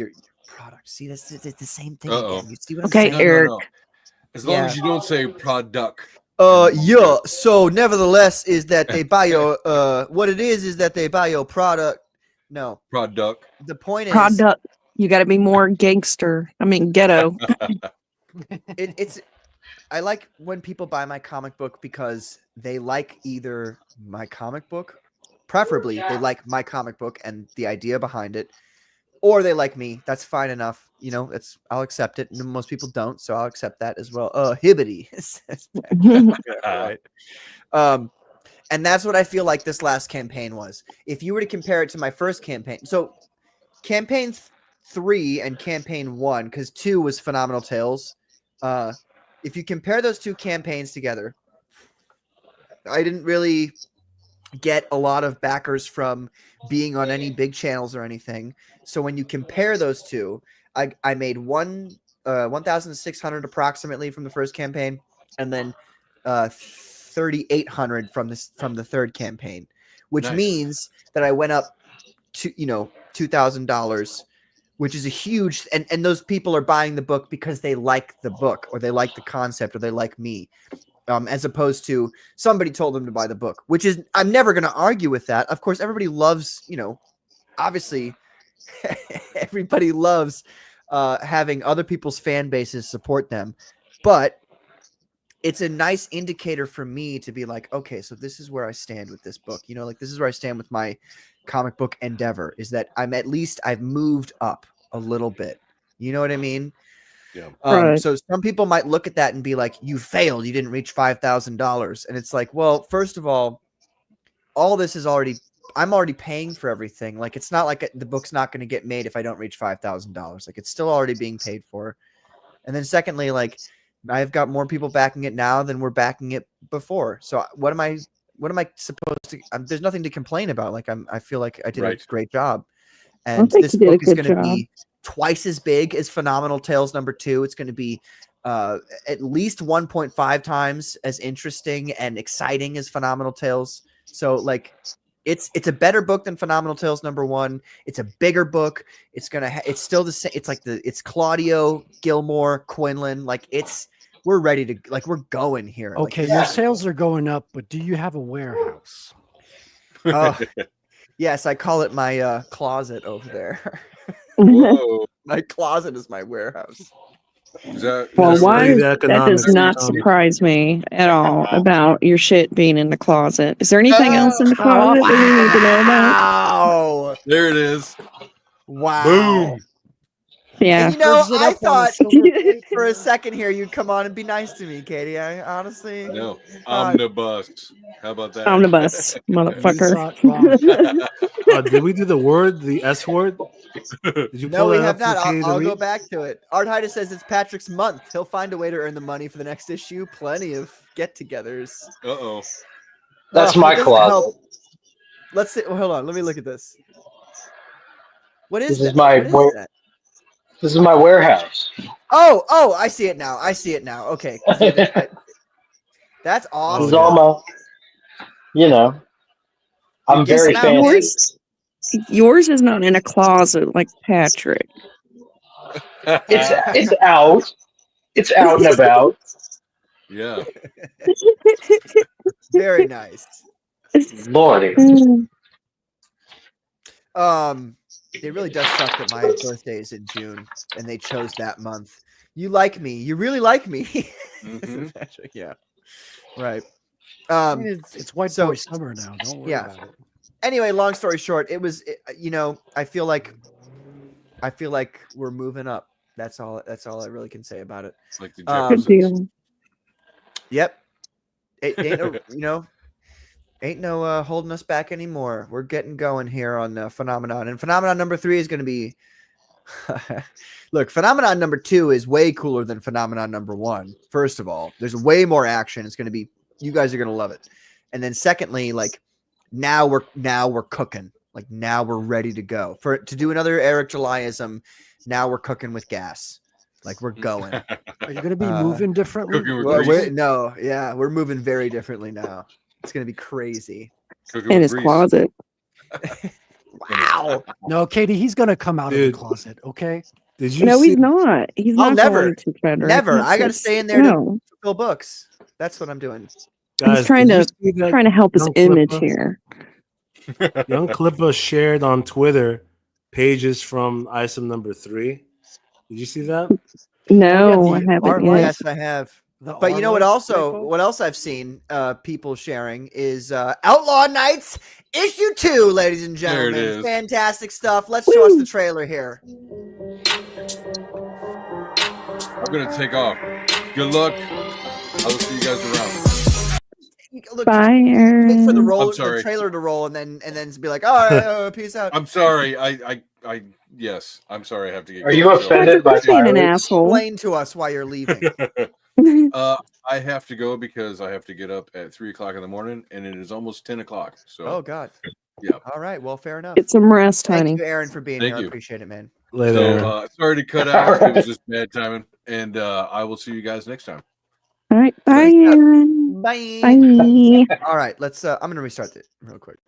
See, it's the same thing again. You see what I'm saying? Eric. No. As long as you don't say product. Yeah. So nevertheless, is that they buy your what it is that they buy your product. No. Product. The point is product. You got to be more gangster. I mean, ghetto. it's. I like when people buy my comic book because they like either my comic book, preferably they like my comic book and the idea behind it, or they like me. That's fine enough. You know, I'll accept it. Most people don't, so I'll accept that as well. Hibbity. Right. And that's what I feel like this last campaign was. If you were to compare it to my first campaign, so campaign 3 and campaign 1, because 2 was Phenomenal Tales. If you compare those two campaigns together, I didn't really get a lot of backers from being on any big channels or anything. So when you compare those two, I made 1,600 approximately from the first campaign, and then 3,800 from the third campaign, which means that I went up to $2,000, which is a huge, and those people are buying the book because they like the book or they like the concept or they like me. As opposed to somebody told them to buy the book, which is, I'm never going to argue with that. Of course, everybody loves, obviously everybody loves having other people's fan bases support them. But it's a nice indicator for me to be like, okay, so this is where I stand with this book. This is where I stand with my comic book endeavor, is that I've moved up a little bit. You know what I mean? Yeah. Right. So some people might look at that and be like, you failed. You didn't reach $5,000. And it's like, well, first of all this is I'm already paying for everything. Like, it's not like the book's not going to get made if I don't reach $5,000. Like, it's still already being paid for. And then secondly, like, I've got more people backing it now than were backing it before. So what am I supposed to, there's nothing to complain about. Like, I feel like I did a great job. And this book is going to be twice as big as Phenomenal Tales #2. It's going to be at least 1.5 times as interesting and exciting as Phenomenal Tales. So, like, it's a better book than Phenomenal Tales #1. It's a bigger book. It's still the same. It's like it's Claudio, Gilmore, Quinlan. Like, we're ready to, like, we're going here. Okay, your sales are going up, but do you have a warehouse? Yes, I call it my closet over there. Whoa. My closet is my warehouse. That does not surprise me at all about your shit being in the closet. Is there anything else in the closet that we need to know about? Wow. There it is. Wow. Boom. Yeah. And, I thought for a second here you'd come on and be nice to me, Katie. I honestly. No. Omnibus. How about that? Omnibus, motherfucker. Did we do the S word? Did you No, we have not. I'll go back to it. Art Hyder says it's Patrick's month. He'll find a way to earn the money for the next issue. Plenty of get-togethers. Uh-oh. That's my closet. Help. Let's see. Well, hold on. Let me look at this. What is this? That? This is my warehouse. Oh! I see it now. Okay. That's awesome. This is all my, I'm very fancy. Yours is not in a closet like Patrick. It's out. It's out and about. Yeah. Very nice. Lordy. It really does suck that my birthday is in June and they chose that month. You like me. You really like me. Mm-hmm. Patrick, yeah. Right. It's white boy summer now. Don't worry about it. Anyway, long story short, I feel like we're moving up. That's all I really can say about it. It's like the Jeffersons. Yep. Ain't no holding us back anymore. We're getting going here on Phenomenon. And Phenomenon #3 is going to be look, Phenomenon #2 is way cooler than Phenomenon #1. First of all, there's way more action. It's going to be, you guys are going to love it. And then secondly, like, now we're cooking. Like, now we're ready to go. To do another Eric Julyism, now we're cooking with gas. Like, we're going. Are you going to be moving differently? We're moving very differently now. It's going to be crazy. In his closet. Wow. No, Katie, he's going to come out of the closet, okay? Did you? No, he's not. He's not going to, Frederick. Never. I got to stay in there to fill books. That's what I'm doing. Guys, he's trying to help his image here. Young Clippa shared on Twitter pages from ISM #3. Did you see that? No, I haven't yet. Yes, I have. But you know what? What else I've seen people sharing is Outlaw Nights #2, ladies and gentlemen. There it is. Fantastic stuff. Let's watch the trailer here. I'm gonna take off. Good luck. I will see you guys around. look, Bye, just wait for the Aaron. the trailer to roll, and then be like, all right, peace out. I'm sorry. Yes, I'm sorry. I have to get. Are you offended by being an violence? asshole? Explain to us why you're leaving. I have to go because I have to get up at 3:00 in the morning, and it is almost 10:00. So. Oh God. Yeah. All right. Well, fair enough. Get some rest, Thank honey. you, Aaron, for being Thank here. you. I appreciate it, man. Later. So sorry to cut out. It was just bad timing, and I will see you guys next time. All right. Bye, Aaron. Bye. Bye. All right. Let's. I'm gonna restart it real quick.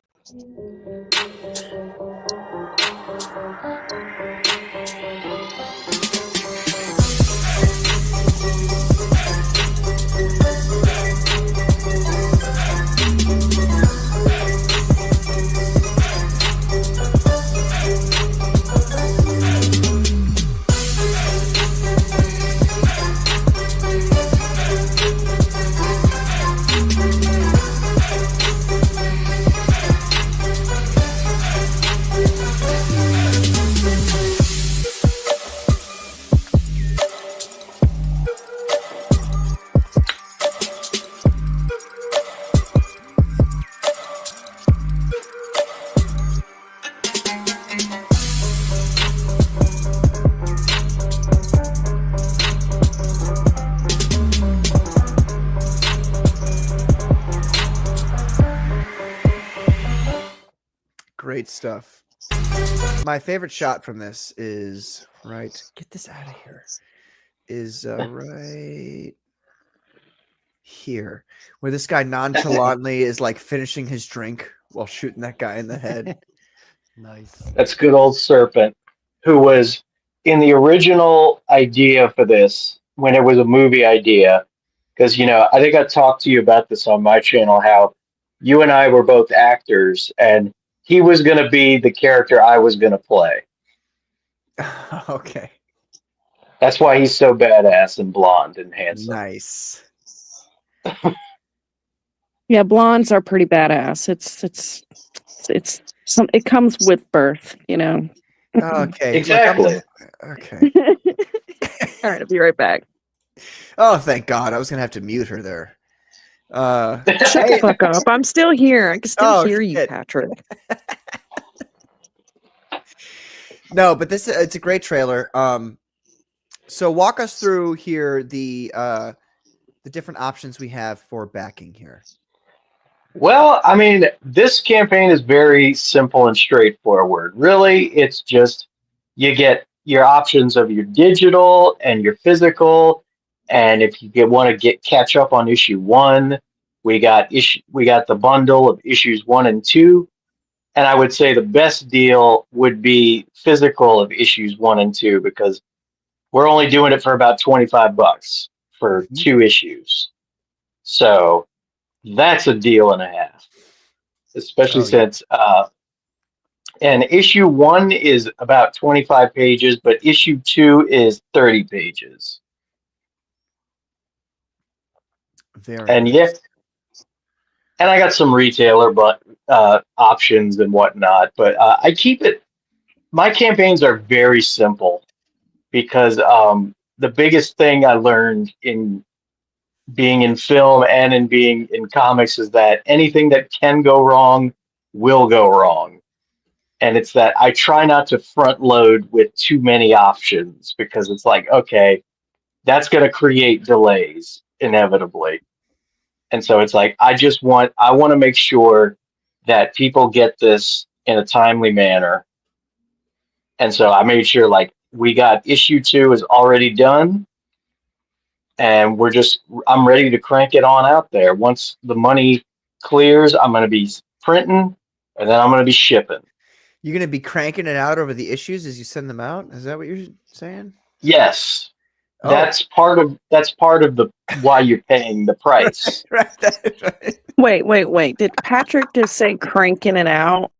Great stuff. My favorite shot from this is get this out of here. Is right here, where this guy nonchalantly is like finishing his drink while shooting that guy in the head. Nice. That's good old Serpent, who was in the original idea for this when it was a movie idea. Because, I think I talked to you about this on my channel, how you and I were both actors, and he was going to be the character I was going to play. Okay. That's why he's so badass and blonde and handsome. Nice. Yeah, blondes are pretty badass. It comes with birth, Okay. Exactly. Okay. All right, I'll be right back. Oh, thank God. I was gonna have to mute her there. Shut the fuck up. I'm still here. I can still hear you, Patrick. No, but it's a great trailer. So walk us through here the different options we have for backing here. Well, I mean, this campaign is very simple and straightforward. Really, it's just you get your options of your digital and your physical, and if you want to catch up on issue 1, we got the bundle of issues 1 and 2, and I would say the best deal would be physical of issues 1 and 2 because we're only doing it for about $25 for 2 issues. So that's a deal and a half, especially since and issue 1 is about 25 pages, but issue 2 is 30 pages. Very nice. And I got some retailer options and whatnot, but I keep it. My campaigns are very simple because the biggest thing I learned in being in film and in being in comics is that anything that can go wrong will go wrong. And it's that I try not to front load with too many options because it's like, okay, that's going to create delays inevitably. And so it's like, I want to make sure that people get this in a timely manner. And so I made sure we got issue 2 is already done. And I'm ready to crank it on out there. Once the money clears, I'm going to be printing and then I'm going to be shipping. You're going to be cranking it out over the issues as you send them out? Is that what you're saying? Yes. Oh. That's part of the why you're paying the price. Right. Wait. Did Patrick just say cranking it out?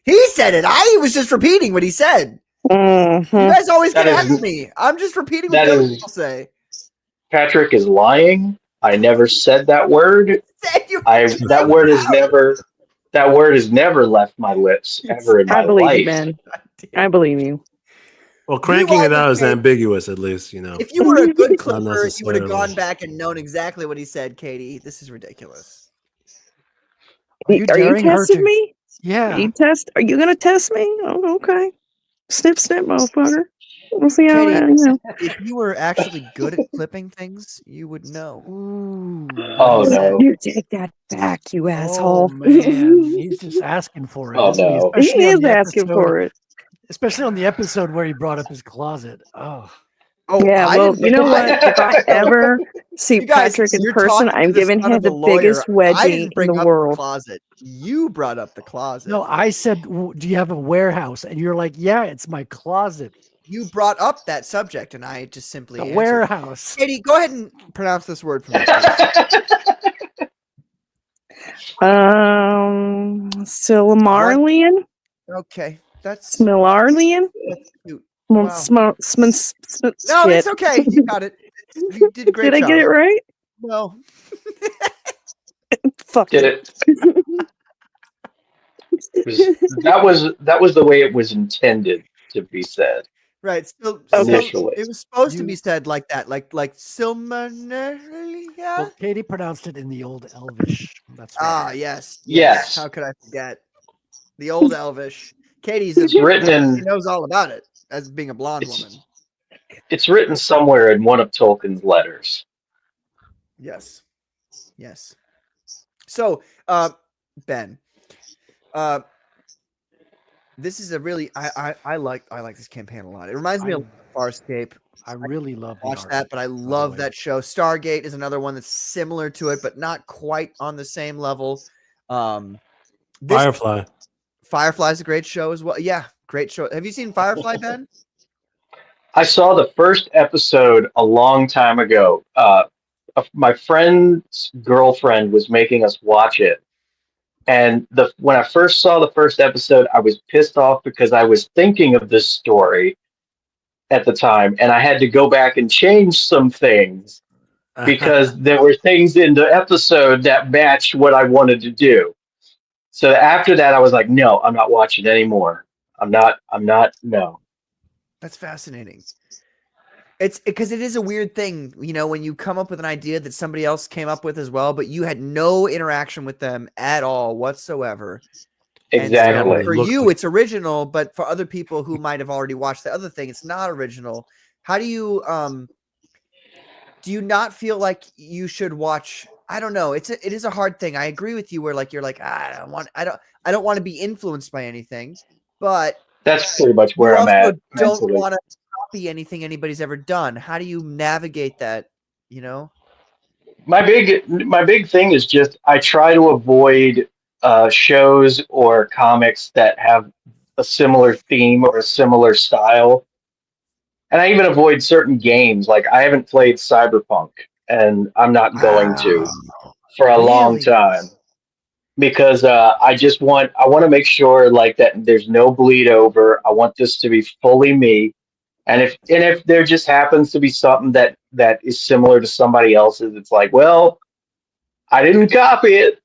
He said it. I was just repeating what he said. Mm-hmm. You guys always get ask me. I'm just repeating what other people say. Patrick is lying. I never said that word. That word has never left my lips ever in my life. You, man. I believe you. Well, cranking it out is ambiguous, at least, If you were a good clipper, you would have gone back and known exactly what he said, Katie. This is ridiculous. Are you Are you daring her testing to? me? Yeah. Are you gonna test me? Oh, okay. Snip, snip, motherfucker. We'll see how. Katie, You know. if you were actually good at clipping things, you would know. Oh no. You take that back, you Oh asshole. man, he's just asking for it, Oh isn't he? no. He Especially on is the asking episode, for it. especially on the episode where he brought up his closet. Oh, Yeah, I well, didn't you know bring- what? If I ever see You guys, Patrick in you're person, talking I'm to the giving son him of a the lawyer. biggest I wedgie didn't in bring the up world. the closet. You brought up the closet. no, I said, do you have a warehouse? And you're like, yeah, it's my closet. You brought up that subject, and I just simply The answered. warehouse. Katie, go ahead and pronounce this word for me, please. Silmarillion? Okay, that's Smilarlian? cute. Well, Wow. No, No, it's okay. You got it. You did a great Did job. I get it right? No. Fuck Did it. That was the way it was intended to be said Right. So initially. it was supposed to be said like that, like Silmarillion. Well, Katie pronounced it in the old Elvish. That's Ah, right. yes. Yes. How could I forget? The old Elvish. Katie's It's written she knows all about it as being a blonde woman. It's written somewhere in one of Tolkien's letters. Yes. Yes. So, Ben, this is a really I like this campaign a lot. It reminds me of Farscape. I really love watch that, but I love that show. Stargate is another one that's similar to it, but not quite on the same level. Firefly. Firefly's a great show as well. Yeah, great show. Have you seen Firefly, Ben? I saw the first episode a long time ago. My friend's girlfriend was making us watch it. And when I first saw the first episode, I was pissed off because I was thinking of this story at the time, and I had to go back and change some things because there were things in the episode that matched what I wanted to do. So after that, I was like, no, I'm not watching anymore. I'm not, no. That's fascinating. It's because it is a weird thing, you know, when you come up with an idea that somebody else came up with as well, but you had no interaction with them at all whatsoever. Exactly. And so for you, it's original, but for other people who might have already watched the other thing, it's not original. How do you not feel like you should watch? I don't know. It is a hard thing. I agree with you where like you're like, I don't want to be influenced by anything, but that's pretty much where I'm at. Don't want to copy anything anybody's ever done. How do you navigate that? You know, my big thing is just I try to avoid shows or comics that have a similar theme or a similar style, and I even avoid certain games. Like I haven't played Cyberpunk, and I'm not going to for a long time because I want to make sure like that there's no bleed over. I want this to be fully me. And if there just happens to be something that is similar to somebody else's, it's like, well, I didn't copy it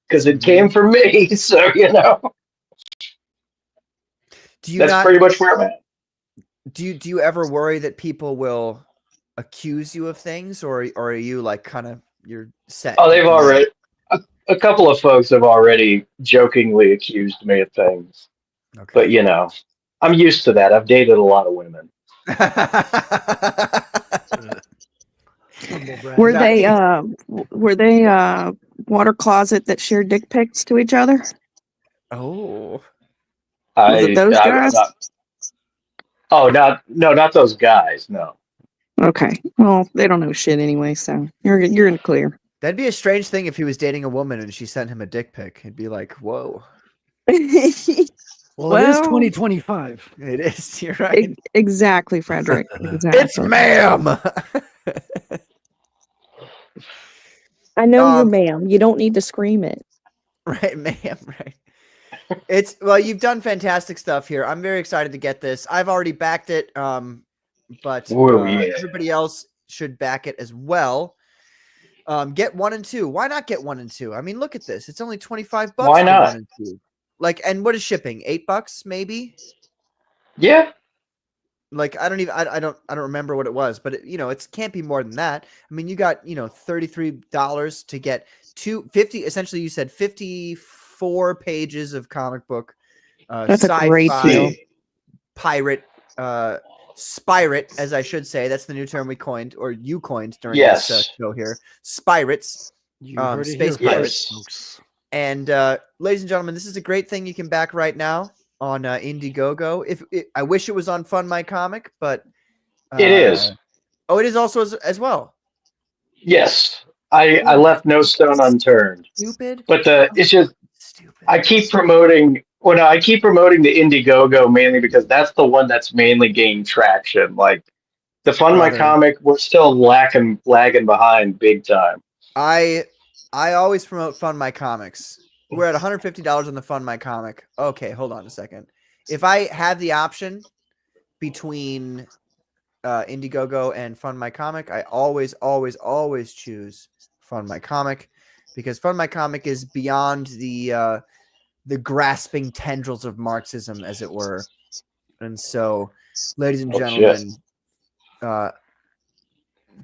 because it came from me. So, you know, that's pretty much where I'm at. Do you ever worry that people will accuse you of things, or are you like kind of you're set? Oh, they've already a couple of folks have already jokingly accused me of things. Okay. But you know, I'm used to that. I've dated a lot of women. Were they water closet that shared dick pics to each other? Oh, was it those guys? Not those guys. No. Okay. Well, they don't know shit anyway, so you're in the clear. That'd be a strange thing if he was dating a woman and she sent him a dick pic. He'd be like, "Whoa." Well, it is 2025. It is. You're right. Exactly, Frederick. Exactly. It's ma'am. I know you're ma'am. You don't need to scream it. Right, ma'am. Right. You've done fantastic stuff here. I'm very excited to get this. I've already backed it, but everybody else should back it as well. Get 1 and 2. Why not get 1 and 2? I mean, look at this. It's only $25. Why not? 1 and 2. Like, and what is shipping? $8 maybe? Yeah. Like, I don't remember what it was, but it can't be more than that. I mean, you got, $33 to get 50. Essentially you said 50 4 pages of comic book, That's a great deal. pirate, spirate, as I should say. That's the new term we coined, or you coined during Yes. this show here. Spirates, You heard it space here pirates. first, folks. And ladies and gentlemen, this is a great thing you can back right now on IndieGoGo. I wish it was on Fund My Comic, but it is. Oh, it is also as well. Yes, I left no stone unturned. Stupid. But it's just I keep promoting. Well, no, I keep promoting the IndieGoGo mainly because that's the one that's mainly gained traction. Like the Fund My Comic, we're still lagging behind big time. I always promote Fund My Comics. We're at $150 on the Fund My Comic. Okay, hold on a second. If I have the option between IndieGoGo and Fund My Comic, I always choose Fund My Comic, because Fund My Comic is beyond the grasping tendrils of Marxism, as it were. And so, ladies and gentlemen,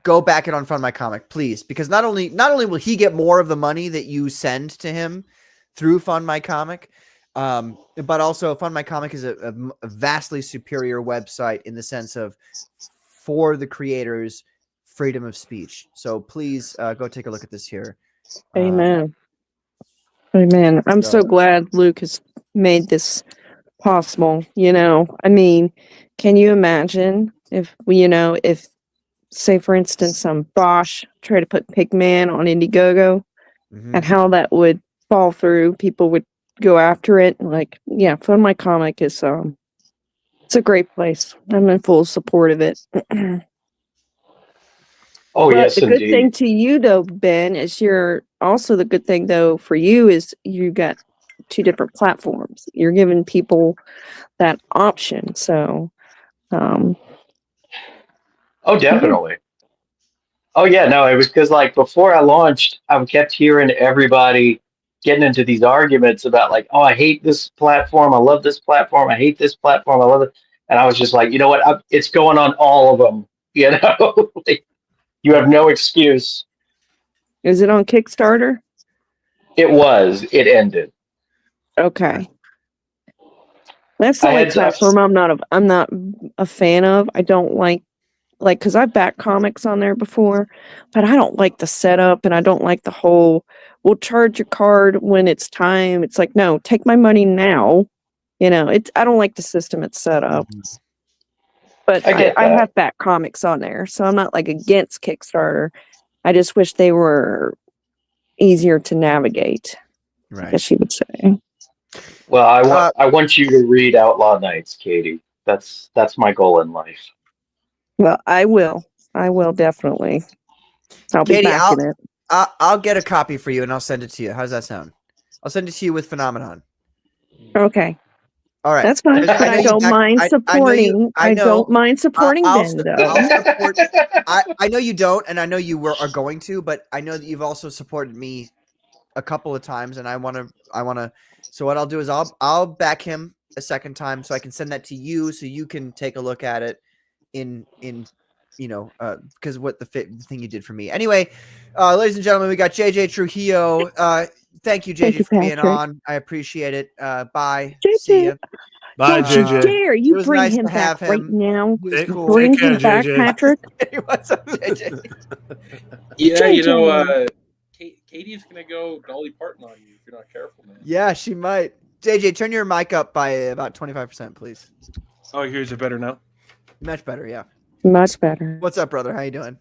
go back it on Fund My Comic, please, because not only will he get more of the money that you send to him through Fund My Comic, but also Fund My Comic is a vastly superior website in the sense of, for the creators, freedom of speech. So please go take a look at this here. Amen. Amen. I'm so glad Luke has made this possible. I mean, can you imagine if say for instance, Bosch tried to put Pigman on IndieGoGo, and how that would fall through? People would go after it. Like, yeah, Fund My Comic is it's a great place. I'm in full support of it. Oh, but yes, the good indeed. thing to you though, Ben, is the good thing though for you is you got 2 different platforms. You're giving people that option. So oh, definitely. Oh yeah, no, it was because like before I launched, I kept hearing everybody getting into these arguments about like, oh, I hate this platform, I love this platform, I hate this platform, I love it, and I was just like, you know what, it's going on all of them. Like, you have no excuse. Is it on Kickstarter? It was. It ended. Okay. That's the only platform I'm not a fan of. I don't like because I've backed comics on there before, but I don't like the setup, and I don't like the whole we'll charge your card when it's time. It's like, no, take my money now. I don't like the system it's set up. But I have backed comics on there, so I'm not like against Kickstarter. I just wish they were easier to navigate. Right. I guess you would say. Well, I want you to read Outlaw Nights, Katie. That's my goal in life. Well, I will. I will definitely. I'll be backing it. I'll get a copy for you and I'll send it to you. How's that sound? I'll send it to you with Phenomenon. Okay. All right. That's fine. But I don't mind supporting. I don't mind supporting Ben, though. I know you don't, and I know you are going to, but I know that you've also supported me a couple of times, and I want to. So what I'll do is I'll back him a second time, so I can send that to you, so you can take a look at it in because what the thing you did for me. Anyway, ladies and gentlemen, we got JJ Trujillo. Thank you, JJ, for being on. I appreciate it. Bye. JJ. See you. Bye, Don't you JJ. dare you was bring nice him to have back right him. now. Cool. Bring Take care, him back, JJ. Patrick. Hey, what's up, JJ? Yeah, Katie's gonna go Dolly Parton on you if you're not careful, man. Yeah, she might. JJ, turn your mic up by about 25%, please. Oh, here's it better now. Much better, yeah. Much better. What's up, brother? How you doing?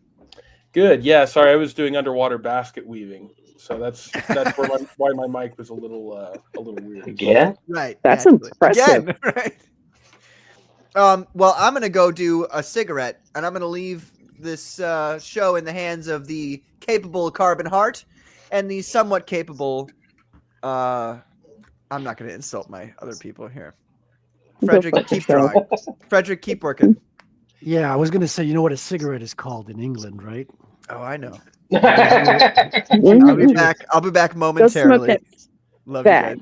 Good. Yeah. Sorry, I was doing underwater basket weaving, so that's where why my mic was a little weird. Again? Right. That's naturally. impressive. Again, right. Well, I'm gonna go do a cigarette, and I'm gonna leave this show in the hands of the capable Carbon Heart and the somewhat capable. I'm not gonna insult my other people here. Frederick, keep drawing. Frederick, keep working. Yeah, I was gonna say, you know what a cigarette is called in England, right? Oh, I know. I'll be back. I'll be back momentarily. Love you guys.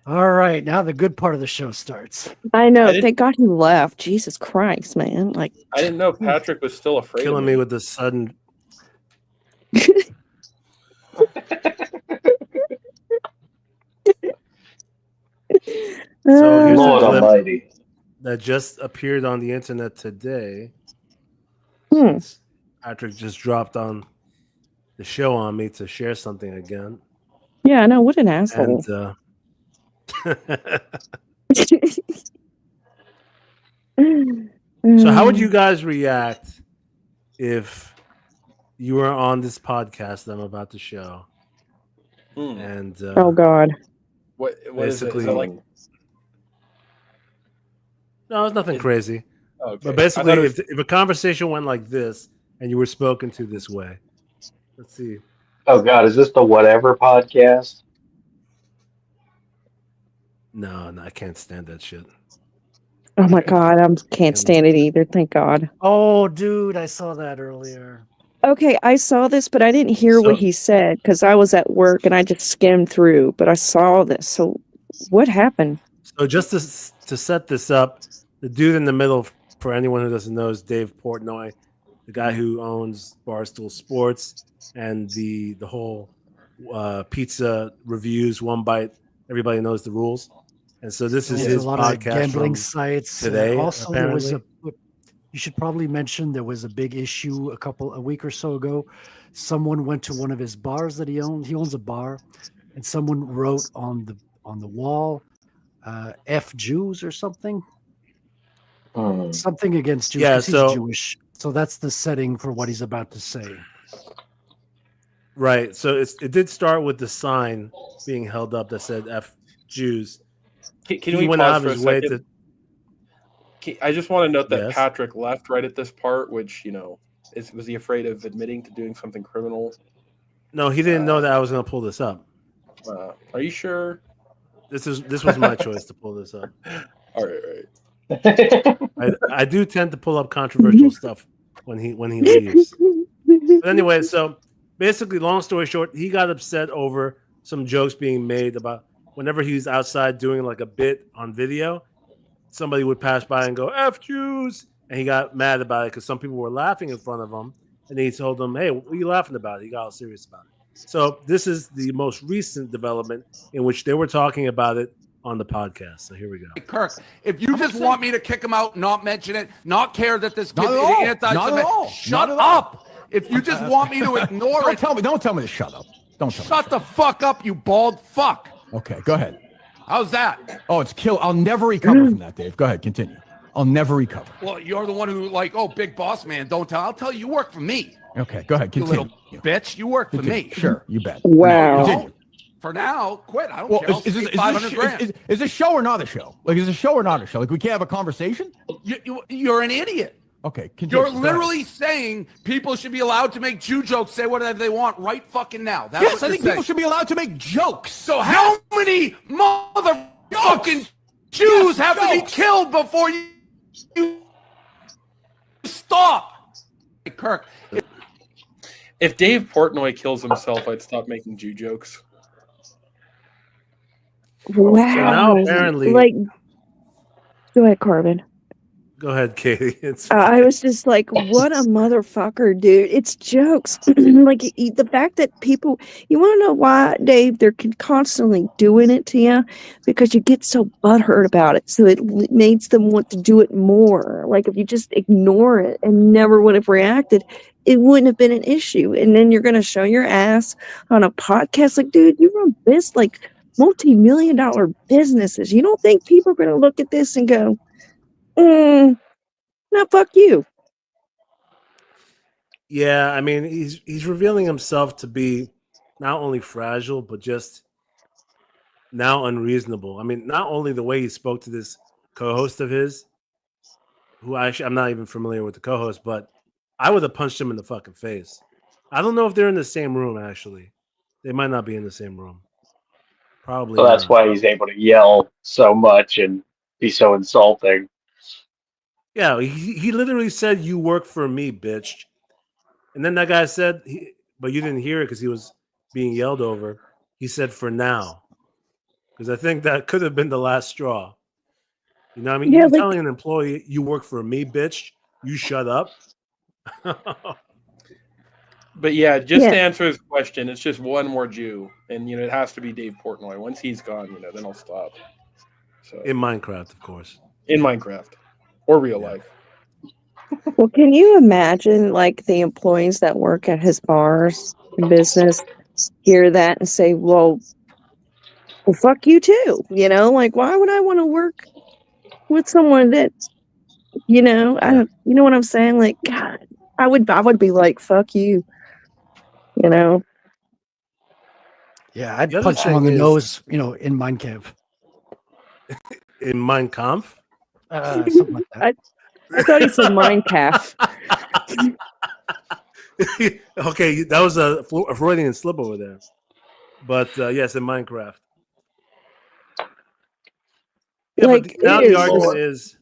All right, now the good part of the show starts. I know. Thank God he left. Jesus Christ, man! Like I didn't know Patrick was still afraid. Killing of me with the sudden. So here's Lord a clip Almighty. that just appeared on the internet today. Hmm. Since Patrick just dropped on the show on me to share something again. Yeah, I know. What an asshole. And so how would you guys react if you were on this podcast that I'm about to show? And oh God. What basically, is it like? No, it's nothing crazy. Okay. But basically, if a conversation went like this and you were spoken to this way, let's see. Oh God, is this the Whatever podcast? No, I can't stand that shit. Oh my God, I can't stand it either. Thank God. Oh, dude, I saw that earlier. Okay, I saw this, but I didn't hear what he said because I was at work and I just skimmed through. But I saw this. So, what happened? So just to set this up, the dude in the middle, for anyone who doesn't know, is Dave Portnoy, the guy who owns Barstool Sports and the whole pizza reviews, one bite. Everybody knows the rules, and so this is his a lot podcast of gambling from sites today. Also, apparently. there was you should probably mention there was a big issue a week or so ago. Someone went to one of his bars that he owned. He owns a bar, and someone wrote on the wall, "F Jews" or something. Something against Jews. Yeah, 'cause so he's Jewish. So that's the setting for what he's about to say. Right. So it did start with the sign being held up that said "F Jews." Can we pause for a second? I just want to note that Patrick left right at this part, which, was he afraid of admitting to doing something criminal? No, he didn't know that I was going to pull this up. Are you sure? This was my choice to pull this up. All right. I do tend to pull up controversial stuff when he leaves. But anyway, so basically, long story short, he got upset over some jokes being made about whenever he was outside doing like a bit on video, somebody would pass by and go, "F Jews," and he got mad about it because some people were laughing in front of him, and he told them, "Hey, what are you laughing about?" He got all serious about it. So this is the most recent development in which they were talking about it on the podcast. So here we go. Kirk, if you just want me to kick him out, not mention it, not care that this kid Not at all. Not at all. Shut Not at all. up. If you just want me to ignore it. Don't tell me to shut up. Don't tell me. Shut the fuck up, you bald fuck. Okay, go ahead. How's that? Oh, it's kill. I'll never recover from that, Dave. Go ahead, continue. I'll never recover. Well, you're the one who big boss man, don't tell. I'll tell you, you work for me. Okay, go ahead, You continue. little bitch. You work for me. Sure, you bet. Wow. Continue. For now, quit. I don't Well, care. I'll is take this 500 grand. is this show or not a show? Like, is this a show or not a show? Like, we can't have a conversation? You're an idiot. Okay, continue. You're literally saying people should be allowed to make Jew jokes, say whatever they want right fucking now. That's Yes, what I you're think people saying. should be allowed to make jokes. So how many motherfucking Jews have to be killed before you stop? Hey, Kirk. If Dave Portnoy kills himself, I'd stop making Jew jokes. Wow. So now apparently, go ahead, Corbin. Go ahead, Katie. I was just like, what a motherfucker, dude. It's jokes. Like, the fact that people, you want to know why, Dave? They're constantly doing it to you because you get so butthurt about it. So it makes them want to do it more. Like, if you just ignore it and never would have reacted, it wouldn't have been an issue. And then you're going to show your ass on a podcast. Like, dude, you run this, like, multi-million-dollar businesses. You don't think people are going to look at this and go, no, fuck you. Yeah, I mean, he's revealing himself to be not only fragile, but just now unreasonable. I mean, not only the way he spoke to this co-host of his, who I'm not even familiar with the co-host, but I would have punched him in the fucking face. I don't know if they're in the same room, actually. They might not be in the same room. Probably So that's not. why he's able to yell so much and be so insulting. Yeah, he literally said, "You work for me, bitch." And then that guy said, but you didn't hear it because he was being yelled over. He said, "For now." Because I think that could have been the last straw. You know what I mean? Yeah, You're like- telling an employee, "You work for me, bitch. You shut up." But yeah, just to answer his question, it's just one more Jew. And, it has to be Dave Portnoy. Once he's gone, then I'll stop. So in Minecraft, of course. In Minecraft or real life. Well, can you imagine like the employees that work at his bars and business hear that and say, well, fuck you too. You know, like why would I want to work with someone that, you know, I don't, you know what I'm saying? Like, God, I would be like, fuck you. You know? Yeah, I'd The other punch him on thing the is- nose, you know, in Mein Kampf. In Mein Kampf? Something like that. I thought he said Minecraft. Okay, that was a Freudian slip over there. But yes, in Minecraft. Yeah, Like, but now it the is argument just- is,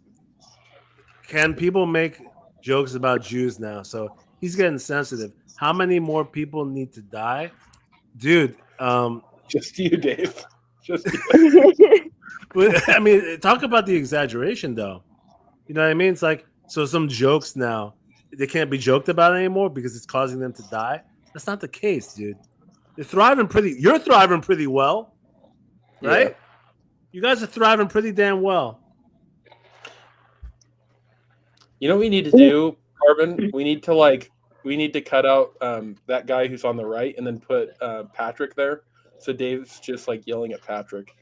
can people make jokes about Jews now? So he's getting sensitive. How many more people need to die? Dude. Just you, Dave. Just you. I mean, talk about the exaggeration, though. You know what I mean? It's like, so some jokes now, they can't be joked about anymore because it's causing them to die. That's not the case, dude. You're thriving pretty well, right? Yeah. You guys are thriving pretty damn well. You know what we need to do, Carbon? We need to cut out that guy who's on the right and then put Patrick there. So Dave's just like yelling at Patrick.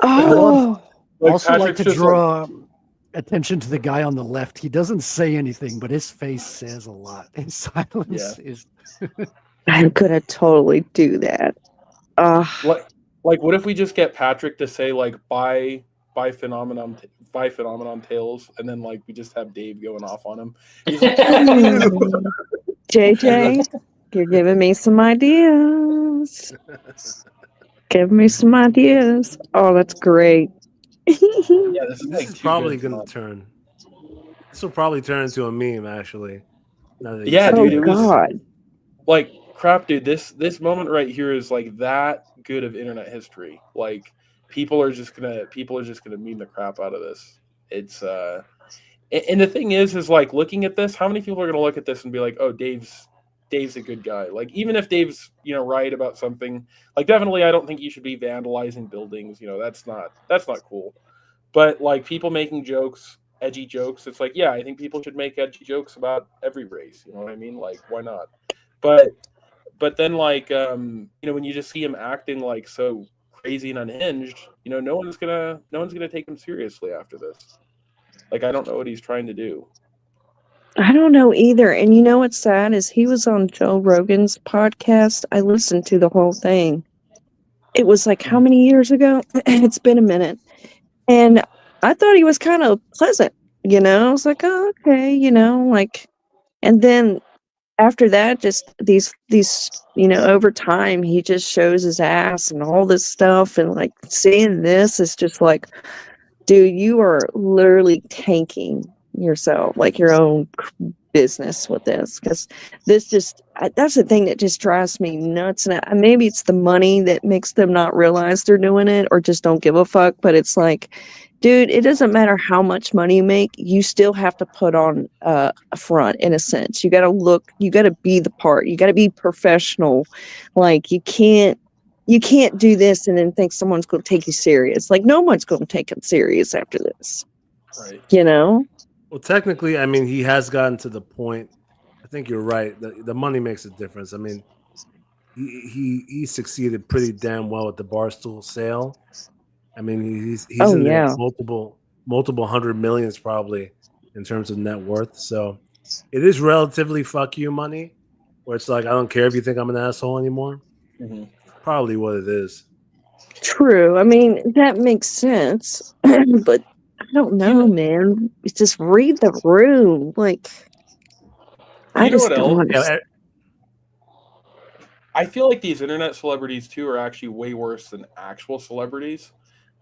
Oh. I also like Patrick's to just draw attention to the guy on the left. He doesn't say anything, but his face says a lot. His silence is. I'm gonna totally do that. Like, what if we just get Patrick to say like by phenomenon tales, and then like we just have Dave going off on him. He's like, JJ, you're giving me some ideas. Give me some ideas. Oh, that's great. yeah, this is probably going to turn. This will probably turn into a meme, actually. Yeah, dude, it was God. Like crap, dude. This moment right here is like that good of internet history. Like people are just gonna meme the crap out of this. It's and the thing is like looking at this, how many people are gonna look at this and be like, oh, Dave's a good guy. Like even if Dave's right about something, like definitely I don't think you should be vandalizing buildings. That's not cool. But like people making jokes, edgy jokes, it's like, yeah, I think people should make edgy jokes about every race. You know what I mean? Like why not? But then like when you just see him acting like so crazy and unhinged, no one's gonna take him seriously after this. Like I don't know what he's trying to do. I don't know either. And you know what's sad is he was on Joe Rogan's podcast. I listened to the whole thing. It was like how many years ago? It's been a minute. And I thought he was kind of pleasant, I was like, oh, okay, like, and then after that, just these, over time, he just shows his ass and all this stuff. And like seeing this is just like, dude, you are literally tanking yourself, like your own business with this. Because this that's the thing that just drives me nuts. And maybe it's the money that makes them not realize they're doing it or just don't give a fuck. But it's like, dude, it doesn't matter how much money you make. You still have to put on a front in a sense. You got to be the part. You got to be professional. Like you can't do this and then think someone's going to take you serious. Like no one's going to take him serious after this. Right. Well, technically, I mean, he has gotten to the point. I think you're right. The money makes a difference. I mean, he succeeded pretty damn well at the Barstool sale. I mean, he's in there multiple 100 millions probably in terms of net worth. So it is relatively fuck you money, where it's like I don't care if you think I'm an asshole anymore. Mm-hmm. Probably what it is. True. I mean, that makes sense, but I don't know, man. It's just read the room. Like, I just don't understand. I feel like these internet celebrities too are actually way worse than actual celebrities.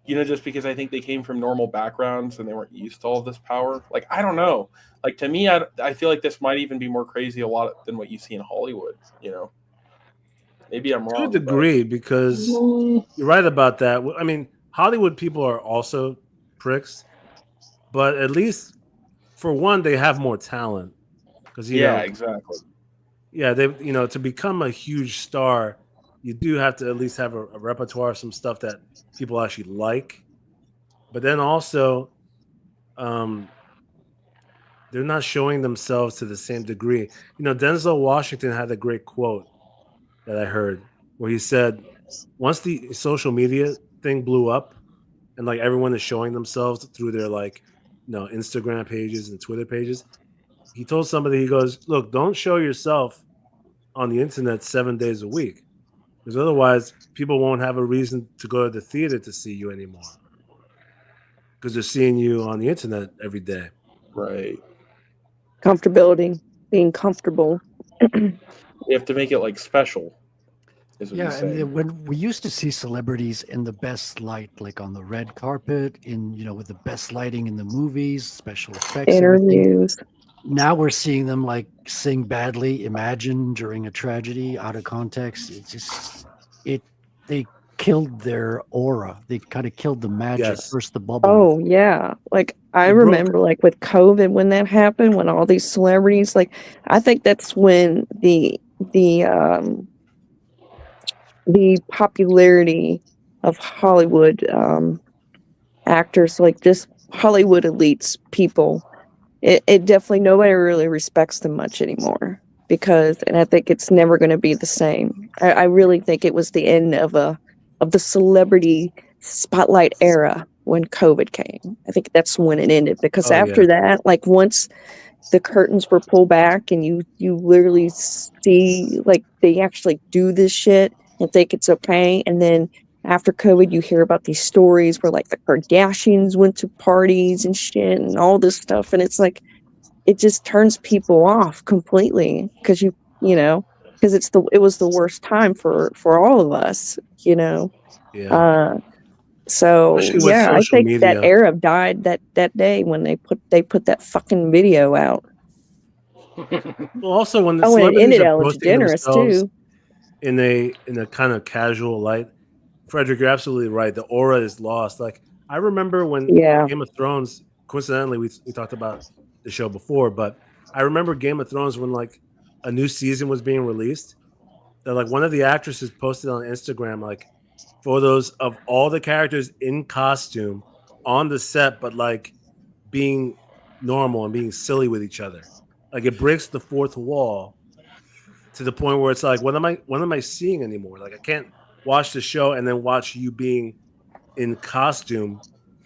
Just because I think they came from normal backgrounds and they weren't used to all of this power. Like, I don't know. Like, to me, I feel like this might even be more crazy a lot than what you see in Hollywood, Maybe I'm wrong. To a degree, because you're right about that. I mean, Hollywood people are also pricks, but at least for one, they have more talent. Because exactly. Yeah, they to become a huge star, you do have to at least have a repertoire of some stuff that people actually like. But then also, they're not showing themselves to the same degree. You know, Denzel Washington had a great quote that I heard where he said, once the social media thing blew up and like everyone is showing themselves through their like, Instagram pages and Twitter pages, he told somebody, he goes, look, don't show yourself on the internet 7 days a week, because otherwise people won't have a reason to go to the theater to see you anymore, because they're seeing you on the internet every day. Right. Comfortability, being comfortable. You have to make it like special. Yeah, and when we used to see celebrities in the best light, like on the red carpet, with the best lighting in the movies, special effects, interviews. Now we're seeing them like sing badly, Imagine during a tragedy, out of context. It's just they killed their aura. They kind of killed the magic, burst the bubble. Oh yeah, like I remember, like with COVID when that happened, when all these celebrities, like I think that's when the popularity of Hollywood actors, like just Hollywood elites, people, it definitely, nobody really respects them much anymore, and I think it's never going to be the same. I really think it was the end of the celebrity spotlight era when COVID came. I think that's when it ended, because after that, like once the curtains were pulled back and you literally see like they actually do this shit and think it's okay, and then after COVID you hear about these stories where like the Kardashians went to parties and shit and all this stuff, and it's like it just turns people off completely, because because it was the worst time for all of us, so Especially with I social think media. that era died that day when they put that fucking video out. Well, also when the Oh, and it celebrities ended are Ellen posting DeGeneres themselves too. in a kind of casual light, Frederick, you're absolutely right. The aura is lost. Like I remember when Game of Thrones, coincidentally, we talked about the show before, but I remember Game of Thrones when like a new season was being released. That like one of the actresses posted on Instagram like photos of all the characters in costume on the set, but like being normal and being silly with each other. Like it breaks the fourth wall to the point where it's like, what am I seeing anymore? Like I can't watch the show and then watch you being in costume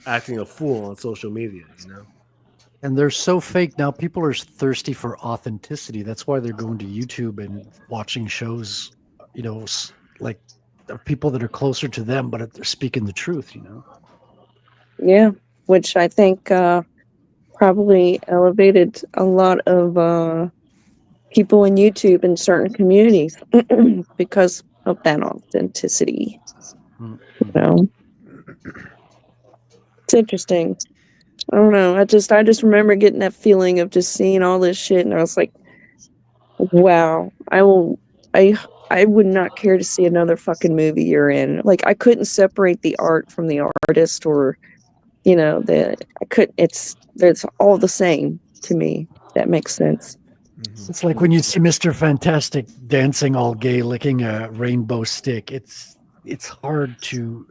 acting a fool on social media, And they're so fake now. People are thirsty for authenticity. That's why they're going to YouTube and watching shows, like people that are closer to them, but they're speaking the truth, Yeah, which I think probably elevated a lot of people in YouTube in certain communities because of that authenticity. It's interesting. I don't know. I just remember getting that feeling of just seeing all this shit, and I was like, wow, I would not care to see another fucking movie you're in. Like I couldn't separate the art from the artist, or it's all the same to me. That makes sense. It's like when you see Mr. Fantastic dancing all gay, licking a rainbow stick. It's hard to,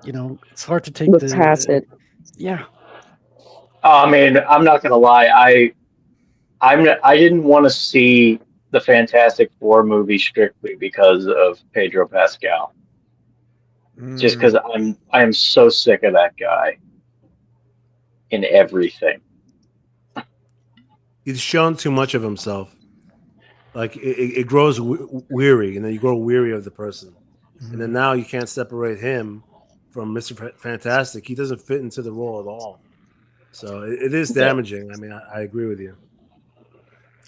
it's hard to take Look past it. Yeah. I mean, I'm not gonna lie. I didn't want to see the Fantastic Four movie strictly because of Pedro Pascal. Just because I am so sick of that guy in everything. He's shown too much of himself. Like it grows weary, and then you grow weary of the person, and then now you can't separate him from Mr. Fantastic. He doesn't fit into the role at all. So it is damaging. I mean, I agree with you.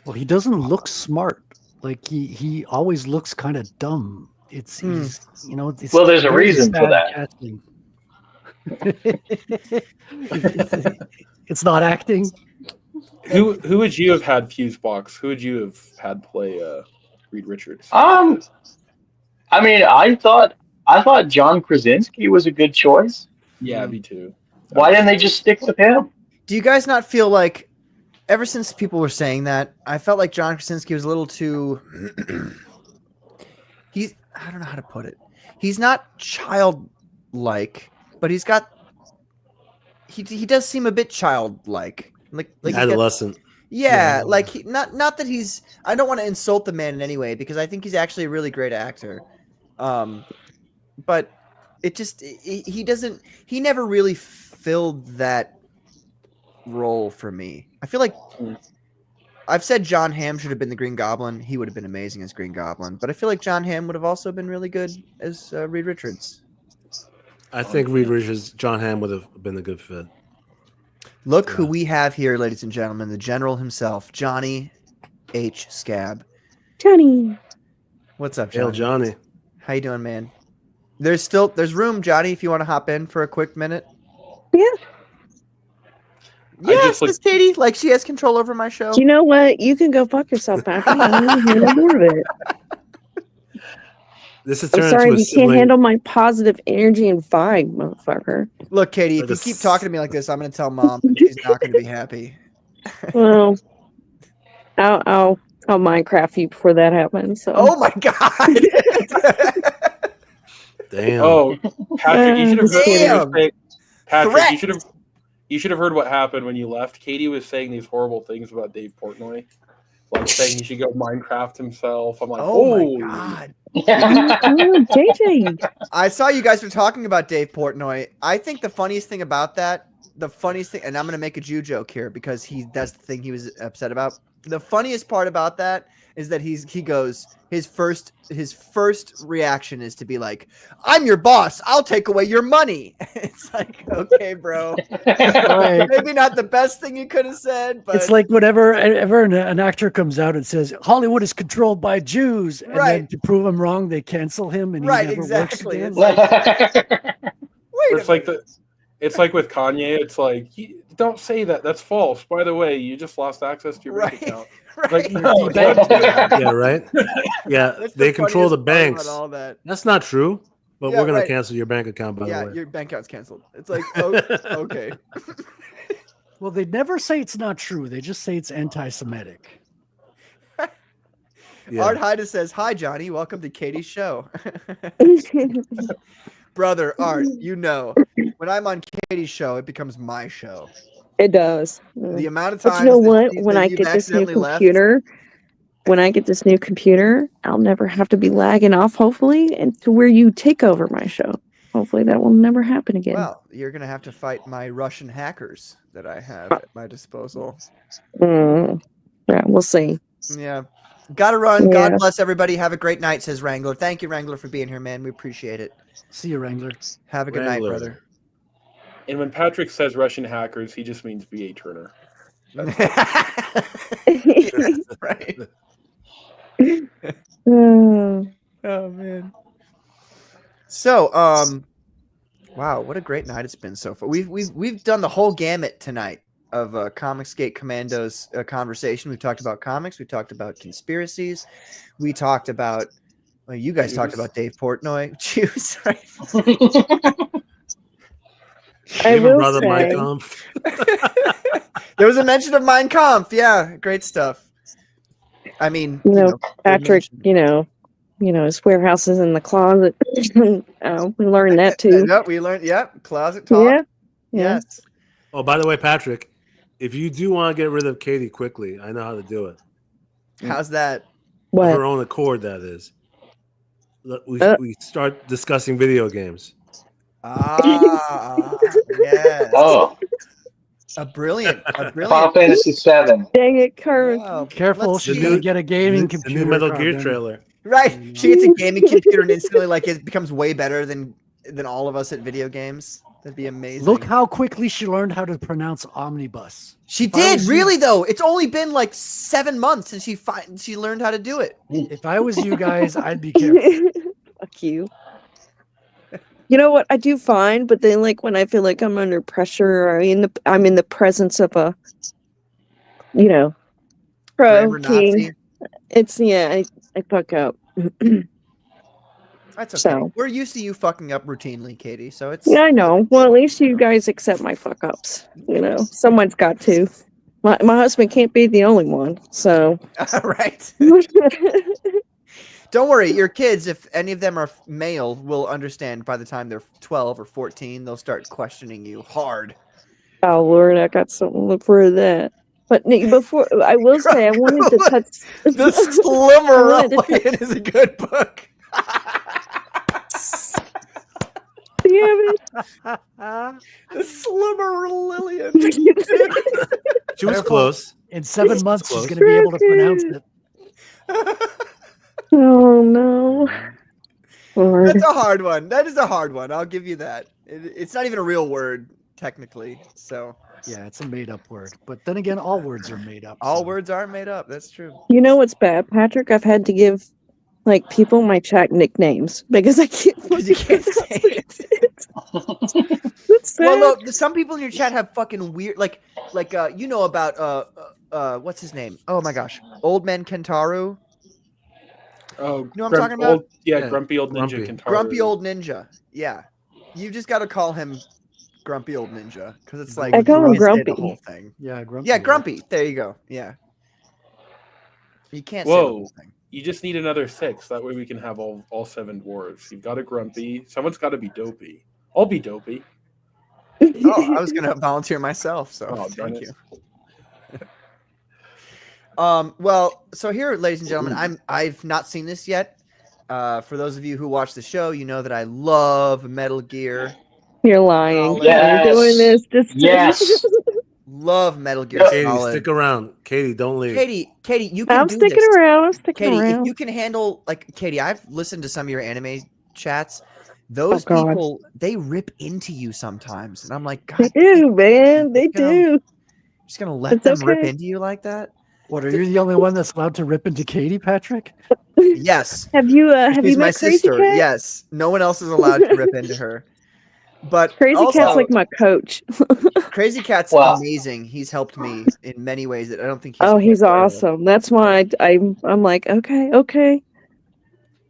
Well, he doesn't look smart. Like he always looks kind of dumb. It's it's well, there's a reason for that. Casting. It's not acting. Who would you have had Fuseboxx? Who would you have had play Reed Richards? I mean, I thought John Krasinski was a good choice. Yeah, me too. Why didn't they just stick with him? Do you guys not feel like, ever since people were saying that, I felt like John Krasinski was a little too. I don't know how to put it. He's not childlike, but he does seem a bit childlike. Like adolescent. Yeah, like not that he's. I don't want to insult the man in any way because I think he's actually a really great actor. But it just he doesn't. He never really filled that role for me. I feel like I've said John Hamm should have been the Green Goblin. He would have been amazing as Green Goblin. But I feel like John Hamm would have also been really good as Reed Richards. I think Reed Richards, John Hamm would have been a good fit. Look who we have here, ladies and gentlemen. The general himself, Johnny H. Scab. Johnny. What's up, Johnny? Hail, Johnny. How you doing, man? There's room, Johnny, if you want to hop in for a quick minute. Yeah. Yes, Miss Katie. Like she has control over my show. You know what? You can go fuck yourself, Patrick. I don't want to hear no more of it. This is I'm sorry, you can't handle my positive energy and vibe, motherfucker. Look, Katie, if you keep talking to me like this, I'm going to tell Mom and she's not going to be happy. Well, I'll Minecraft you before that happens. So. Oh my god! Damn. Oh, Patrick, you should have Damn. heard. Patrick, Threat. you should have heard what happened when you left. Katie was saying these horrible things about Dave Portnoy, like saying he should go Minecraft himself. I'm like, oh my god. JJ. I saw you guys were talking about Dave Portnoy. I think the funniest thing about that, and I'm going to make a Jew joke here because that's the thing he was upset about. The funniest part about that is that he goes, his first reaction is to be like, "I'm your boss. I'll take away your money." It's like, okay, bro. Right. Maybe not the best thing you could have said, but It's like whenever an actor comes out and says Hollywood is controlled by Jews, and then to prove him wrong, they cancel him, and he never exactly. works again. It's like with Kanye. It's like, don't say that. That's false. By the way, you just lost access to your bank account. Like, no, yeah, right. Yeah, That's they the control the funniest part banks. about all that. That's not true. But Yeah, we're gonna right. cancel your bank account. By the way, your bank account's canceled. It's like, oh, okay. Well, they never say it's not true. They just say it's anti-Semitic. Art Haida says, "Hi, Johnny. Welcome to Katie's show." Brother, Art, you know, when I'm on Katie's show, it becomes my show. It does. The amount of But times you know what? that When I you've get this new accidentally left- computer, I'll never have to be lagging off, hopefully, and to where you take over my show. Hopefully that will never happen again. Well, you're going to have to fight my Russian hackers that I have at my disposal. Yeah, we'll see. Yeah. Gotta run. Yeah. God bless everybody. Have a great night, says Wrangler. Thank you, Wrangler, for being here, man. We appreciate it. See you, Wrangler. Have a good night, brother. And when Patrick says Russian hackers, he just means V.A. Turner. Right. Oh man. So, wow, what a great night it's been so far. We've done the whole gamut tonight of Comicsgate Commandos conversation. We've talked about comics. We talked about conspiracies. We talked about. Well, you guys talked about Dave Portnoy. Jews, right? I will brother say, Mein Kampf. There was a mention of Mein Kampf. Yeah, great stuff. I mean, Patrick, his warehouses in the closet. We learned that too. We learned, closet talk. Yeah. Yes. Oh, by the way, Patrick, if you do want to get rid of Katie quickly, I know how to do it. How's that? What? Of her own accord, that is. We start discussing video games. Yes. Oh, A brilliant. Final Fantasy VII. Dang it, Kurt. Wow. Careful, Let's she's see. going to get a gaming The computer. new Metal Gear then. trailer. Right. She gets a gaming computer and instantly it becomes way better than all of us at video games. That'd be amazing. Look how quickly she learned how to pronounce omnibus. She If I did, was really you- though. It's only been like 7 months since she learned how to do it. If I was you guys, I'd be careful. Fuck you. You know what? I do fine, but then when I feel like I'm under pressure or I'm in the presence of a pro Grammar king. Nazi. It's I fuck up. That's okay. So. We're used to you fucking up routinely, Katie. So it's Yeah, I know. Well, at least you guys accept my fuck ups. Someone's got to. My husband can't be the only one. So right. Don't worry, your kids, if any of them are male, will understand by the time they're 12 or 14. They'll start questioning you hard. Oh Lord, I got something to look for that. But Nick, before I will say, I wanted to touch The Slumberland is a good book. Damn it! The Slumberland. She was close. In 7 months, she's close. going to be able to pronounce it. Oh no! Lord. That's a hard one. That is a hard one. I'll give you that. It's not even a real word technically. So yeah, it's a made-up word. But then again, all words are made up. All words aren't made up. That's true. You know what's bad, Patrick? I've had to give like people in my chat nicknames because I can't. You can't say it. That's sad. Well, no, some people in your chat have fucking weird, like you know about what's his name? Oh my gosh, Old Man Kentaru. Oh, you know what I'm talking about? Grumpy old ninja. Kentaru. Grumpy old ninja. Yeah, you just got to call him Grumpy old ninja because it's like I call him Grumpy. The whole thing. Yeah, Grumpy. Yeah, Grumpy. There you go. Yeah. You can't say the Whoa. whole thing. You just need another 6. That way we can have all 7 dwarves. You've got a Grumpy. Someone's got to be Dopey. I'll be Dopey. Oh, I was gonna volunteer myself. So thank you. Well, so here, ladies and gentlemen, I've not seen this yet. For those of you who watch the show, you know that I love Metal Gear. You're lying. Yes. You're doing this just to... Yes. Love Metal Gear Katie, Solid. stick around. Katie, don't leave. Katie, you can I'm do sticking this. around. I'm sticking Katie, around. if you can handle, like, Katie, I've listened to some of your anime chats. Those God. people, they rip into you sometimes. And I'm like, God, They do, man. They do. just going to let It's them rip okay. into you like that? What, are you the only one that's allowed to rip into Katie, Patrick? Yes. Have you She's my met Crazy sister. Cat? Yes. No one else is allowed to rip into her. But Crazy also, Cat's like my coach. Crazy Cat's amazing. He's helped me in many ways that I don't think He's awesome. That's why I'm like, okay.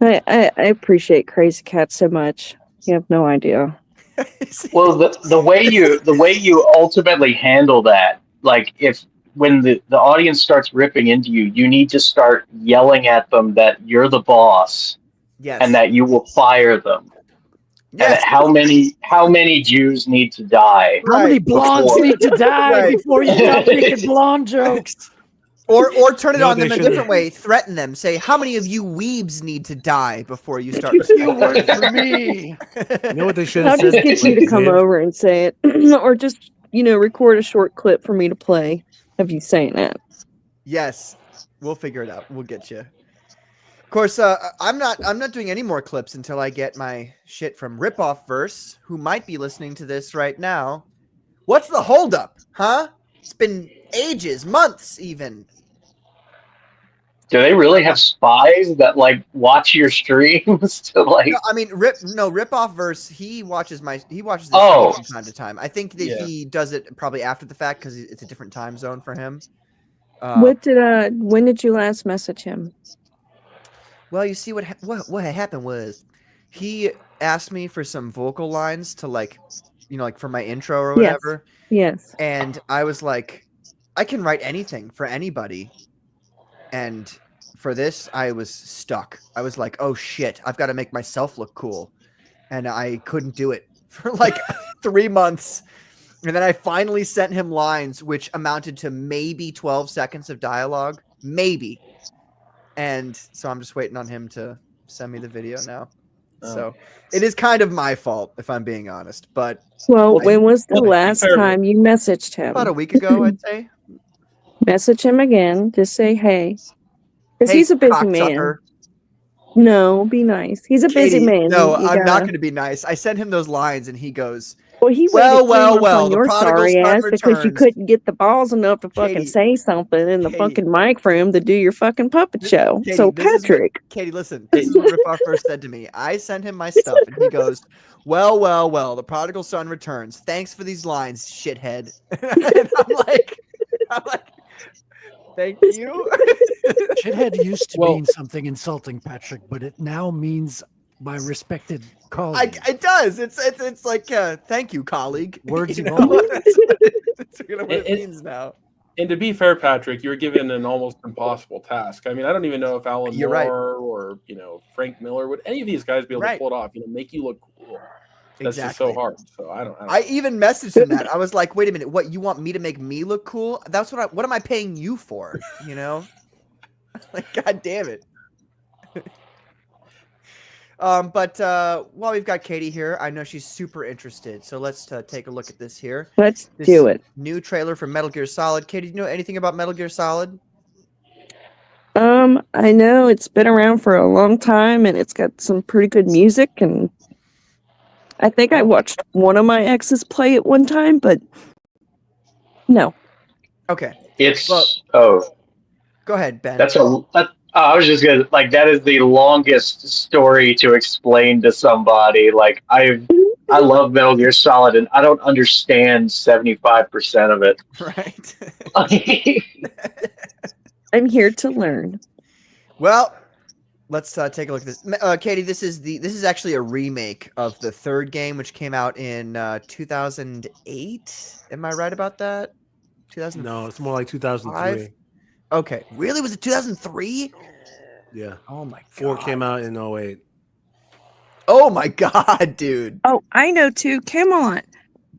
I appreciate Crazy Cat so much. You have no idea. Well, the way you ultimately handle that, like when the audience starts ripping into you, you need to start yelling at them that you're the boss, yes, and that you will fire them. Yes. And how many Jews need to die? How many blondes before- need to die Right. before you stop making blonde jokes? Or turn it No, on they them a shouldn't. different way. Threaten them. Say, how many of you weebs need to die before you start? You work for me. You know what they should I'll have just said? get you to come Dave? over and say it, or just record a short clip for me to play of you saying that. Yes, we'll figure it out. We'll get you. Of course, I'm not doing any more clips until I get my shit from Ripoff Verse, who might be listening to this right now. What's the holdup, huh? It's been ages, months, even. Do they really have spies that like watch your streams to like? No, I mean, Ripoff Verse. He watches the Oh. show from time to time. I think that Yeah. he does it probably after the fact because it's a different time zone for him. When did you last message him? Well, you see what happened was he asked me for some vocal lines to like for my intro or whatever. Yes. And I was like, I can write anything for anybody. And for this, I was stuck. I was like, oh shit, I've got to make myself look cool. And I couldn't do it for like 3 months. And then I finally sent him lines which amounted to maybe 12 seconds of dialogue. Maybe. And so I'm just waiting on him to send me the video now. Oh. So it is kind of my fault, if I'm being honest. But When was the last fair. time you messaged him? about a week ago, I'd say. Message him again. Just say hey. Because Hey, he's a busy cocksucker. man. No, be nice. He's a busy Katie, man. No, You I'm not gotta- going to be nice. I sent him those lines and he goes, Well, he waited Well, 3 well, months well, on the your prodigal sorry son ass because you returns. couldn't get the balls enough to fucking Katie, say something in the Katie, fucking mic for him to do your fucking puppet show. Katie, So this is what- Patrick, Katie, listen, this is what Ripoff first said to me. I sent him my stuff and he goes, well, the prodigal son returns. Thanks for these lines, shithead. And I'm like, thank you. Shithead used to Well- mean something insulting, Patrick, but it now means my respected colleague. It does. It's like, thank you, colleague. Words You know? evolve. That's what it means now. And to be fair, Patrick, you're given an almost impossible task. I mean, I don't even know if Alan You're Moore right. or Frank Miller would any of these guys be able to pull it off. Make you look cool. That's just so hard. So I don't I even messaged him that. I was like, "Wait a minute, what? You want me to make me look cool? That's what am I paying you for? You know? Like, God damn it." But while we've got Katie here, I know she's super interested. So let's take a look at this here. Let's This do it. New trailer for Metal Gear Solid. Katie, do you know anything about Metal Gear Solid? I know it's been around for a long time and it's got some pretty good music, and I think I watched one of my exes play it one time, but no. Okay. Go ahead, Ben. I was just gonna that is the longest story to explain to somebody. Like I love Metal Gear Solid and I don't understand 75% of it. Right. I'm here to learn. Well, let's take a look at this. Katie, this is actually a remake of the third game, which came out in 2008. Am I right about that? 2000? No, it's more like 2003. Okay, really? Was it 2003? Yeah. Oh my god. 4 came out in 08. Oh my god, dude. Oh, I know too. Camelot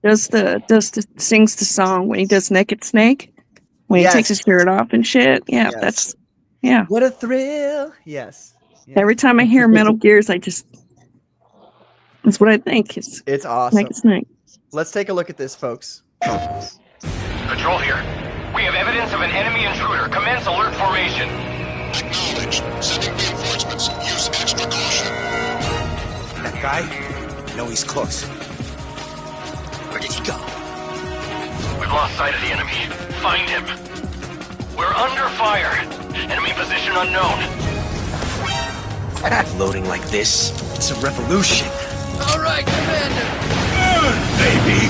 sings the song when he does Naked Snake when he takes his shirt off and shit. Yeah, Yes. that's What a thrill. Yes. Every time I hear Metal Gears, that's what I think. It's awesome. Naked Snake. Let's take a look at this, folks. Control here. We have evidence of an enemy intruder. Commence alert formation. Acknowledged. Sending reinforcements. Use extra caution. That guy? No, he's close. Where did he go? We've lost sight of the enemy. Find him. We're under fire. Enemy position unknown. Loading like this? It's a revolution. All right, Commander. Burn, baby.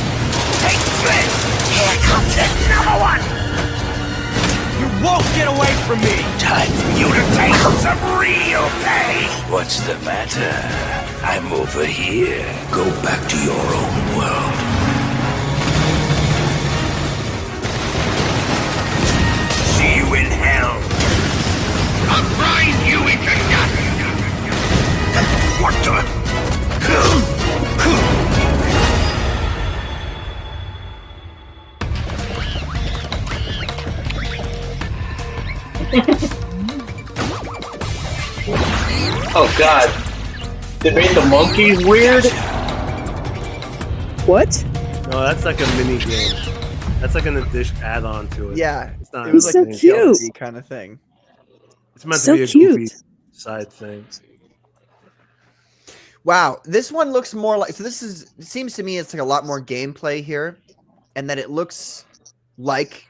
Take this! Here comes another one! You won't get away from me! Time for you to take some real pain! What's the matter? I'm over here. Go back to your own world. See you in hell! I'll grind you into dust! What the? Oh god. They made the monkeys weird? What? No, that's like a mini game. That's like an addition add-on to it. Yeah, it's not. it was like so a cute. DLC kind of thing. It's meant So to be a cute. goofy side thing. Wow, this one looks more like it seems to me it's like a lot more gameplay here, and that it looks like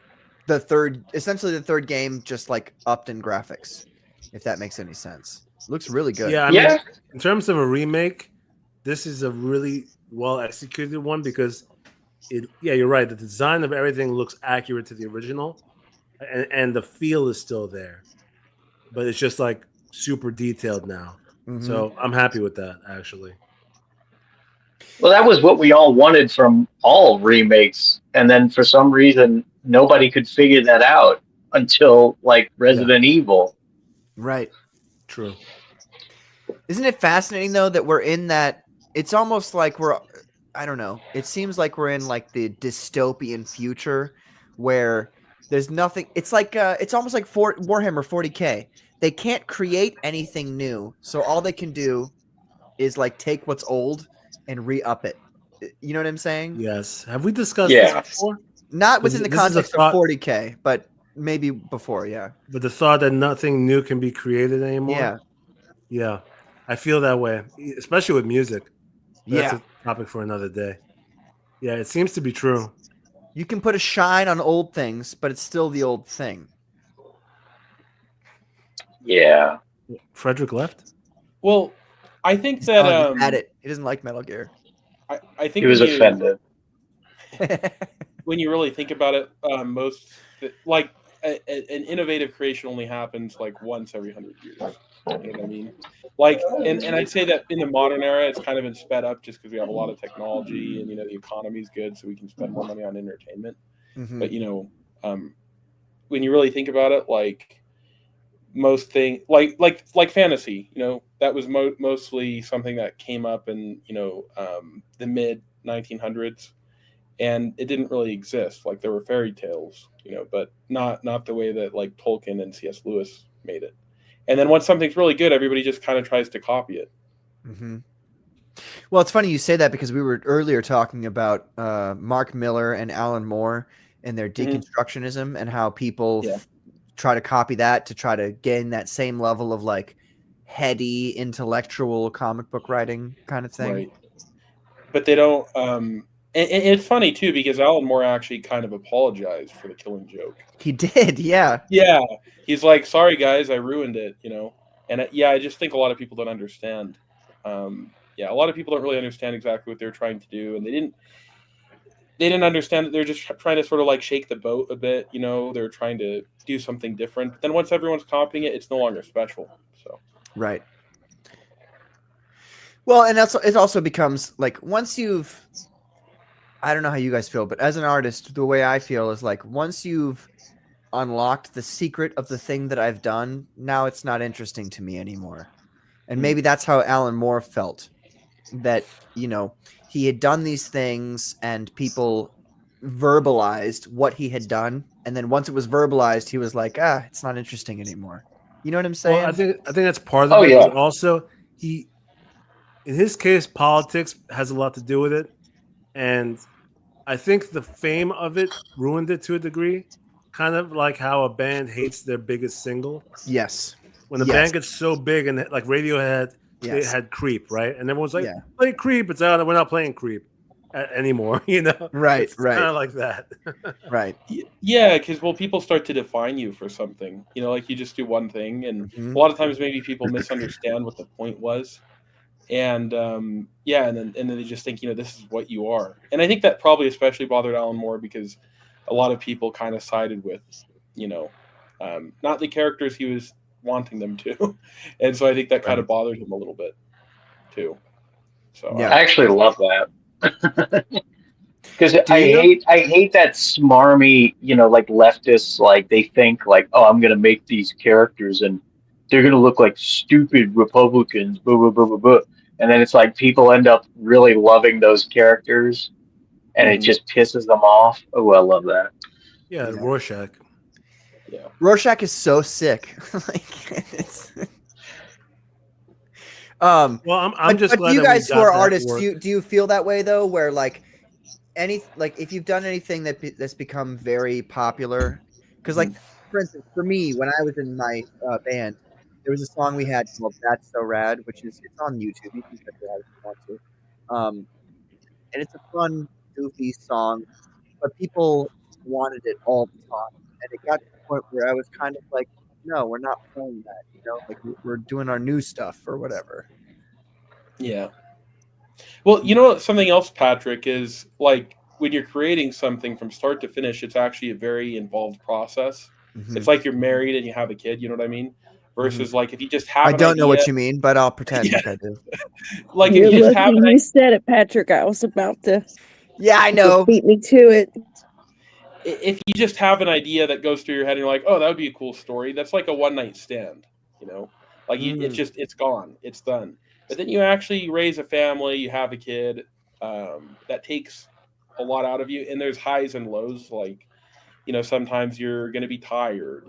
essentially the third game, just like upped in graphics, if that makes any sense. It looks really good. Yeah, I mean, in terms of a remake, this is a really well executed one because you're right. The design of everything looks accurate to the original, and the feel is still there, but it's just like super detailed now. Mm-hmm. So I'm happy with that, actually. Well, that was what we all wanted from all remakes, and then for some reason nobody could figure that out until like Resident Evil. Right. True. Isn't it fascinating though that we're in that? It's almost like I don't know. It seems like we're in like the dystopian future where there's nothing. It's like it's almost like Warhammer 40K. They can't create anything new, so all they can do is like take what's old and re-up it. You know what I'm saying? Yes. Have we discussed this before? Not within the context of 40K, but maybe before, yeah. But the thought that nothing new can be created anymore. Yeah. Yeah. I feel that way, especially with music. That's Yeah. a topic for another day. Yeah, it seems to be true. You can put a shine on old things, but it's still the old thing. Yeah. Frederick left? Well, I think that at it. He doesn't like Metal Gear. I think He was offended. When you really think about it, like an innovative creation only happens like once every 100 years. You know what I mean? Like, and I'd say that in the modern era, it's kind of been sped up just because we have a lot of technology and the economy's good, so we can spend more money on entertainment. Mhm. But when you really think about it, like most thing, like fantasy, that was mostly something that came up in the mid 1900s, and it didn't really exist. Like there were fairy tales, but not the way that like Tolkien and C.S. Lewis made it. And then once something's really good, everybody just kind of tries to copy it. Mm-hmm. Well, it's funny you say that because we were earlier talking about Mark Miller and Alan Moore and their deconstructionism and how people try to copy that to try to gain that same level of like heady intellectual comic book writing kind of thing. Right. But they don't. And it's funny too because Alan Moore actually kind of apologized for the Killing Joke. He did, yeah. Yeah, he's like, "Sorry guys, I ruined it," And I just think a lot of people don't understand. A lot of people don't really understand exactly what they're trying to do, and they didn't understand that they're just trying to sort of like shake the boat a bit. They're trying to do something different. But then once everyone's copying it, it's no longer special. So right. Well, and it also becomes like once you've, I don't know how you guys feel, but as an artist, the way I feel is like once you've unlocked the secret of the thing that I've done, now it's not interesting to me anymore. And maybe that's how Alan Moore felt, that, he had done these things and people verbalized what he had done. And then once it was verbalized, he was like, it's not interesting anymore. You know what I'm saying? Well, I think that's part of it. But also, in his case, politics has a lot to do with it. And I think the fame of it ruined it to a degree, kind of like how a band hates their biggest single. Yes. When the band gets so big, and like Radiohead, they had Creep, right? And everyone's like, play Creep. It's out. We're not playing Creep anymore, Right, it's kind of like that. Right. Yeah, because people start to define you for something. Like you just do one thing, and a lot of times maybe people misunderstand what the point was. And and then they just think this is what you are. And I think that probably especially bothered Alan Moore because a lot of people kind of sided with not the characters he was wanting them to, and so I think that kind of bothered him a little bit too. So I actually love that because I hate that smarmy like leftists, like they think like, oh, I'm gonna make these characters and they're gonna look like stupid Republicans, blah blah blah blah blah. And then it's like people end up really loving those characters, and it just pisses them off. Oh, I love that. Yeah, Rorschach. Yeah, Rorschach is so sick. it's. Well, I'm just glad you that guys we who got are that artists, work. do you feel that way though? Where like if you've done anything that's become very popular, because like for instance, for me, when I was in my band, there was a song we had called "That's So Rad," which it's on YouTube. You can check it out if you want to. And it's a fun, goofy song, but people wanted it all the time, and it got to the point where I was kind of like, no, we're not playing that. Like we're doing our new stuff or whatever. Yeah. Well, something else, Patrick, is like when you're creating something from start to finish, it's actually a very involved process. Mm-hmm. It's like you're married and you have a kid, you know what I mean? Versus like if you just have I don't know what you mean, but I'll pretend like I do. Like You're if you just lucky have you said it, Patrick. I was about to. Yeah, I know. Beat me to it. If you just have an idea that goes through your head and you're like, oh, that would be a cool story. That's like a one night stand, like it's gone, it's done. But then you actually raise a family, you have a kid, that takes a lot out of you. And there's highs and lows. Like, sometimes you're going to be tired,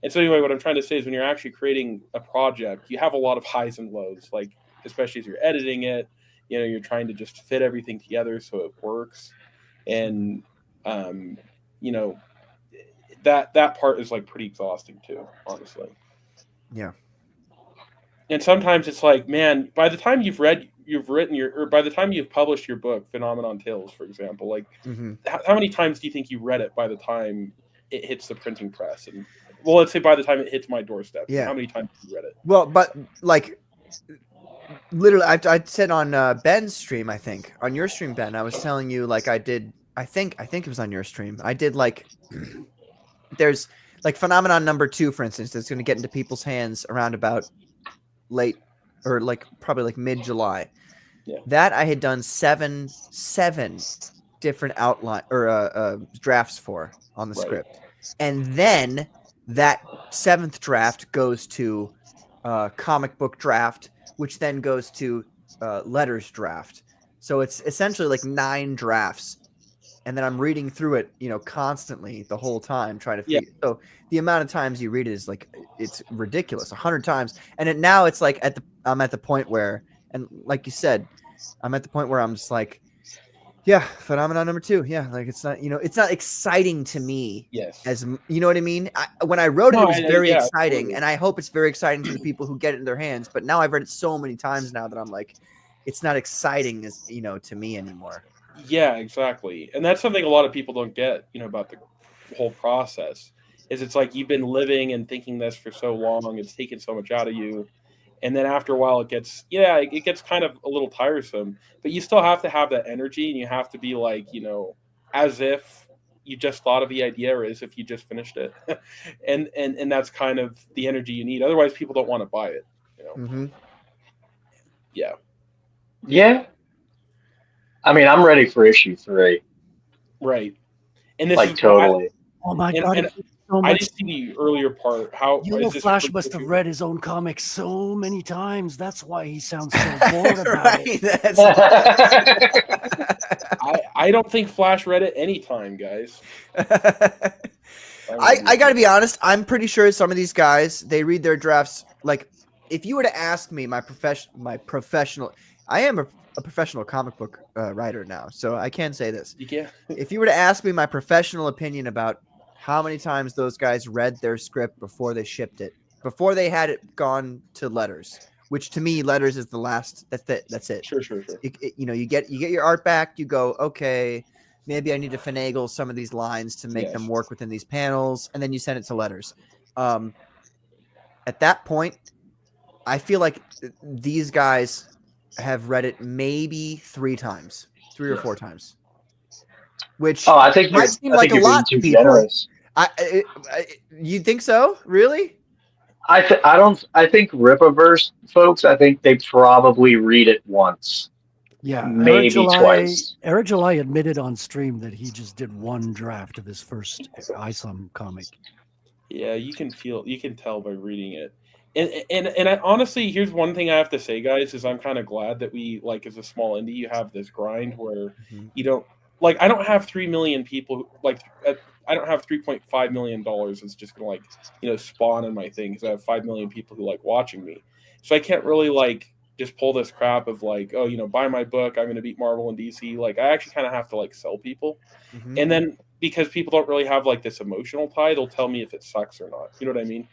And so anyway, what I'm trying to say is when you're actually creating a project, you have a lot of highs and lows, like, especially as you're editing it, you're trying to just fit everything together so it works. And, that part is like pretty exhausting too, honestly. Yeah. And sometimes it's like, man, by the time by the time you've published your book, Phenomenon Tales, for example, like how many times do you think you read it by the time it hits the printing press? And let's say by the time it hits my doorstep, how many times have you read it? Well, but like literally, I said on Ben's stream, I think on your stream, Ben, I was telling you like I think it was on your stream. I did like there's like Phenomenon #2, for instance, that's going to get into people's hands around about late or like probably like mid-July. Yeah. That I had done seven different outline or drafts for on the script. and then that 7th draft goes to comic book draft, which then goes to letters draft. So it's essentially like 9 drafts, and then I'm reading through it, constantly the whole time trying to figure. So the amount of times you read it is like it's ridiculous, 100 times. And now it's like I'm at the point where, and like you said, I'm at the point where I'm just like, yeah, phenomenon number 2. Yeah, like it's not exciting to me. Yes. As you know what I mean? When I wrote it, it was very exciting, absolutely. and I hope it's very exciting to the people who get it in their hands. But now I've read it so many times now that I'm like, it's not exciting as to me anymore. Yeah, exactly. And that's something a lot of people don't get, about the whole process. Is it's like you've been living and thinking this for so long, it's taken so much out of you. And then after a while it gets kind of a little tiresome, but you still have to have that energy, and you have to be like, as if you just thought of the idea, or as if you just finished it. and that's kind of the energy you need. Otherwise people don't want to buy it, Mm-hmm. Yeah. Yeah. I mean, I'm ready for issue 3. Right. And this like is totally. Oh my God. And So I much. didn't see the earlier part. How Flash must have read his own comics so many times. That's why he sounds so bored about it. I don't think Flash read it any time, guys. I got to be honest. I'm pretty sure some of these guys, they read their drafts. Like, if you were to ask me my professional, I am a professional comic book writer now, so I can say this. Yeah. If you were to ask me my professional opinion about how many times those guys read their script before they shipped it, before they had it gone to letters, which to me, letters is the last. That's it. Sure. You get your art back. You go, okay, maybe I need to finagle some of these lines to make them work within these panels, and then you send it to letters. At that point, I feel like these guys have read it maybe 3 times, 3 or 4 times, which I think might seem like a lot to people. Generous. You think so? Really? I think Rippaverse folks, I think they probably read it once. Yeah, maybe twice. Eric July admitted on stream that he just did 1 draft of his first ISOM comic. Yeah, you can tell by reading it. And I, honestly, here's one thing I have to say, guys, is I'm kind of glad that we, like, as a small indie, you have this grind where you don't, like, I don't have 3 million people, like, I don't have $3.5 million that's just going to, spawn in my thing, because I have 5 million people who like watching me. So I can't really, like, just pull this crap of, like, oh, buy my book, I'm going to beat Marvel and DC. Like, I actually kind of have to, like, sell people. And then because people don't really have, like, this emotional tie, they'll tell me if it sucks or not. You know what I mean?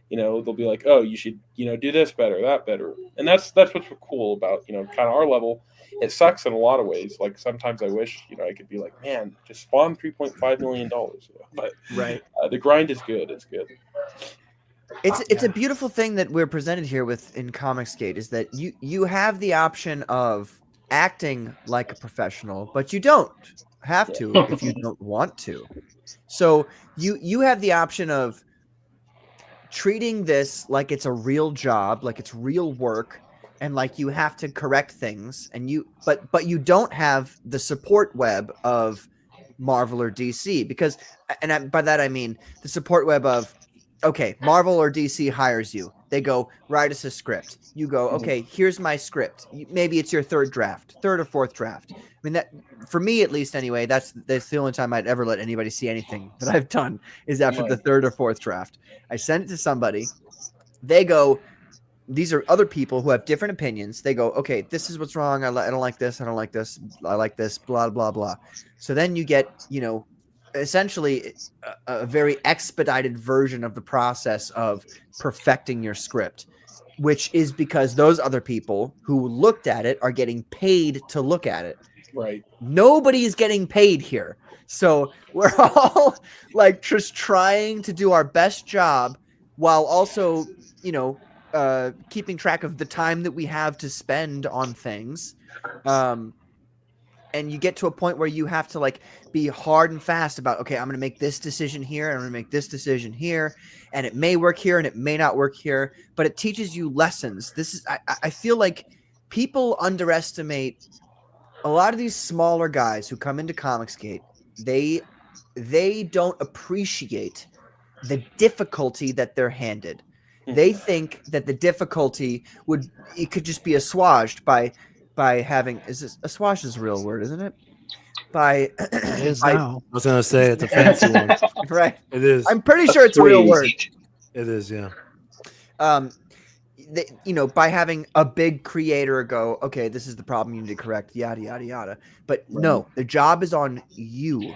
They'll be like, oh, you should, do this better, that better. And that's what's cool about, kind of our level. It sucks in a lot of ways. Like, sometimes I wish, I could be like, man, just spawn $3.5 million. But right. The grind is good. It's good. It's a beautiful thing that we're presented here with in Comicsgate, is that you have the option of acting like a professional, but you don't have to if you don't want to. So you have the option of treating this like it's a real job, like it's real work, and like you have to correct things, and but you don't have the support web of Marvel or DC, because, by that I mean the support web of, okay, Marvel or DC hires you. They go, write us a script. You go, okay, here's my script. Maybe it's your 3rd or 4th draft. I mean, that, for me at least anyway, that's the only time I'd ever let anybody see anything that I've done, is after the 3rd or 4th draft. I send it to somebody. They go, these are other people who have different opinions. They go, okay, this is what's wrong. I don't like this. I don't like this. I like this, blah, blah, blah. So then you get, essentially a very expedited version of the process of perfecting your script, which is because those other people who looked at it are getting paid to look at it. Right. Nobody is getting paid here. So we're all like just trying to do our best job while also, keeping track of the time that we have to spend on things. And you get to a point where you have to, like, be hard and fast about, okay, I'm going to make this decision here, and I'm going to make this decision here, and it may work here and it may not work here, but it teaches you lessons. I feel like people underestimate a lot of these smaller guys who come into Comicsgate. they don't appreciate the difficulty that they're handed. They think that the difficulty could just be assuaged by having assuaged is a real word, isn't it? By it is I was gonna say it's a fancy one. Right. It is. I'm pretty sure it's a real word. It is, yeah. By having a big creator go, okay, this is the problem you need to correct, yada yada yada. But no, the job is on you.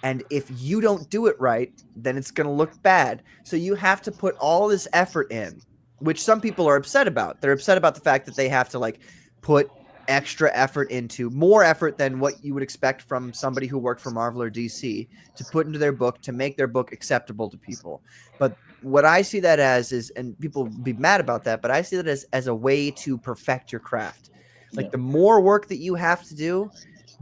And if you don't do it right, then it's going to look bad. So you have to put all this effort in, which some people are upset about. They're upset about the fact that they have to put extra effort into, more effort than what you would expect from somebody who worked for Marvel or DC to put into their book to make their book acceptable to people. But what I see that as is, and people be mad about that, but I see that as a way to perfect your craft. The more work that you have to do,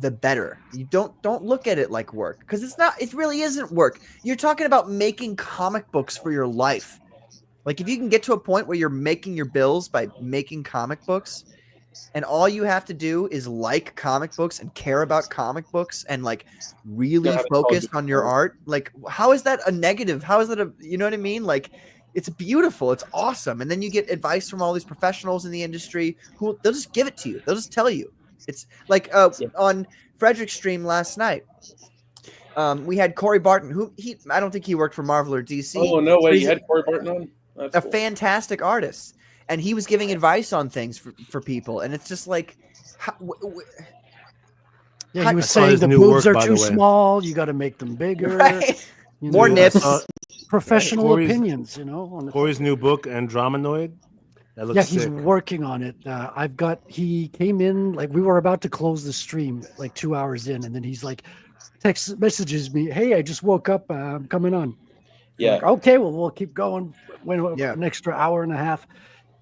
the better. You don't look at it like work, because it really isn't work. You're talking about making comic books for your life. If you can get to a point where you're making your bills by making comic books, and all you have to do is like comic books and care about comic books and really focus on your art, how is that a negative? How is that you know what I mean? It's beautiful. It's awesome. And then you get advice from all these professionals in the industry who they'll just give it to you. They'll just tell you. It's on Frederick's stream last night. We had Corey Barton, I don't think he worked for Marvel or DC. Oh, no way. You had Corey Barton on? That's cool. Fantastic artist. And he was giving advice on things for people. And it's just he was saying the boobs are too small. You got to make them bigger. Right. More nips. Professional opinions, on Corey's new book, Andromanoid. That looks he's sick. working on it. He came in, we were about to close the stream 2 hours in, and then he's text messages me, hey, I just woke up. I'm coming on. Yeah. Okay, well, we'll keep going. An extra hour and a half.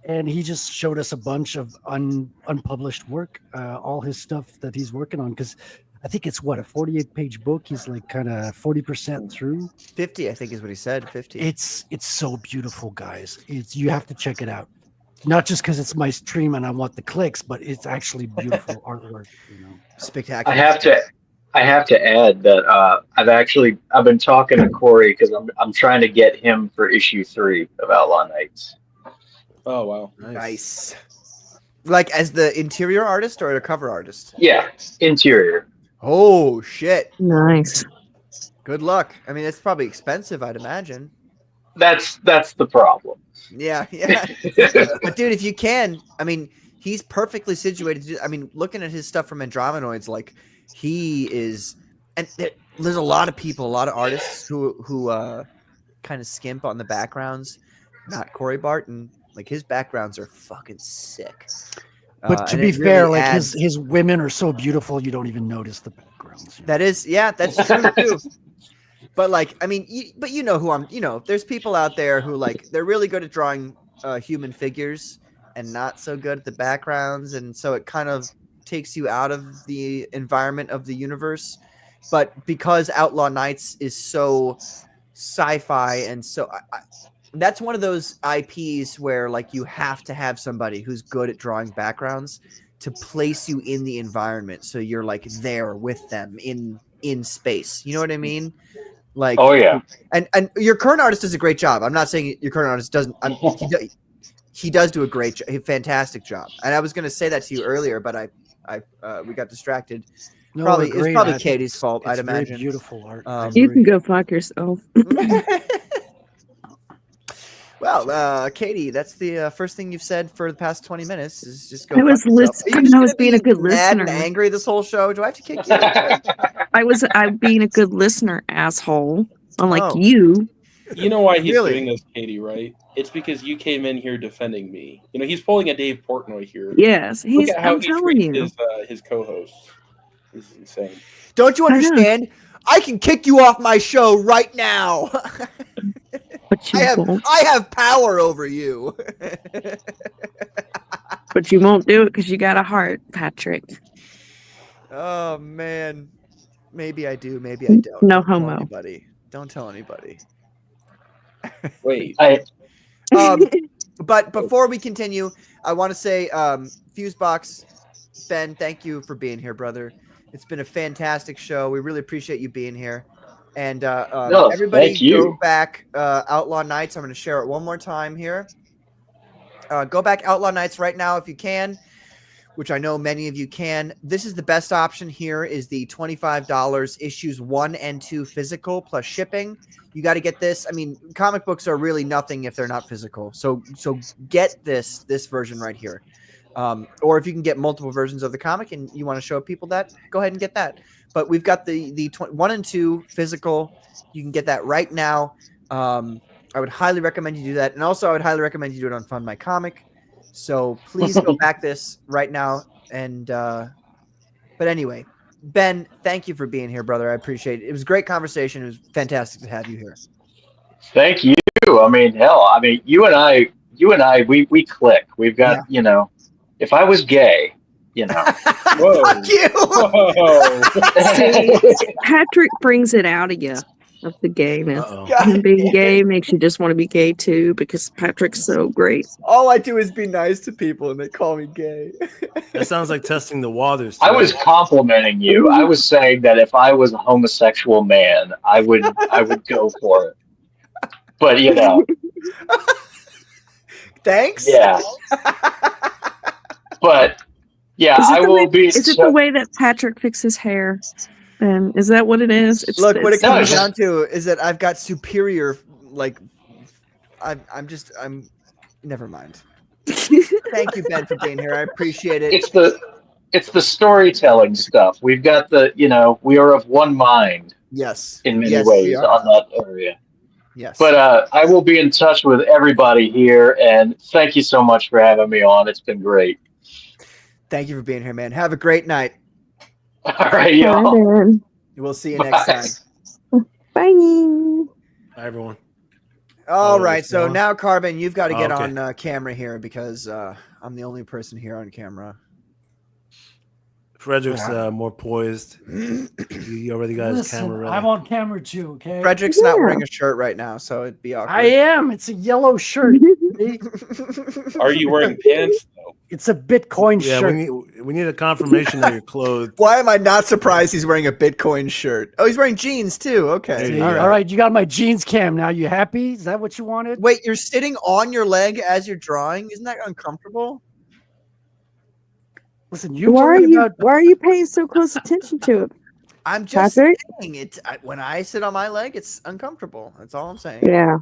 And he just showed us a bunch of unpublished work, all his stuff that he's working on. Because I think it's a 48-page book. He's kind of 40% through. 50, I think is what he said. 50. It's so beautiful, guys. You have to check it out. Not just because it's my stream and I want the clicks, but it's actually beautiful artwork. Spectacular. I have to add that I've been talking to Corey because I'm trying to get him for issue 3 of Outlaw Nights. Oh wow, nice. As the interior artist or a cover artist? Yeah, interior. Oh shit! Nice. Good luck. I mean, it's probably expensive, I'd imagine. That's the problem. Yeah. But dude, if you can, I mean, he's perfectly situated. Looking at his stuff from Andromanoids, he is, and there's a lot of people, a lot of artists who kind of skimp on the backgrounds. Not Corey Barton. His backgrounds are fucking sick. But to be fair, his women are so beautiful, you don't even notice the backgrounds. That's true too. But but who there's people out there who they're really good at drawing human figures and not so good at the backgrounds, and so it kind of takes you out of the environment of the universe. But because Outlaw Nights is so sci-fi and so that's one of those IPs where you have to have somebody who's good at drawing backgrounds to place you in the environment, so you're there with them in space. You know what I mean? Oh yeah. And your current artist does a great job. I'm not saying your current artist doesn't. He does do a fantastic job. And I was going to say that to you earlier, but we got distracted. No, it's probably Katie's fault. I'd imagine. Beautiful art. You can go fuck yourself. Well, Katie, that's the first thing you've said for the past 20 minutes is just go. I was listening. I was being a good mad listener. And angry this whole show. Do I have to kick you? I'm being a good listener, asshole. Unlike you. You know why he's doing this, Katie, right? It's because you came in here defending me. He's pulling a Dave Portnoy here. Yes, I'm telling you. His co-hosts. This is insane. Don't you understand? I can kick you off my show right now. I have power over you. But you won't do it because you got a heart, Patrick. Oh man, maybe I do, maybe I don't. No homo. Don't tell anybody. Wait. But before we continue, I want to say, Fuseboxx, Ben, thank you for being here, brother. It's been a fantastic show. We really appreciate you being here. And No, everybody thank you. go back Outlaw Nights. I'm going to share it one more time here. Go back Outlaw Nights right now if you can, which I know many of you can. This is the best option here is the $25 issues 1 and 2 physical plus shipping. You got to get this. I mean, comic books are really nothing if they're not physical. So get this version right here. Or if you can get multiple versions of the comic and you want to show people that, go ahead and get that. But we've got the 1 and 2 physical. You can get that right now. I would highly recommend you do that. And also I would highly recommend you do it on Fund My Comic. So please go back this right now. And but anyway, Ben, thank you for being here, brother. I appreciate it. It was a great conversation. It was fantastic to have you here. Thank you. I mean, hell, I mean, you and I, we click. We've got, if I was gay, Fuck you. See, Patrick brings it out of you, of the gayness. Him being gay makes you just want to be gay too, because Patrick's so great. All I do is be nice to people and they call me gay. That sounds like testing the waters. I was complimenting you. I was saying that if I was a homosexual man, I would go for it. But thanks. Yeah. But yeah, I will be. Is it the way that Patrick fixes hair? And is that what it is? Look, what it comes down to is that I've got superior, like, I'm never mind. Thank you, Ben, for being here. I appreciate it. It's the storytelling stuff. We've got we are of one mind. Yes. In many ways on that area. Yes. But I will be in touch with everybody here, and thank you so much for having me on. It's been great. Thank you for being here, man. Have a great night. All right, y'all. We'll see you next time. Bye. Bye, everyone. All right. So now, Carbon, you've got to get on camera here because I'm the only person here on camera. Frederick's more poised. He already got his camera ready. I'm on camera too, okay? Frederick's not wearing a shirt right now, so it'd be awkward. I am. It's a yellow shirt. Are you wearing pants, though? It's a Bitcoin shirt. We need a confirmation that you're clothed. Why am I not surprised he's wearing a Bitcoin shirt? Oh, he's wearing jeans too. Okay. All right, you got my jeans cam now. You happy? Is that what you wanted? Wait, you're sitting on your leg as you're drawing? Isn't that uncomfortable? Listen, why are you paying so close attention to it? I'm just saying when I sit on my leg, it's uncomfortable. That's all I'm saying. Yeah.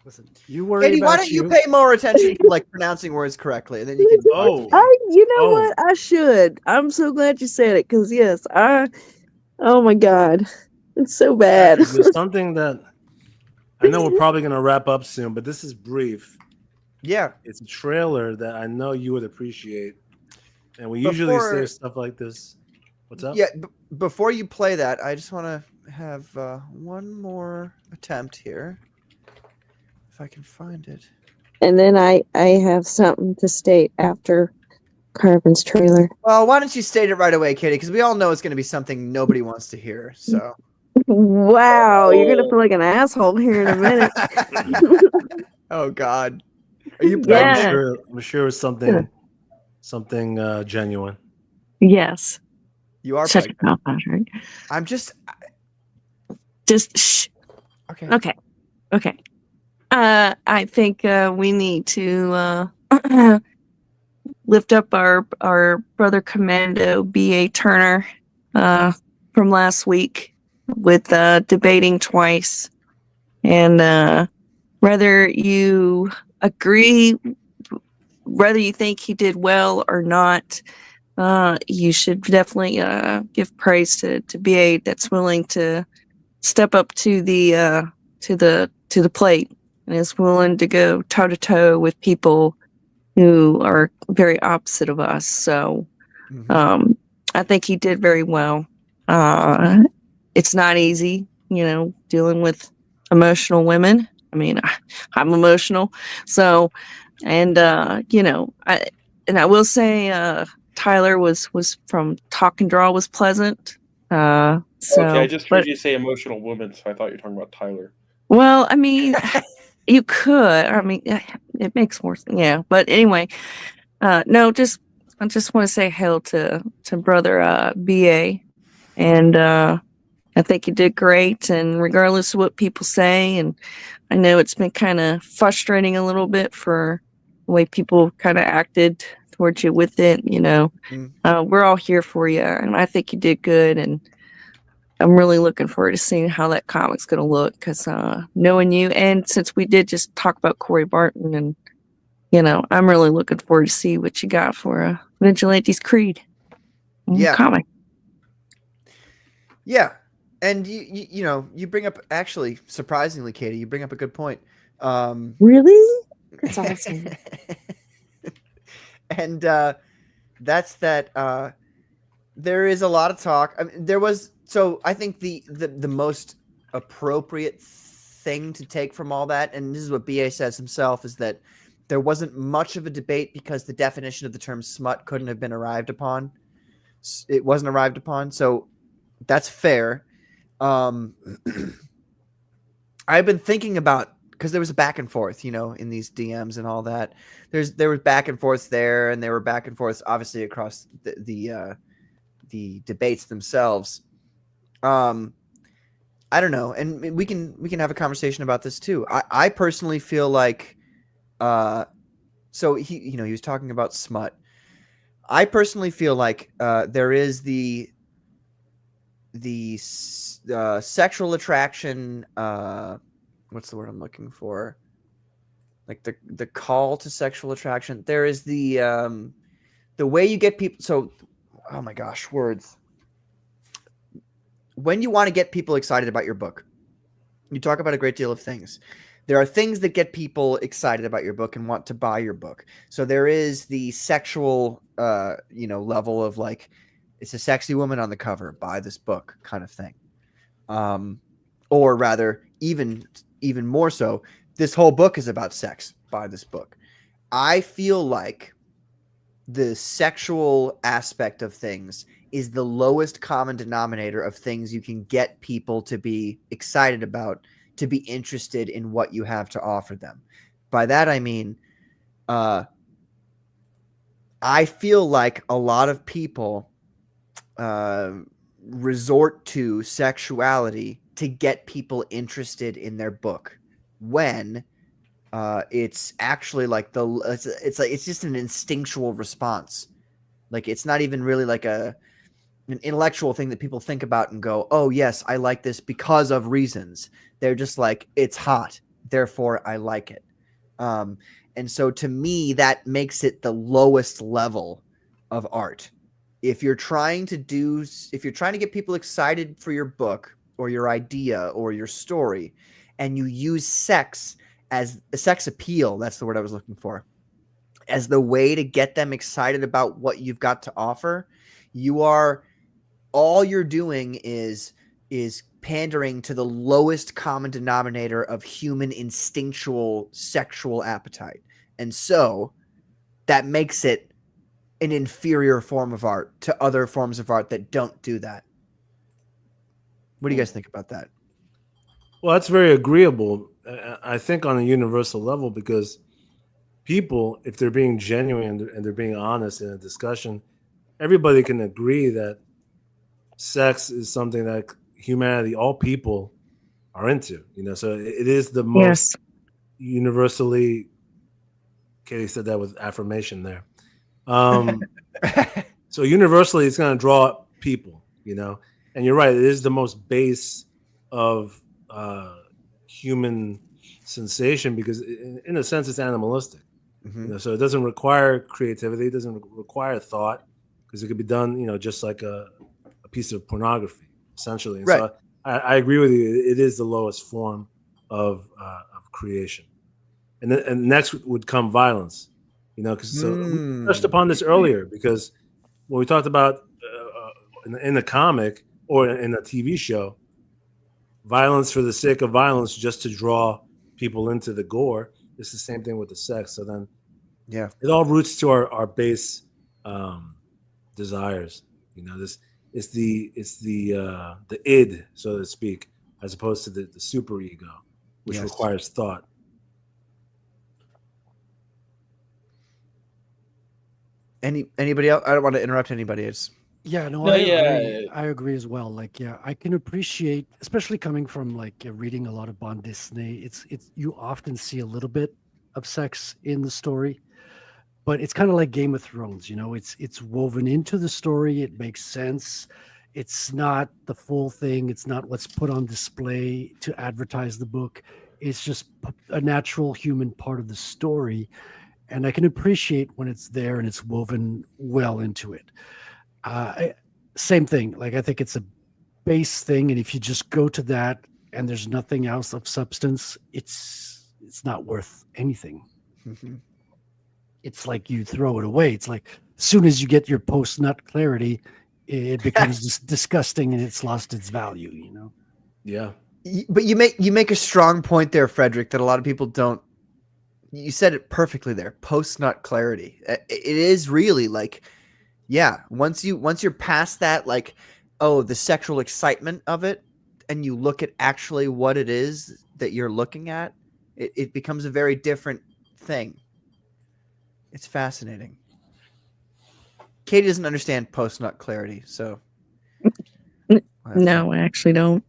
Listen, you worry Katie, about why don't you pay more attention to like pronouncing words correctly, and then you can. You know what? I should. I'm so glad you said it because yes, oh my God, it's so bad. There's something that I know we're probably going to wrap up soon, but this is brief. Yeah, it's a trailer that I know you would appreciate, and we usually say stuff like this. What's up? Yeah, before you play that, I just want to have one more attempt here, if I can find it. And then I have something to state after Carbon's trailer. Well, why don't you state it right away, Katie? Because we all know it's going to be something nobody wants to hear. So. Wow, you're gonna feel like an asshole here in a minute. Oh God. Are you? Yeah. I'm sure it's something genuine. Yes. You are. Shut your mouth, Patrick. I'm just shh. Okay. Okay. I think we need to lift up our brother Commando B.A. Turner from last week with debating twice, and whether you agree, whether you think he did well or not, you should definitely give praise to BA that's willing to step up to the plate and is willing to go toe to toe with people who are very opposite of us. So I think he did very well. It's not easy, dealing with emotional women. I mean, I'm emotional. So, and I will say, Tyler was from Talk and Draw was pleasant. So, okay, I just heard you say emotional woman, so I thought you were talking about Tyler. Well, I mean, you could. I mean, it makes more sense. Yeah, but anyway, no, I just want to say hail to brother BA. And I think you did great. And regardless of what people say, and I know it's been kind of frustrating a little bit for the way people kind of acted towards you with it. We're all here for you, and I think you did good. And I'm really looking forward to seeing how that comic's going to look, because knowing you, and since we did just talk about Corey Barton, and I'm really looking forward to see what you got for Vigilantes Creed comic. Yeah. And you bring up, actually, surprisingly, Katie, you bring up a good point. Really? That's awesome. And that's that. There is a lot of talk. I mean, I think the most appropriate thing to take from all that, and this is what BA says himself, is that there wasn't much of a debate because the definition of the term smut couldn't have been arrived upon. It wasn't arrived upon, so that's fair. I've been thinking about, because there was a back and forth, in these DMs and all that. There was back and forth there, and there were back and forths obviously across the debates themselves. I don't know, and we can have a conversation about this too. I personally feel like, so he was talking about smut. I personally feel like there is the sexual attraction. What's the word I'm looking for? Like the call to sexual attraction. There is the way you get people. So, oh my gosh, words. When you want to get people excited about your book, you talk about a great deal of things. There are things that get people excited about your book and want to buy your book. So there is the sexual, level of like, it's a sexy woman on the cover, buy this book kind of thing. Or rather, even more so, this whole book is about sex, buy this book. I feel like the sexual aspect of things is the lowest common denominator of things you can get people to be excited about, to be interested in what you have to offer them. By that, I mean, I feel like a lot of people resort to sexuality to get people interested in their book, when it's actually like it's just an instinctual response. Like, it's not even really like an intellectual thing that people think about and go, oh yes, I like this because of reasons. They're just like, it's hot, therefore I like it. And so to me, that makes it the lowest level of art. If you're trying to get people excited for your book or your idea or your story, and you use sex as a sex appeal, that's the word I was looking for, as the way to get them excited about what you've got to offer, all you're doing is pandering to the lowest common denominator of human instinctual sexual appetite. And so that makes it an inferior form of art to other forms of art that don't do that. What do you guys think about that? Well, that's very agreeable, I think, on a universal level, because people, if they're being genuine and they're being honest in a discussion, everybody can agree that sex is something that humanity, all people, are into. So it is the most universally. Katie said that with affirmation there. So universally, it's going to draw people. And you're right. It is the most base of human sensation, because in a sense it's animalistic. So it doesn't require creativity, it doesn't require thought, because it could be done just like a piece of pornography, essentially. And so I agree with you, it is the lowest form of creation. And next would come violence, because we touched upon this earlier, because when we talked about in the comic or in a TV show, violence for the sake of violence, just to draw people into the gore. It's the same thing with the sex. So then, it all roots to our base desires. This it's the id, so to speak, as opposed to the super ego, which requires thought. Anybody else? I don't want to interrupt anybody. Yeah, no, No, I yeah. agree. I agree as well. Like, yeah, I can appreciate, especially coming from like reading a lot of Bond Disney. It's you often see a little bit of sex in the story, but it's kind of like Game of Thrones. You know, it's woven into the story. It makes sense. It's not the full thing. It's not what's put on display to advertise the book. It's just a natural human part of the story, and I can appreciate when it's there and it's woven well into it. Same thing. Like, I think it's a base thing, and if you just go to that and there's nothing else of substance, it's not worth anything. Mhm. It's like you throw it away. It's like as soon as you get your post nut clarity, it becomes just disgusting and it's lost its value. You know. Yeah. But you make a strong point there, Frederick, that a lot of people don't. You said it perfectly there. Post nut clarity. It is really like, yeah. Once you're past that, like, oh, the sexual excitement of it, and you look at actually what it is that you're looking at, it becomes a very different thing. It's fascinating. Katie doesn't understand post nut clarity, so No, I actually don't.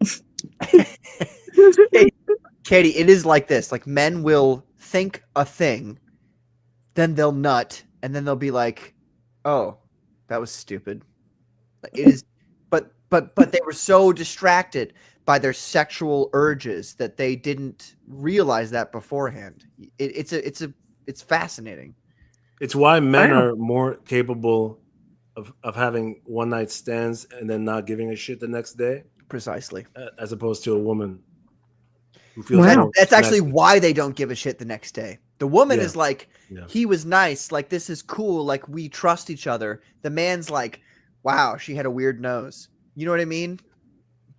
Katie, it is like this. Like, men will think a thing, then they'll nut, and then they'll be like, "Oh, that was stupid." Like, it is, but they were so distracted by their sexual urges that they didn't realize that beforehand. It's fascinating. It's why men are more capable of having one night stands and then not giving a shit the next day. Precisely. As opposed to a woman who feels That's actually why they don't give a shit the next day. The woman is like, Yeah. he was nice, like, this is cool, like, we trust each other. The man's like, wow, she had a weird nose. You know what I mean?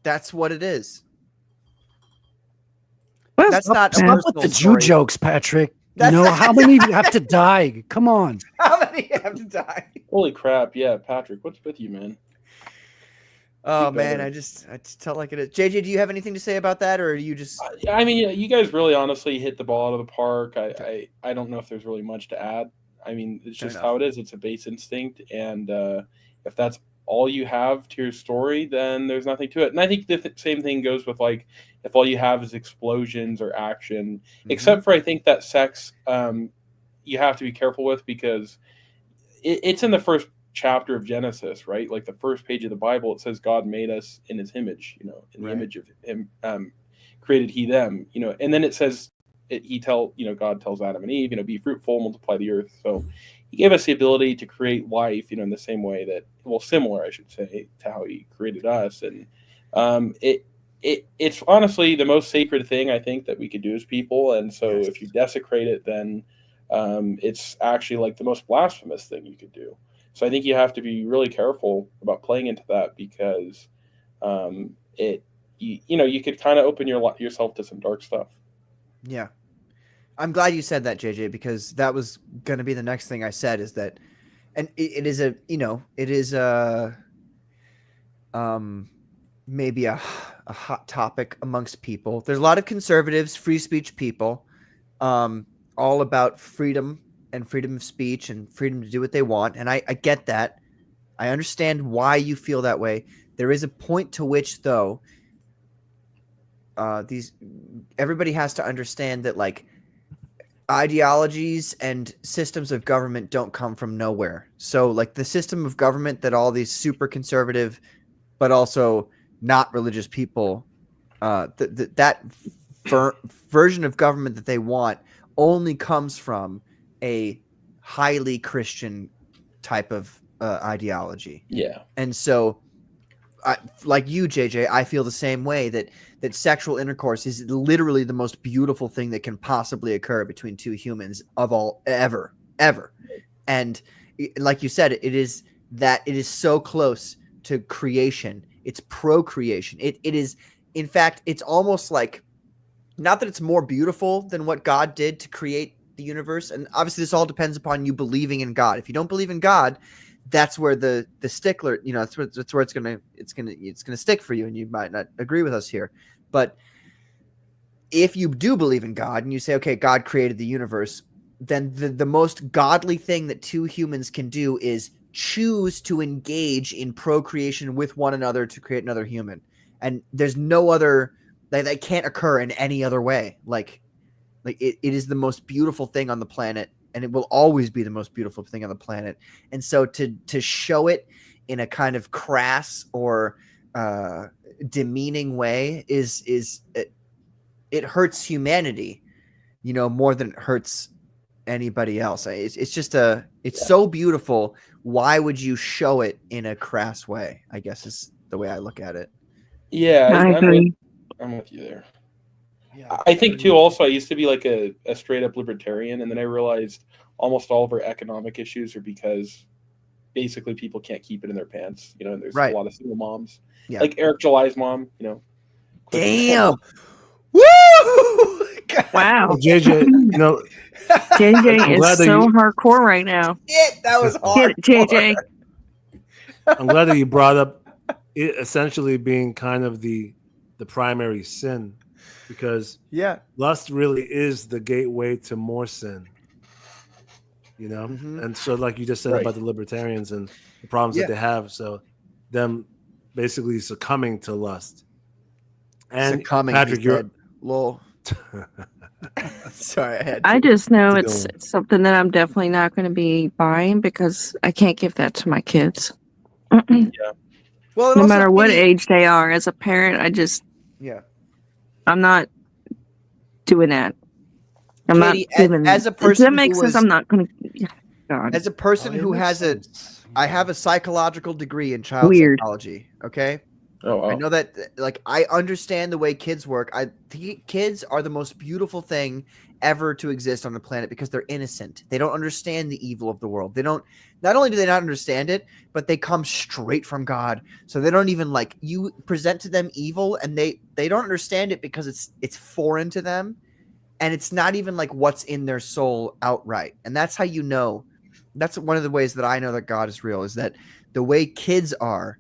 That's what it is. That's not a Stop with personal the story. Jew jokes, Patrick. That's you know not- how many have to die? Come on. How many have to die? Holy crap! Yeah, Patrick, what's with you, man? Oh Keep man, going. I just tell like it is. JJ, do you have anything to say about that, or are you just? I mean, you guys really honestly hit the ball out of the park. I don't know if there's really much to add. I mean, it's Fair just enough. how it is. It's a base instinct, and if that's all you have to your story, then there's nothing to it. And I think the same thing goes with, like, if all you have is explosions or action, except for, I think, that sex, you have to be careful with, because it's in the first chapter of Genesis, right? Like the first page of the Bible, it says God made us in his image, you know, in the image of him, created he them, you know, and then it says God tells Adam and Eve, you know, be fruitful, multiply the earth. So he gave us the ability to create life, you know, in the same way that, well, similar, I should say, to how he created us. And it's honestly the most sacred thing I think that we could do as people. And so if you desecrate it, then it's actually like the most blasphemous thing you could do. So I think you have to be really careful about playing into that, because you could kind of open yourself to some dark stuff. Yeah. I'm glad you said that, JJ, because that was going to be the next thing I said, is that, and it is maybe a hot topic amongst people. There's a lot of conservatives, free speech people, all about freedom and freedom of speech and freedom to do what they want. And I get that. I understand why you feel that way. There is a point to which, though, everybody has to understand that, like, ideologies and systems of government don't come from nowhere. So, like, the system of government that all these super conservative but also not religious people, that version of government that they want only comes from a highly Christian type of ideology. Yeah. And so, like you, JJ, I feel the same way, that sexual intercourse is literally the most beautiful thing that can possibly occur between two humans of all ever. And like you said, it is so close to creation. It's procreation. It is, in fact, it's almost like, not that it's more beautiful than what God did to create the universe. And obviously this all depends upon you believing in God. If you don't believe in God, that's where the stickler, you know, that's where it's gonna stick for you, and you might not agree with us here. But if you do believe in God and you say, okay, God created the universe, then the most godly thing that two humans can do is choose to engage in procreation with one another to create another human. And there's no other that can't occur in any other way. Like it is the most beautiful thing on the planet, and it will always be the most beautiful thing on the planet. And so to show it in a kind of crass or demeaning way it hurts humanity, more than it hurts anybody else. It's just so beautiful. Why would you show it in a crass way? I guess is the way I look at it. Yeah, agree. I'm with you there. Yeah, I think too. Also, I used to be like a straight up libertarian, and then I realized almost all of our economic issues are because basically people can't keep it in their pants. There's a lot of single moms, like Eric July's mom. Damn. Woo! Wow. JJ, JJ is so hardcore right now. That was hard. Get it, JJ. I'm glad that you brought up it essentially being kind of the primary sin, because lust really is the gateway to more sin. And so like you just said about the libertarians and the problems that they have, so them basically succumbing to lust. And Patrick, you're lol. Sorry, I just know it's something that I'm definitely not going to be buying because I can't give that to my kids. Yeah. Well, no matter what age they are, as a parent, I'm not doing that. I'm Katie, not doing as a person that makes sense. I'm not going to. As a person who has I have a psychological degree in child psychology. Okay. Oh, wow. I know that, like, I understand the way kids work. Kids are the most beautiful thing ever to exist on the planet because they're innocent. They don't understand the evil of the world. Not only do they not understand it, but they come straight from God. So they don't even you present to them evil and they don't understand it because it's foreign to them. And it's not even what's in their soul outright. And that's how that's one of the ways that I know that God is real, is that the way kids are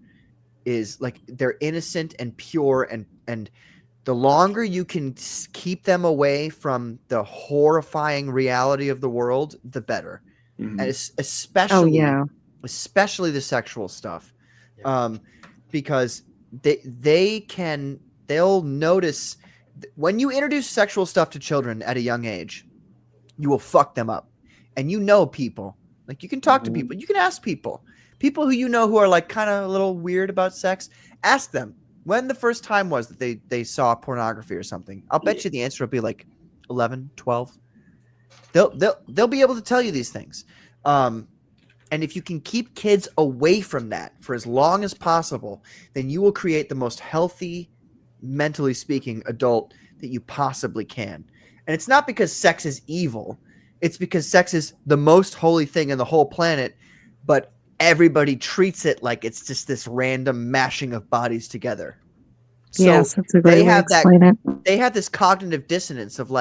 is they're innocent and pure, and the longer you can keep them away from the horrifying reality of the world, the better. And especially the sexual stuff, because they'll notice when you introduce sexual stuff to children at a young age, you will fuck them up. And people, you can talk to people, you can ask people who who are kind of a little weird about sex. Ask them when the first time was that they saw pornography or something. I'll bet you the answer will be 11, 12. They'll be able to tell you these things. And if you can keep kids away from that for as long as possible, then you will create the most healthy, mentally speaking, adult that you possibly can. And it's not because sex is evil. It's because sex is the most holy thing in the whole planet, but everybody treats it like it's just this random mashing of bodies together. So yes, that's a great way to explain it. They have this cognitive dissonance of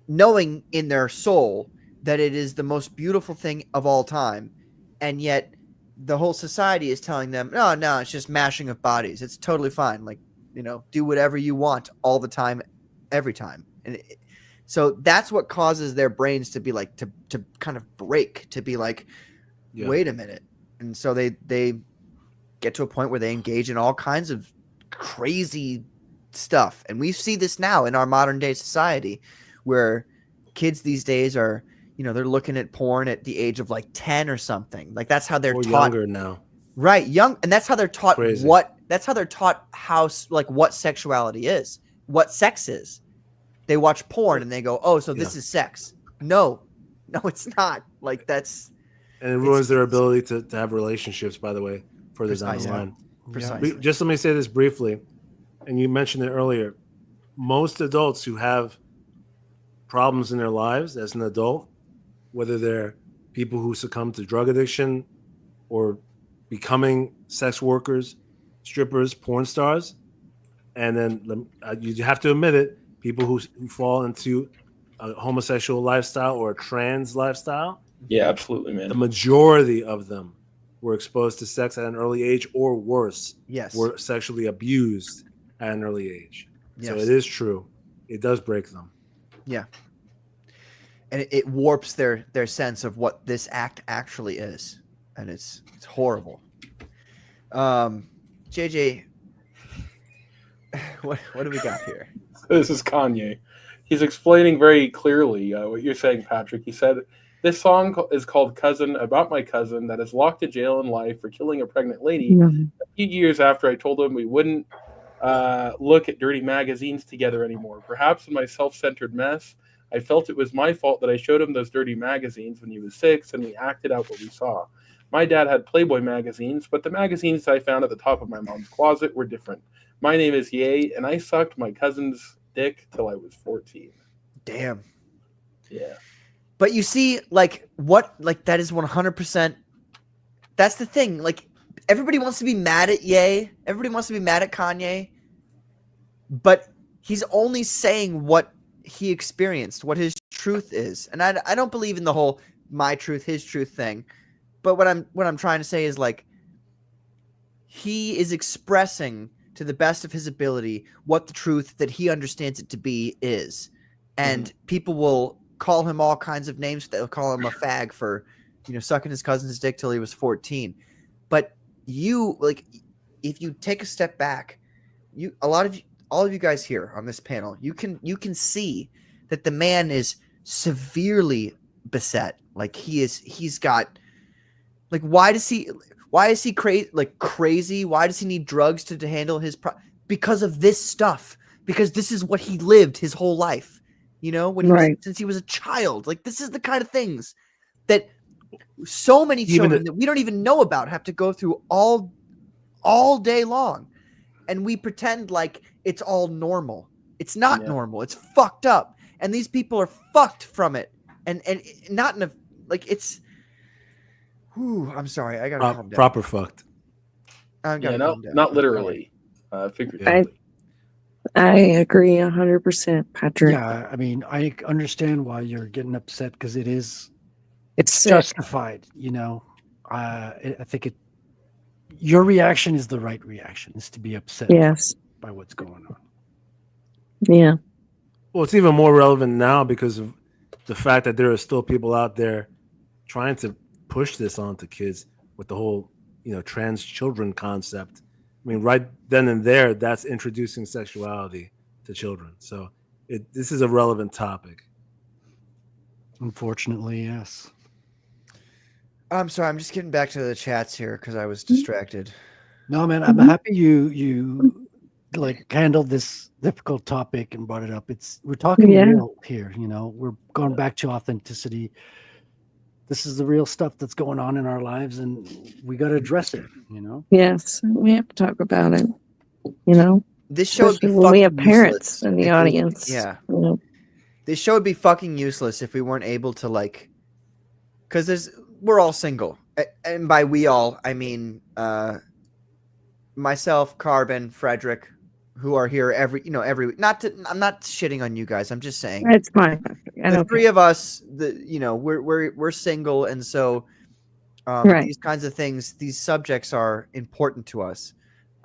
knowing in their soul that it is the most beautiful thing of all time, and yet the whole society is telling them, no, it's just mashing of bodies. It's totally fine. Do whatever you want all the time, every time. And so that's what causes their brains to be to kind of break, to be wait a minute. And so they get to a point where they engage in all kinds of crazy stuff. And we see this now in our modern day society, where kids these days are, they're looking at porn at the age of 10 or something. That's how they're taught. Younger now. Right. Young. And that's how they're taught Crazy. how what sexuality is, what sex is. They watch porn and they go, oh, so this is sex. No, it's not. And it ruins their ability to have relationships, by the way, further down the line. Precisely. Just let me say this briefly, and you mentioned it earlier. Most adults who have problems in their lives as an adult, whether they're people who succumb to drug addiction or becoming sex workers, strippers, porn stars, and then you have to admit it, people who fall into a homosexual lifestyle or a trans lifestyle. Yeah, absolutely, man. The majority of them were exposed to sex at an early age, or worse, were sexually abused at an early age. Yes. So it is true. It does break them. Yeah. And it warps their sense of what this act actually is. and it's horrible. JJ, what do we got here? This is Kanye. He's explaining very clearly what you're saying, Patrick. He said, this song is called Cousin, about my cousin that is locked in jail in life for killing a pregnant lady. A few years after I told him we wouldn't look at dirty magazines together anymore. Perhaps in my self-centered mess, I felt it was my fault that I showed him those dirty magazines when he was 6 and we acted out what we saw. My dad had Playboy magazines, but the magazines I found at the top of my mom's closet were different. My name is Ye, and I sucked my cousin's dick till I was 14. Damn. Yeah. But you see, like, that is 100%. That's the thing. Like, everybody wants to be mad at Ye. Everybody wants to be mad at Kanye. But he's only saying what he experienced, what his truth is. And I don't believe in the whole my truth, his truth thing. But what I'm trying to say is, like, he is expressing to the best of his ability what the truth that he understands it to be is. And people will call him all kinds of names. They'll call him a fag for, sucking his cousin's dick till he was 14. But if you take a step back, all of you guys here on this panel, you can see that the man is severely beset. Like, he's got, like, why is he crazy? Why does he need drugs to handle his because of this stuff? Because this is what he lived his whole life. Since he was a child. Like, this is the kind of things that so many children that we don't even know about have to go through all day long. And we pretend like it's all normal. It's not normal. It's fucked up. And these people are fucked from it. And not in a, like, it's, I'm sorry. I gotta calm down. Proper fucked. Not literally. Figuratively. I agree 100%, Patrick. Yeah, I mean, I understand why you're getting upset because it's sick. Justified. I think your reaction is the right reaction, is to be upset. Yes. By what's going on. Yeah. Well, it's even more relevant now because of the fact that there are still people out there trying to push this onto kids with the whole, trans children concept. I mean, right then and there, that's introducing sexuality to children. So this is a relevant topic. Unfortunately, yes. I'm sorry. I'm just getting back to the chats here because I was distracted. No, man, I'm happy you handled this difficult topic and brought it up. We're talking real here. We're going back to authenticity. This is the real stuff that's going on in our lives, and we got to address it. Yes, we have to talk about it. This show would be when we have parents useless in the audience. This show would be fucking useless if we weren't able to because we're all single, and by we all I mean myself, Carbon, Frederick, who are here every week. I'm not shitting on you guys. I'm just saying it's fine. The three of us, we're single, and so these kinds of things, these subjects are important to us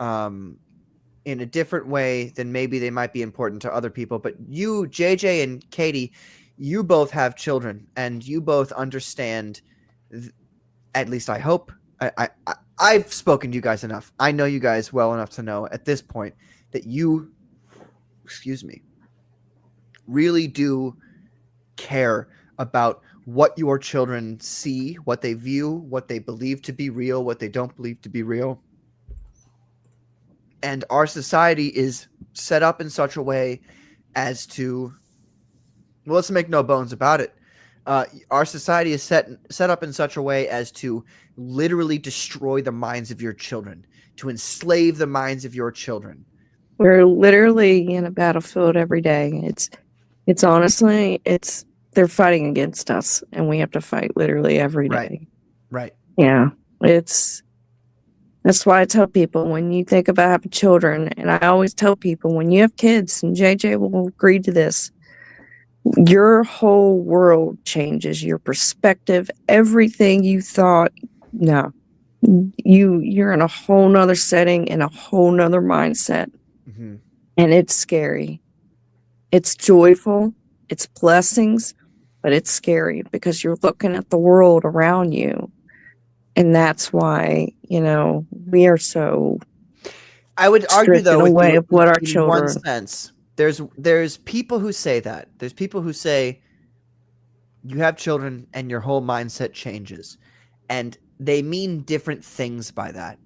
in a different way than maybe they might be important to other people. But you, JJ and Katie, you both have children, and you both understand. At least I hope. I've spoken to you guys enough. I know you guys well enough to know at this point that you, really do care about what your children see, what they view, what they believe to be real, what they don't believe to be real. And our society is set up in such a way as to, well, let's make no bones about it. Our society is set up in such a way as to literally destroy the minds of your children, to enslave the minds of your children. We're literally in a battlefield every day. It's honestly, they're fighting against us, and we have to fight literally every day. Right. Yeah. That's why I tell people, when you think about having children, and I always tell people, when you have kids, and JJ will agree to this, your whole world changes, your perspective, everything you thought. No, you're in a whole nother setting, in a whole nother mindset. Mm-hmm. And it's scary. It's joyful, it's blessings, but it's scary because you're looking at the world around you And that's why, we are so. I would argue, though, with with you, of what our in children. one sense, there's people who say that. There's people who say you have children and your whole mindset changes, and they mean different things by that.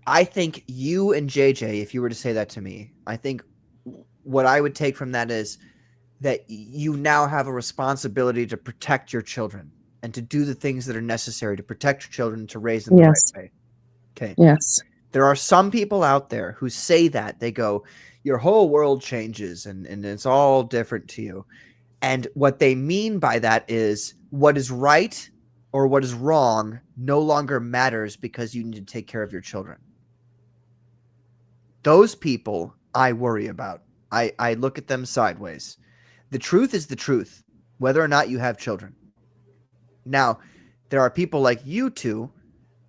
I think you and JJ, if you were to say that to me, I think what I would take from that is that you now have a responsibility to protect your children and to do the things that are necessary to protect your children, to raise them the right way. Okay. Yes. There are some people out there who say that. They go, your whole world changes and it's all different to you. And what they mean by that is what is right or what is wrong no longer matters because you need to take care of your children. Those people I worry about. I look at them sideways. The truth is the truth, whether or not you have children. Now, there are people like you two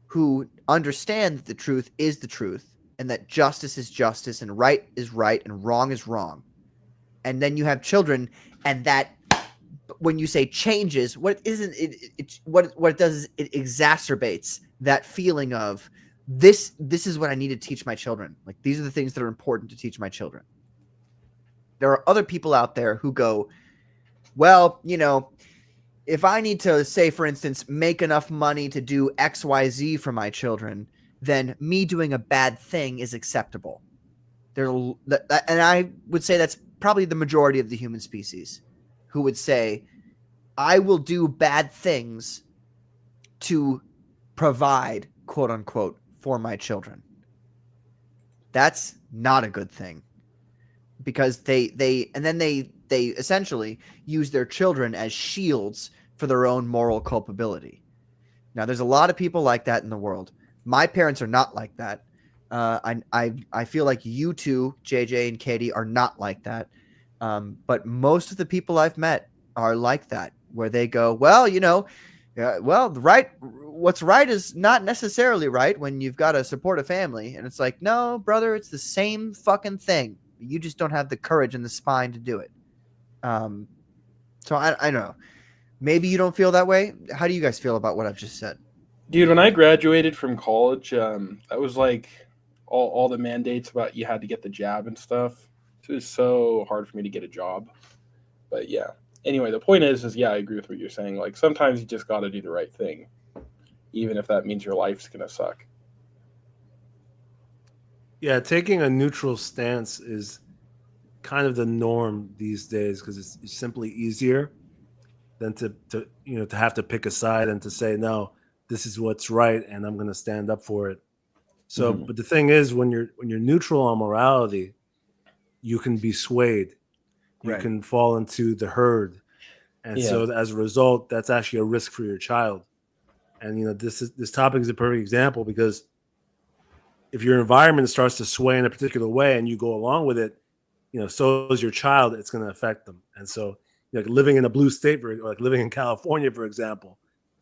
who understand that the truth is the truth and that justice is justice and right is right and wrong is wrong. And then you have children, and that when you say changes, what it does is it exacerbates that feeling of this is what I need to teach my children. Like, these are the things that are important to teach my children. There are other people out there who go, well, if I need to, say, for instance, make enough money to do XYZ for my children, then me doing a bad thing is acceptable. And I would say that's probably the majority of the human species who would say, I will do bad things to provide, quote unquote, for my children. That's not a good thing, because they essentially use their children as shields for their own moral culpability. Now, there's a lot of people like that in the world. My parents are not like that. I feel like you two, JJ and Katie, are not like that. But most of the people I've met are like that, where they go, well, what's right is not necessarily right when you've got to support a family. And it's like, no, brother, it's the same fucking thing. You just don't have the courage and the spine to do it. So I don't know. Maybe you don't feel that way. How do you guys feel about what I've just said? Dude, when I graduated from college, that was like all the mandates about you had to get the jab and stuff. It was so hard for me to get a job. But yeah. Anyway, the point is yeah, I agree with what you're saying. Like, sometimes you just got to do the right thing, even if that means your life's going to suck. Yeah, taking a neutral stance is kind of the norm these days because it's simply easier than to have to pick a side and to say, no, this is what's right and I'm going to stand up for it. So, but the thing is, when you're neutral on morality, you can be swayed. You can fall into the herd. And so as a result, that's actually a risk for your child. And this topic is a perfect example, because if your environment starts to sway in a particular way and you go along with it, so is your child, it's going to affect them. And so, like living in a blue state, like living in California, for example,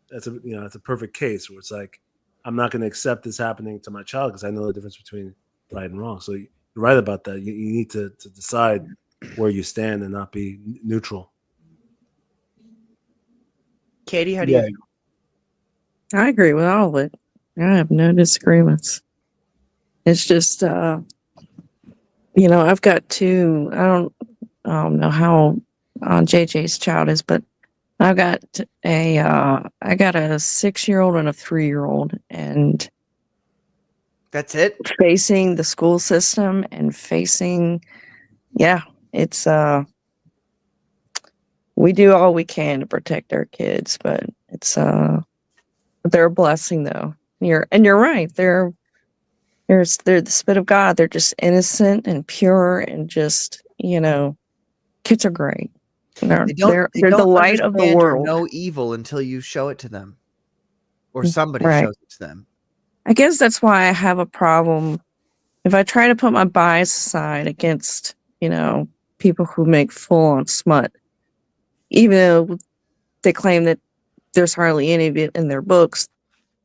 that's a perfect case where it's like, I'm not going to accept this happening to my child because I know the difference between right and wrong. So you're right about that. You need to decide where you stand and not be neutral. Katie, how do you feel? I agree with all of it. I have no disagreements. It's just, I've got two. I don't know how JJ's child is, but I got a 6-year-old and a 3-year-old, and that's it. Facing the school system and facing, it's we do all we can to protect our kids, but it's they're a blessing though. You're right. They're the spit of God. They're just innocent and pure, and just kids are great. They're the light of the world. No evil until you show it to them, or somebody shows it to them. I guess that's why I have a problem if I try to put my bias aside against people who make full-on smut, even though they claim that there's hardly any of it in their books,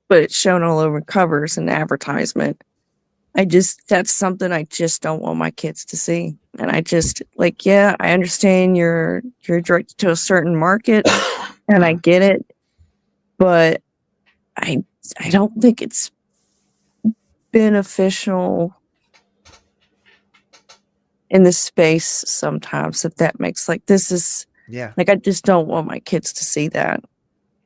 but it's shown all over covers and advertisement. That's something I just don't want my kids to see. And I just I understand you're directed to a certain market and I get it, but I don't think it's beneficial in this space sometimes, if that makes this is like, I just don't want my kids to see that.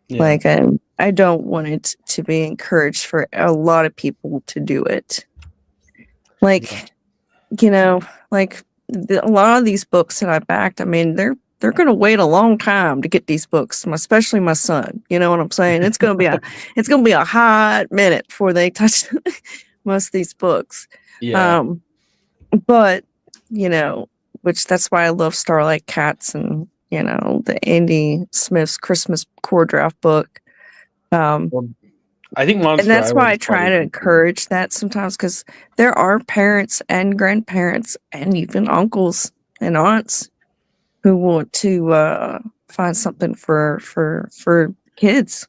Like, I don't want it to be encouraged for a lot of people to do it. Like, like a lot of these books that I backed, I mean, they're going to wait a long time to get these books, especially my son. You know what I'm saying? It's going to be a hot minute before they touch most of these books. Yeah. But, which that's why I love Starlight Cats and, the Andy Smith's Christmas core draft book. I think Monster and that's why I Island's try to encourage that sometimes, because there are parents and grandparents and even uncles and aunts who want to find something for kids,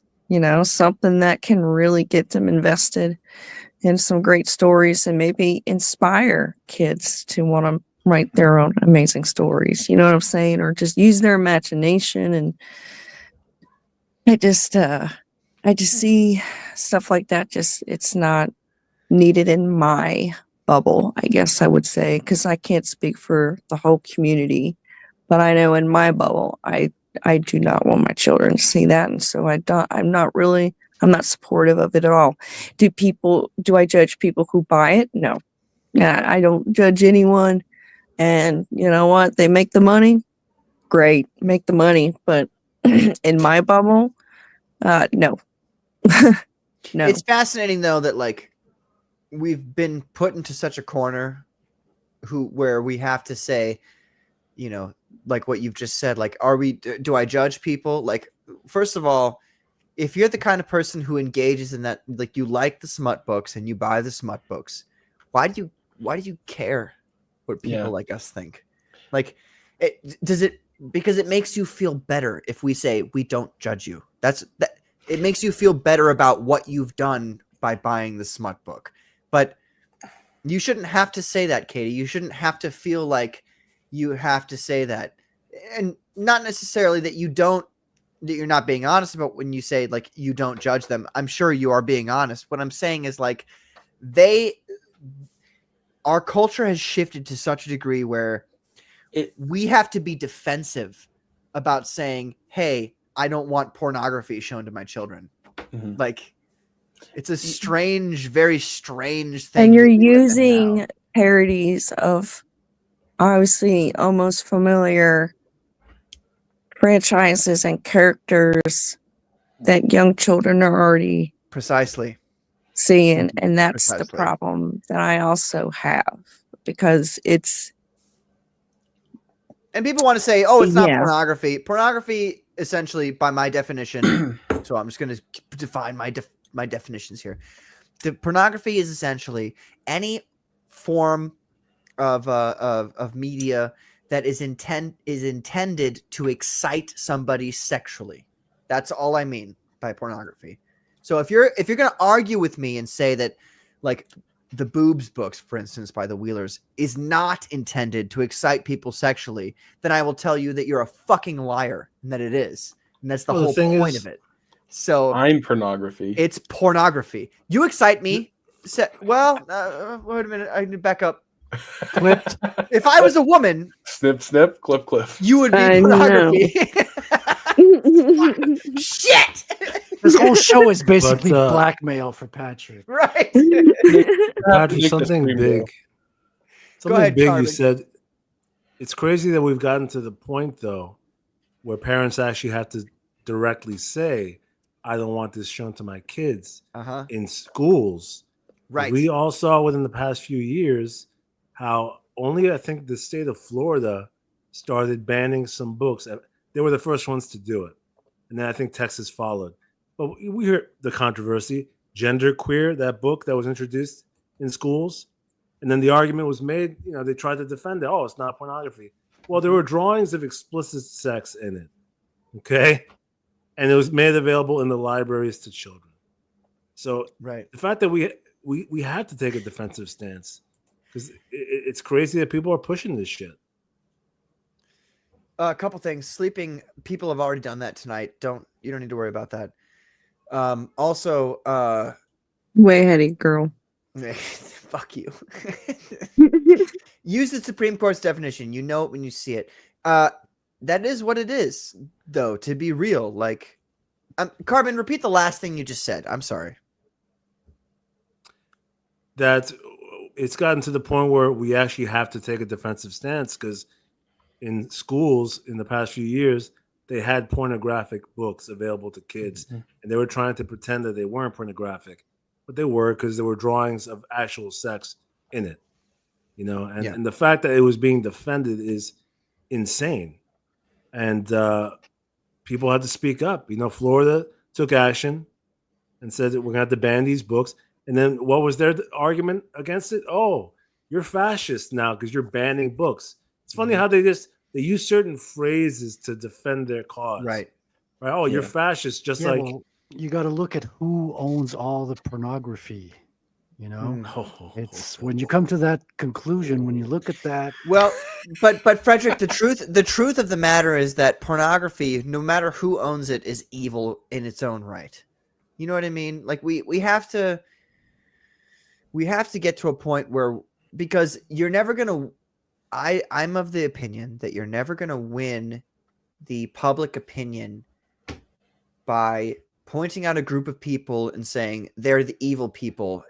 something that can really get them invested in some great stories and maybe inspire kids to want to write their own amazing stories. You know what I'm saying? Or just use their imagination. And I just see stuff like that. It's not needed in my bubble, I guess I would say, because I can't speak for the whole community. But I know in my bubble, I do not want my children to see that. And so I'm not supportive of it at all. Do I judge people who buy it? No. I don't judge anyone. And you know what? They make the money. Great. Make the money. But in my bubble, no. No. It's fascinating though that we've been put into such a corner where we have to say, like what you've just said, do I judge people? First of all, if you're the kind of person who engages in that, you like the smut books and you buy the smut books, why do you care what people like us think? Because it makes you feel better if we say we don't judge you. It makes you feel better about what you've done by buying the smut book. But you shouldn't have to say that, Katie. You shouldn't have to feel like you have to say that. And not necessarily that you're not being honest about when you say you don't judge them. I'm sure you are being honest. What I'm saying is our culture has shifted to such a degree where we have to be defensive about saying, hey, I don't want pornography shown to my children. Mm-hmm. It's a strange, very strange thing. And you're using parodies of obviously almost familiar franchises and characters that young children are already precisely seeing. And that's the problem that I also have, because and people want to say, oh, it's not pornography. Pornography, essentially, by my definition, so I'm just going to define my definitions here. The pornography is essentially any form of media that is intended to excite somebody sexually. That's all I mean by pornography. So if you're going to argue with me and say that the Boobs books, for instance, by the Wheelers, is not intended to excite people sexually, then I will tell you that you're a fucking liar and that it is. And that's the whole point of it. So I'm pornography. It's pornography. You excite me. Wait a minute. I need to back up. Clipped. If I was a woman, snip, snip, clip, clip, you would be pornography. Shit! This whole show is basically blackmail for Patrick. Right. Patrick, something big. Something ahead, big Charlie. You said. It's crazy that we've gotten to the point, though, where parents actually have to directly say, I don't want this shown to my kids in schools. Right. We all saw within the past few years how only, I think, the state of Florida started banning some books. They were the first ones to do it. And then I think Texas followed. But we heard the controversy, Gender Queer, that book that was introduced in schools. And then the argument was made, they tried to defend it. Oh, it's not pornography. Well, there were drawings of explicit sex in it. Okay? And it was made available in the libraries to children. So the fact that we have to take a defensive stance, because it's crazy that people are pushing this shit. A couple things. Sleeping, people have already done that tonight. You don't need to worry about that. Also, way ahead of girl. fuck you. Use the Supreme Court's definition. You know it when you see it. That is what it is, though, to be real. Like, Carbon, repeat the last thing you just said. I'm sorry. That it's gotten to the point where we actually have to take a defensive stance because in schools in the past few years, they had pornographic books available to kids, and they were trying to pretend that they weren't pornographic, but they were because there were drawings of actual sex in it, you know. And the fact that it was being defended is insane, and people had to speak up. You know, Florida took action and said that we're going to have to ban these books. And then what was their argument against it? Oh, you're fascist now because you're banning books. It's funny how they use certain phrases to defend their cause. Right. Oh, you're fascist, just like. Well, you got to look at who owns all the pornography. You know, it's when you come to that conclusion, when you look at that. Well, but Frederick, the truth of the matter is that pornography, no matter who owns it, is evil in its own right. You know what I mean? Like we have to get to a point where, because you're never going to, I'm of the opinion that you're never going to win the public opinion by pointing out a group of people and saying they're the evil people.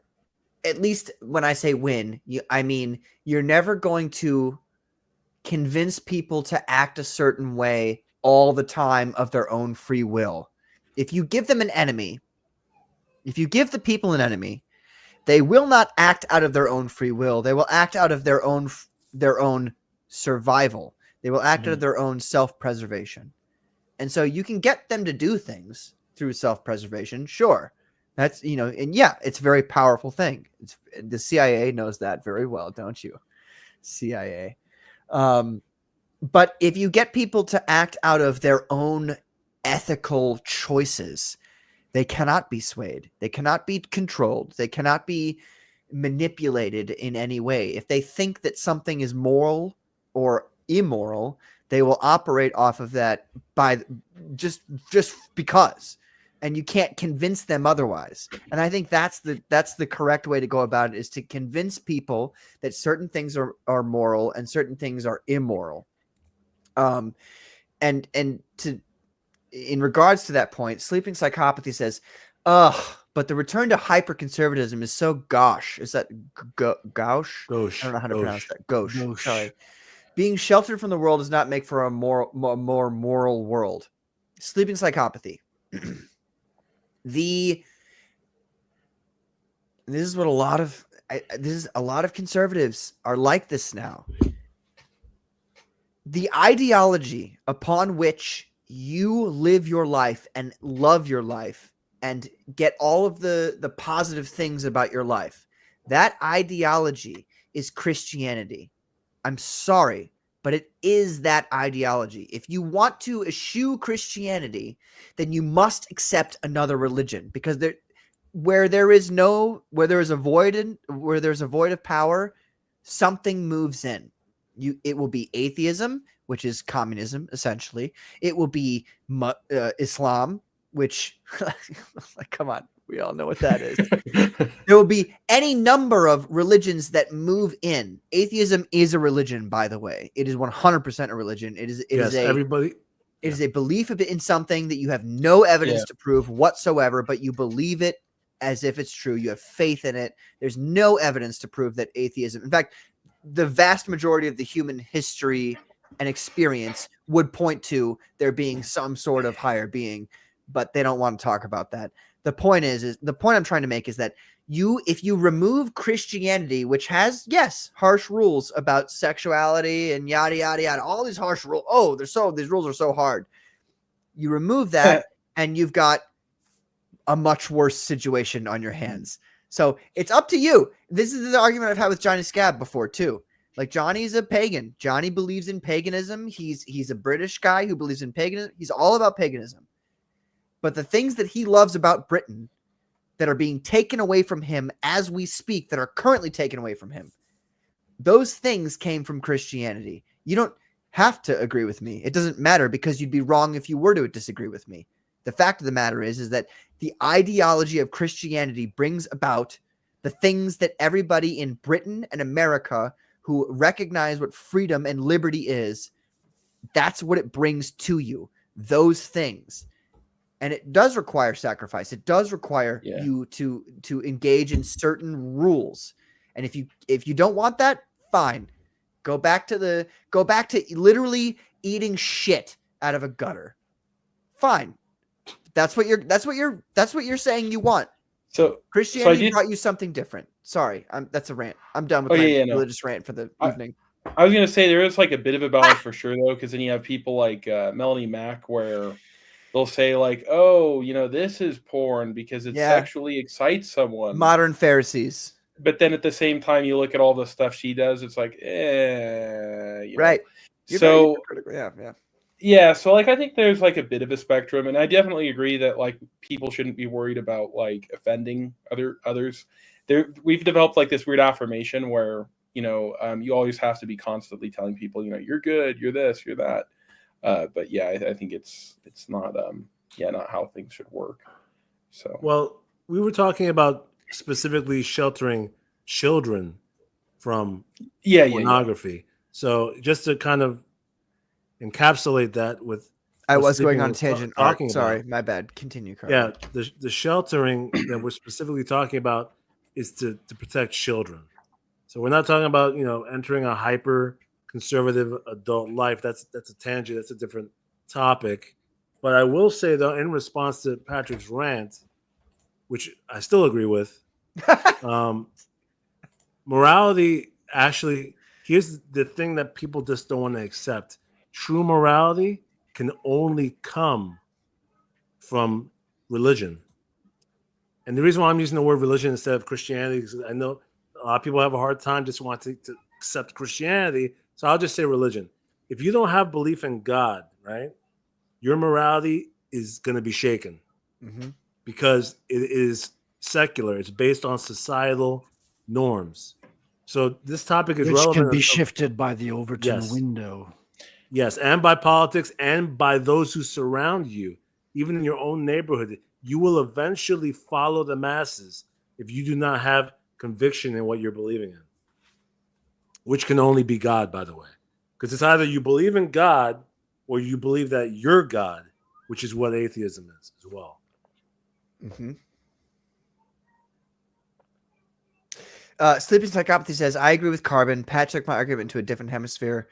At least when I say win, I mean you're never going to convince people to act a certain way all the time of their own free will. If you give them an enemy, if you give the people an enemy, they will not act out of their own free will. They will act out of their own survival. They will act out of their own self-preservation. And so you can get them to do things through self-preservation. Sure. That's, you know, and yeah, it's a very powerful thing. The CIA knows that very well, don't you? CIA. But if you get people to act out of their own ethical choices, they cannot be swayed. They cannot be controlled. They cannot be manipulated in any way. If they think that something is moral or immoral, they will operate off of that by just because. And you can't convince them otherwise. And I think that's the correct way to go about it, is to convince people that certain things are moral and certain things are immoral. And in regards to that point, Sleeping Psychopathy says, but the return to hyper-conservatism is so gauche. Is that gauche? Gauche. I don't know how to pronounce that. Gauche. Sorry. Being sheltered from the world does not make for a more moral world. Sleeping Psychopathy. This is what a lot of conservatives are like this now. The ideology upon which you live your life and love your life and get all of the positive things about your life, that ideology is Christianity. I'm sorry, but it is that ideology. If you want to eschew Christianity, then you must accept another religion, because where there's a void of power, something moves in. It will be atheism, which is communism, essentially. It will be Islam, which, like, come on, we all know what that is. There will be any number of religions that move in. Atheism is a religion, by the way. It is 100% a religion. It is a belief in something that you have no evidence to prove whatsoever, but you believe it as if it's true. You have faith in it. There's no evidence to prove that atheism. In fact, the vast majority of the human history and experience would point to there being some sort of higher being, but they don't want to talk about that. The point I'm trying to make is that if you remove Christianity, which has, yes, harsh rules about sexuality and yada, yada, yada, all these harsh rules. Oh, these rules are so hard. You remove that and you've got a much worse situation on your hands. So it's up to you. This is the argument I've had with Johnny Scab before too. Like, Johnny's a pagan. Johnny believes in paganism. He's a British guy who believes in paganism. He's all about paganism. But the things that he loves about Britain that are being taken away from him as we speak, that are currently taken away from him, those things came from Christianity. You don't have to agree with me. It doesn't matter, because you'd be wrong if you were to disagree with me. The fact of the matter is that the ideology of Christianity brings about the things that everybody in Britain and America who recognize what freedom and liberty is, that's what it brings to you, those things. And it does require sacrifice. It does require you to engage in certain rules. And if you don't want that, fine. Go back to literally eating shit out of a gutter. Fine. That's what you're saying you want. So Christianity brought you something different. Sorry, that's a rant. I'm done with my religious rant for the evening. I was gonna say there is like a bit of a balance for sure though, because then you have people like Melanie Mack where they'll say like, "Oh, you know, this is porn because it sexually excites someone." Modern Pharisees. But then at the same time, you look at all the stuff she does, it's like, you know. Right. You're So critical. Yeah. yeah, so like I think there's like a bit of a spectrum, and I definitely agree that like people shouldn't be worried about like offending others. We've developed like this weird affirmation where you always have to be constantly telling people, you're good, you're this, you're that. But yeah, I think it's not not how things should work. So well, we were talking about specifically sheltering children from pornography. So just to kind of encapsulate that with I was going on tangent. Sorry, my bad. Continue, Carl. Yeah, the sheltering that we're specifically talking about is to protect children. So we're not talking about entering a hyper conservative adult life. That's a tangent. That's a different topic. But I will say though, in response to Patrick's rant, which I still agree with, morality actually, here's the thing that people just don't want to accept. True morality can only come from religion. And the reason why I'm using the word religion instead of Christianity is I know a lot of people have a hard time just wanting to accept Christianity. So I'll just say religion. If you don't have belief in God, right, your morality is going to be shaken because it is secular. It's based on societal norms. So this topic is relevant. Which can be shifted by the Overton window. Yes, and by politics and by those who surround you, even in your own neighborhood. You will eventually follow the masses if you do not have conviction in what you're believing in, which can only be God, by the way. Because it's either you believe in God or you believe that you're God, which is what atheism is as well. Sleeping Psychopathy says, I agree with Carbon. Pat took my argument into a different hemisphere.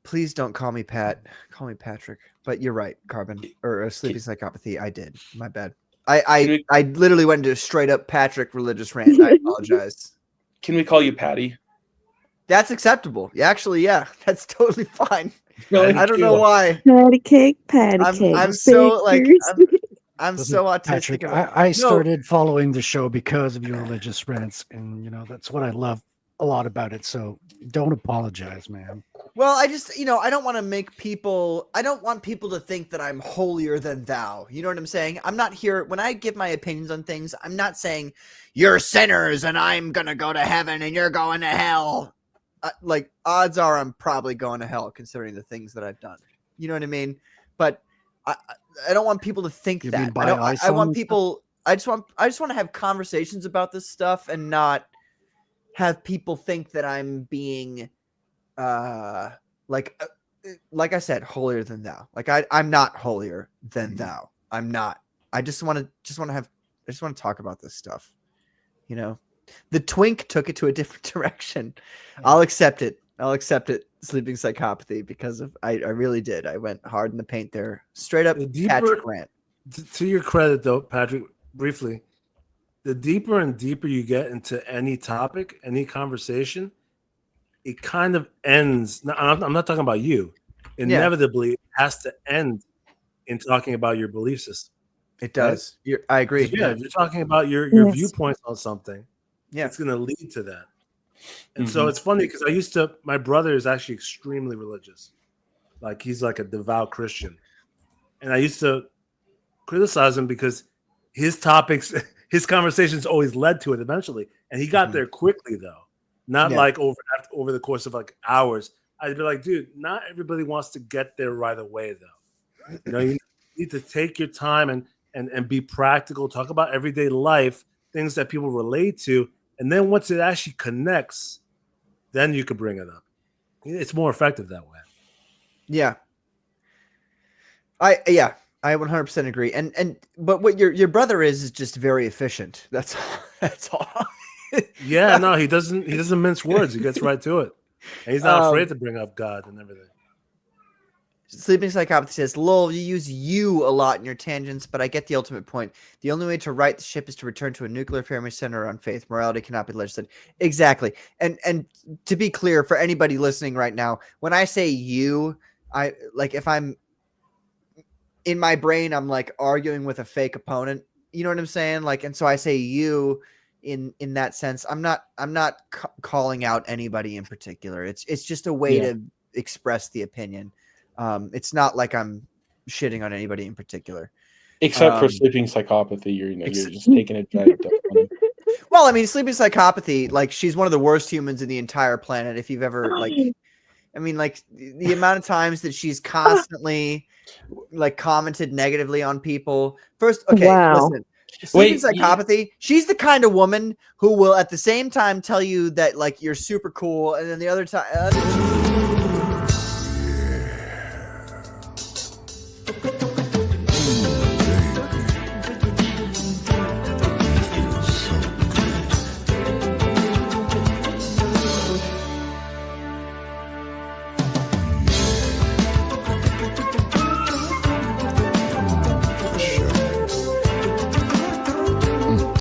Please don't call me Pat. Call me Patrick. But you're right, Carbon. Or Sleeping Psychopathy. I did. My bad. I literally went into a straight up Patrick religious rant. I apologize. Can we call you Patty? That's acceptable. Actually, yeah. That's totally fine. I don't know why. Patty cake. I'm so like I'm so autistic. Patrick, I started following the show because of your religious rants, and that's what I love a lot about it. So don't apologize, man. Well, I just, I don't want people to think that I'm holier than thou. You know what I'm saying? I'm not here when I give my opinions on things. I'm not saying you're sinners and I'm going to go to heaven and you're going to hell. Like odds are I'm probably going to hell considering the things that I've done. You know what I mean? But I don't want people to think that. I want people, I just want to have conversations about this stuff and not have people think that I'm being like I said, holier than thou. Like I'm not holier than thou. I'm not. I just want to talk about this stuff. The twink took it to a different direction. I'll accept it. Sleeping Psychopathy, because of I really did. I went hard in the paint there. Straight up Patrick rant. To your credit though, Patrick, briefly, the deeper and deeper you get into any topic, any conversation, it kind of ends. I'm not talking about you. Inevitably, it has to end in talking about your belief system. It does. Right? I agree. Yeah, if you're talking about your viewpoints on something, it's going to lead to that. And so it's funny because my brother is actually extremely religious. Like he's like a devout Christian. And I used to criticize him because his topics, his conversations always led to it eventually. And he got there quickly though. Not like over the course of like hours. I'd be like, dude, not everybody wants to get there right away though. need to take your time and be practical. Talk about everyday life, things that people relate to, and then once it actually connects, then you could bring it up. It's more effective that way. Yeah. I 100% agree. But what your brother is just very efficient. That's all. Yeah, no, he doesn't mince words. He gets right to it. And he's not afraid to bring up God and everything. Sleeping Psychopathy says, "Lol, you use you a lot in your tangents, but I get the ultimate point. The only way to right the ship is to return to a nuclear family centered on faith. Morality cannot be legislated." Exactly. And to be clear, for anybody listening right now, when I say you, I like if I'm in my brain, I'm like arguing with a fake opponent. You know what I'm saying? Like, and so I say you in that sense. I'm not calling out anybody in particular. It's just a way to express the opinion. It's not like I'm shitting on anybody in particular. Except for Sleeping Psychopathy, you're just taking a giant dump on him. Well, I mean, Sleeping Psychopathy, like, she's one of the worst humans in the entire planet. If you've ever, like, I mean, like, the amount of times that she's constantly, like, commented negatively on people. First, okay, listen. Sleeping Psychopathy, she's the kind of woman who will at the same time tell you that, like, you're super cool, and then the other time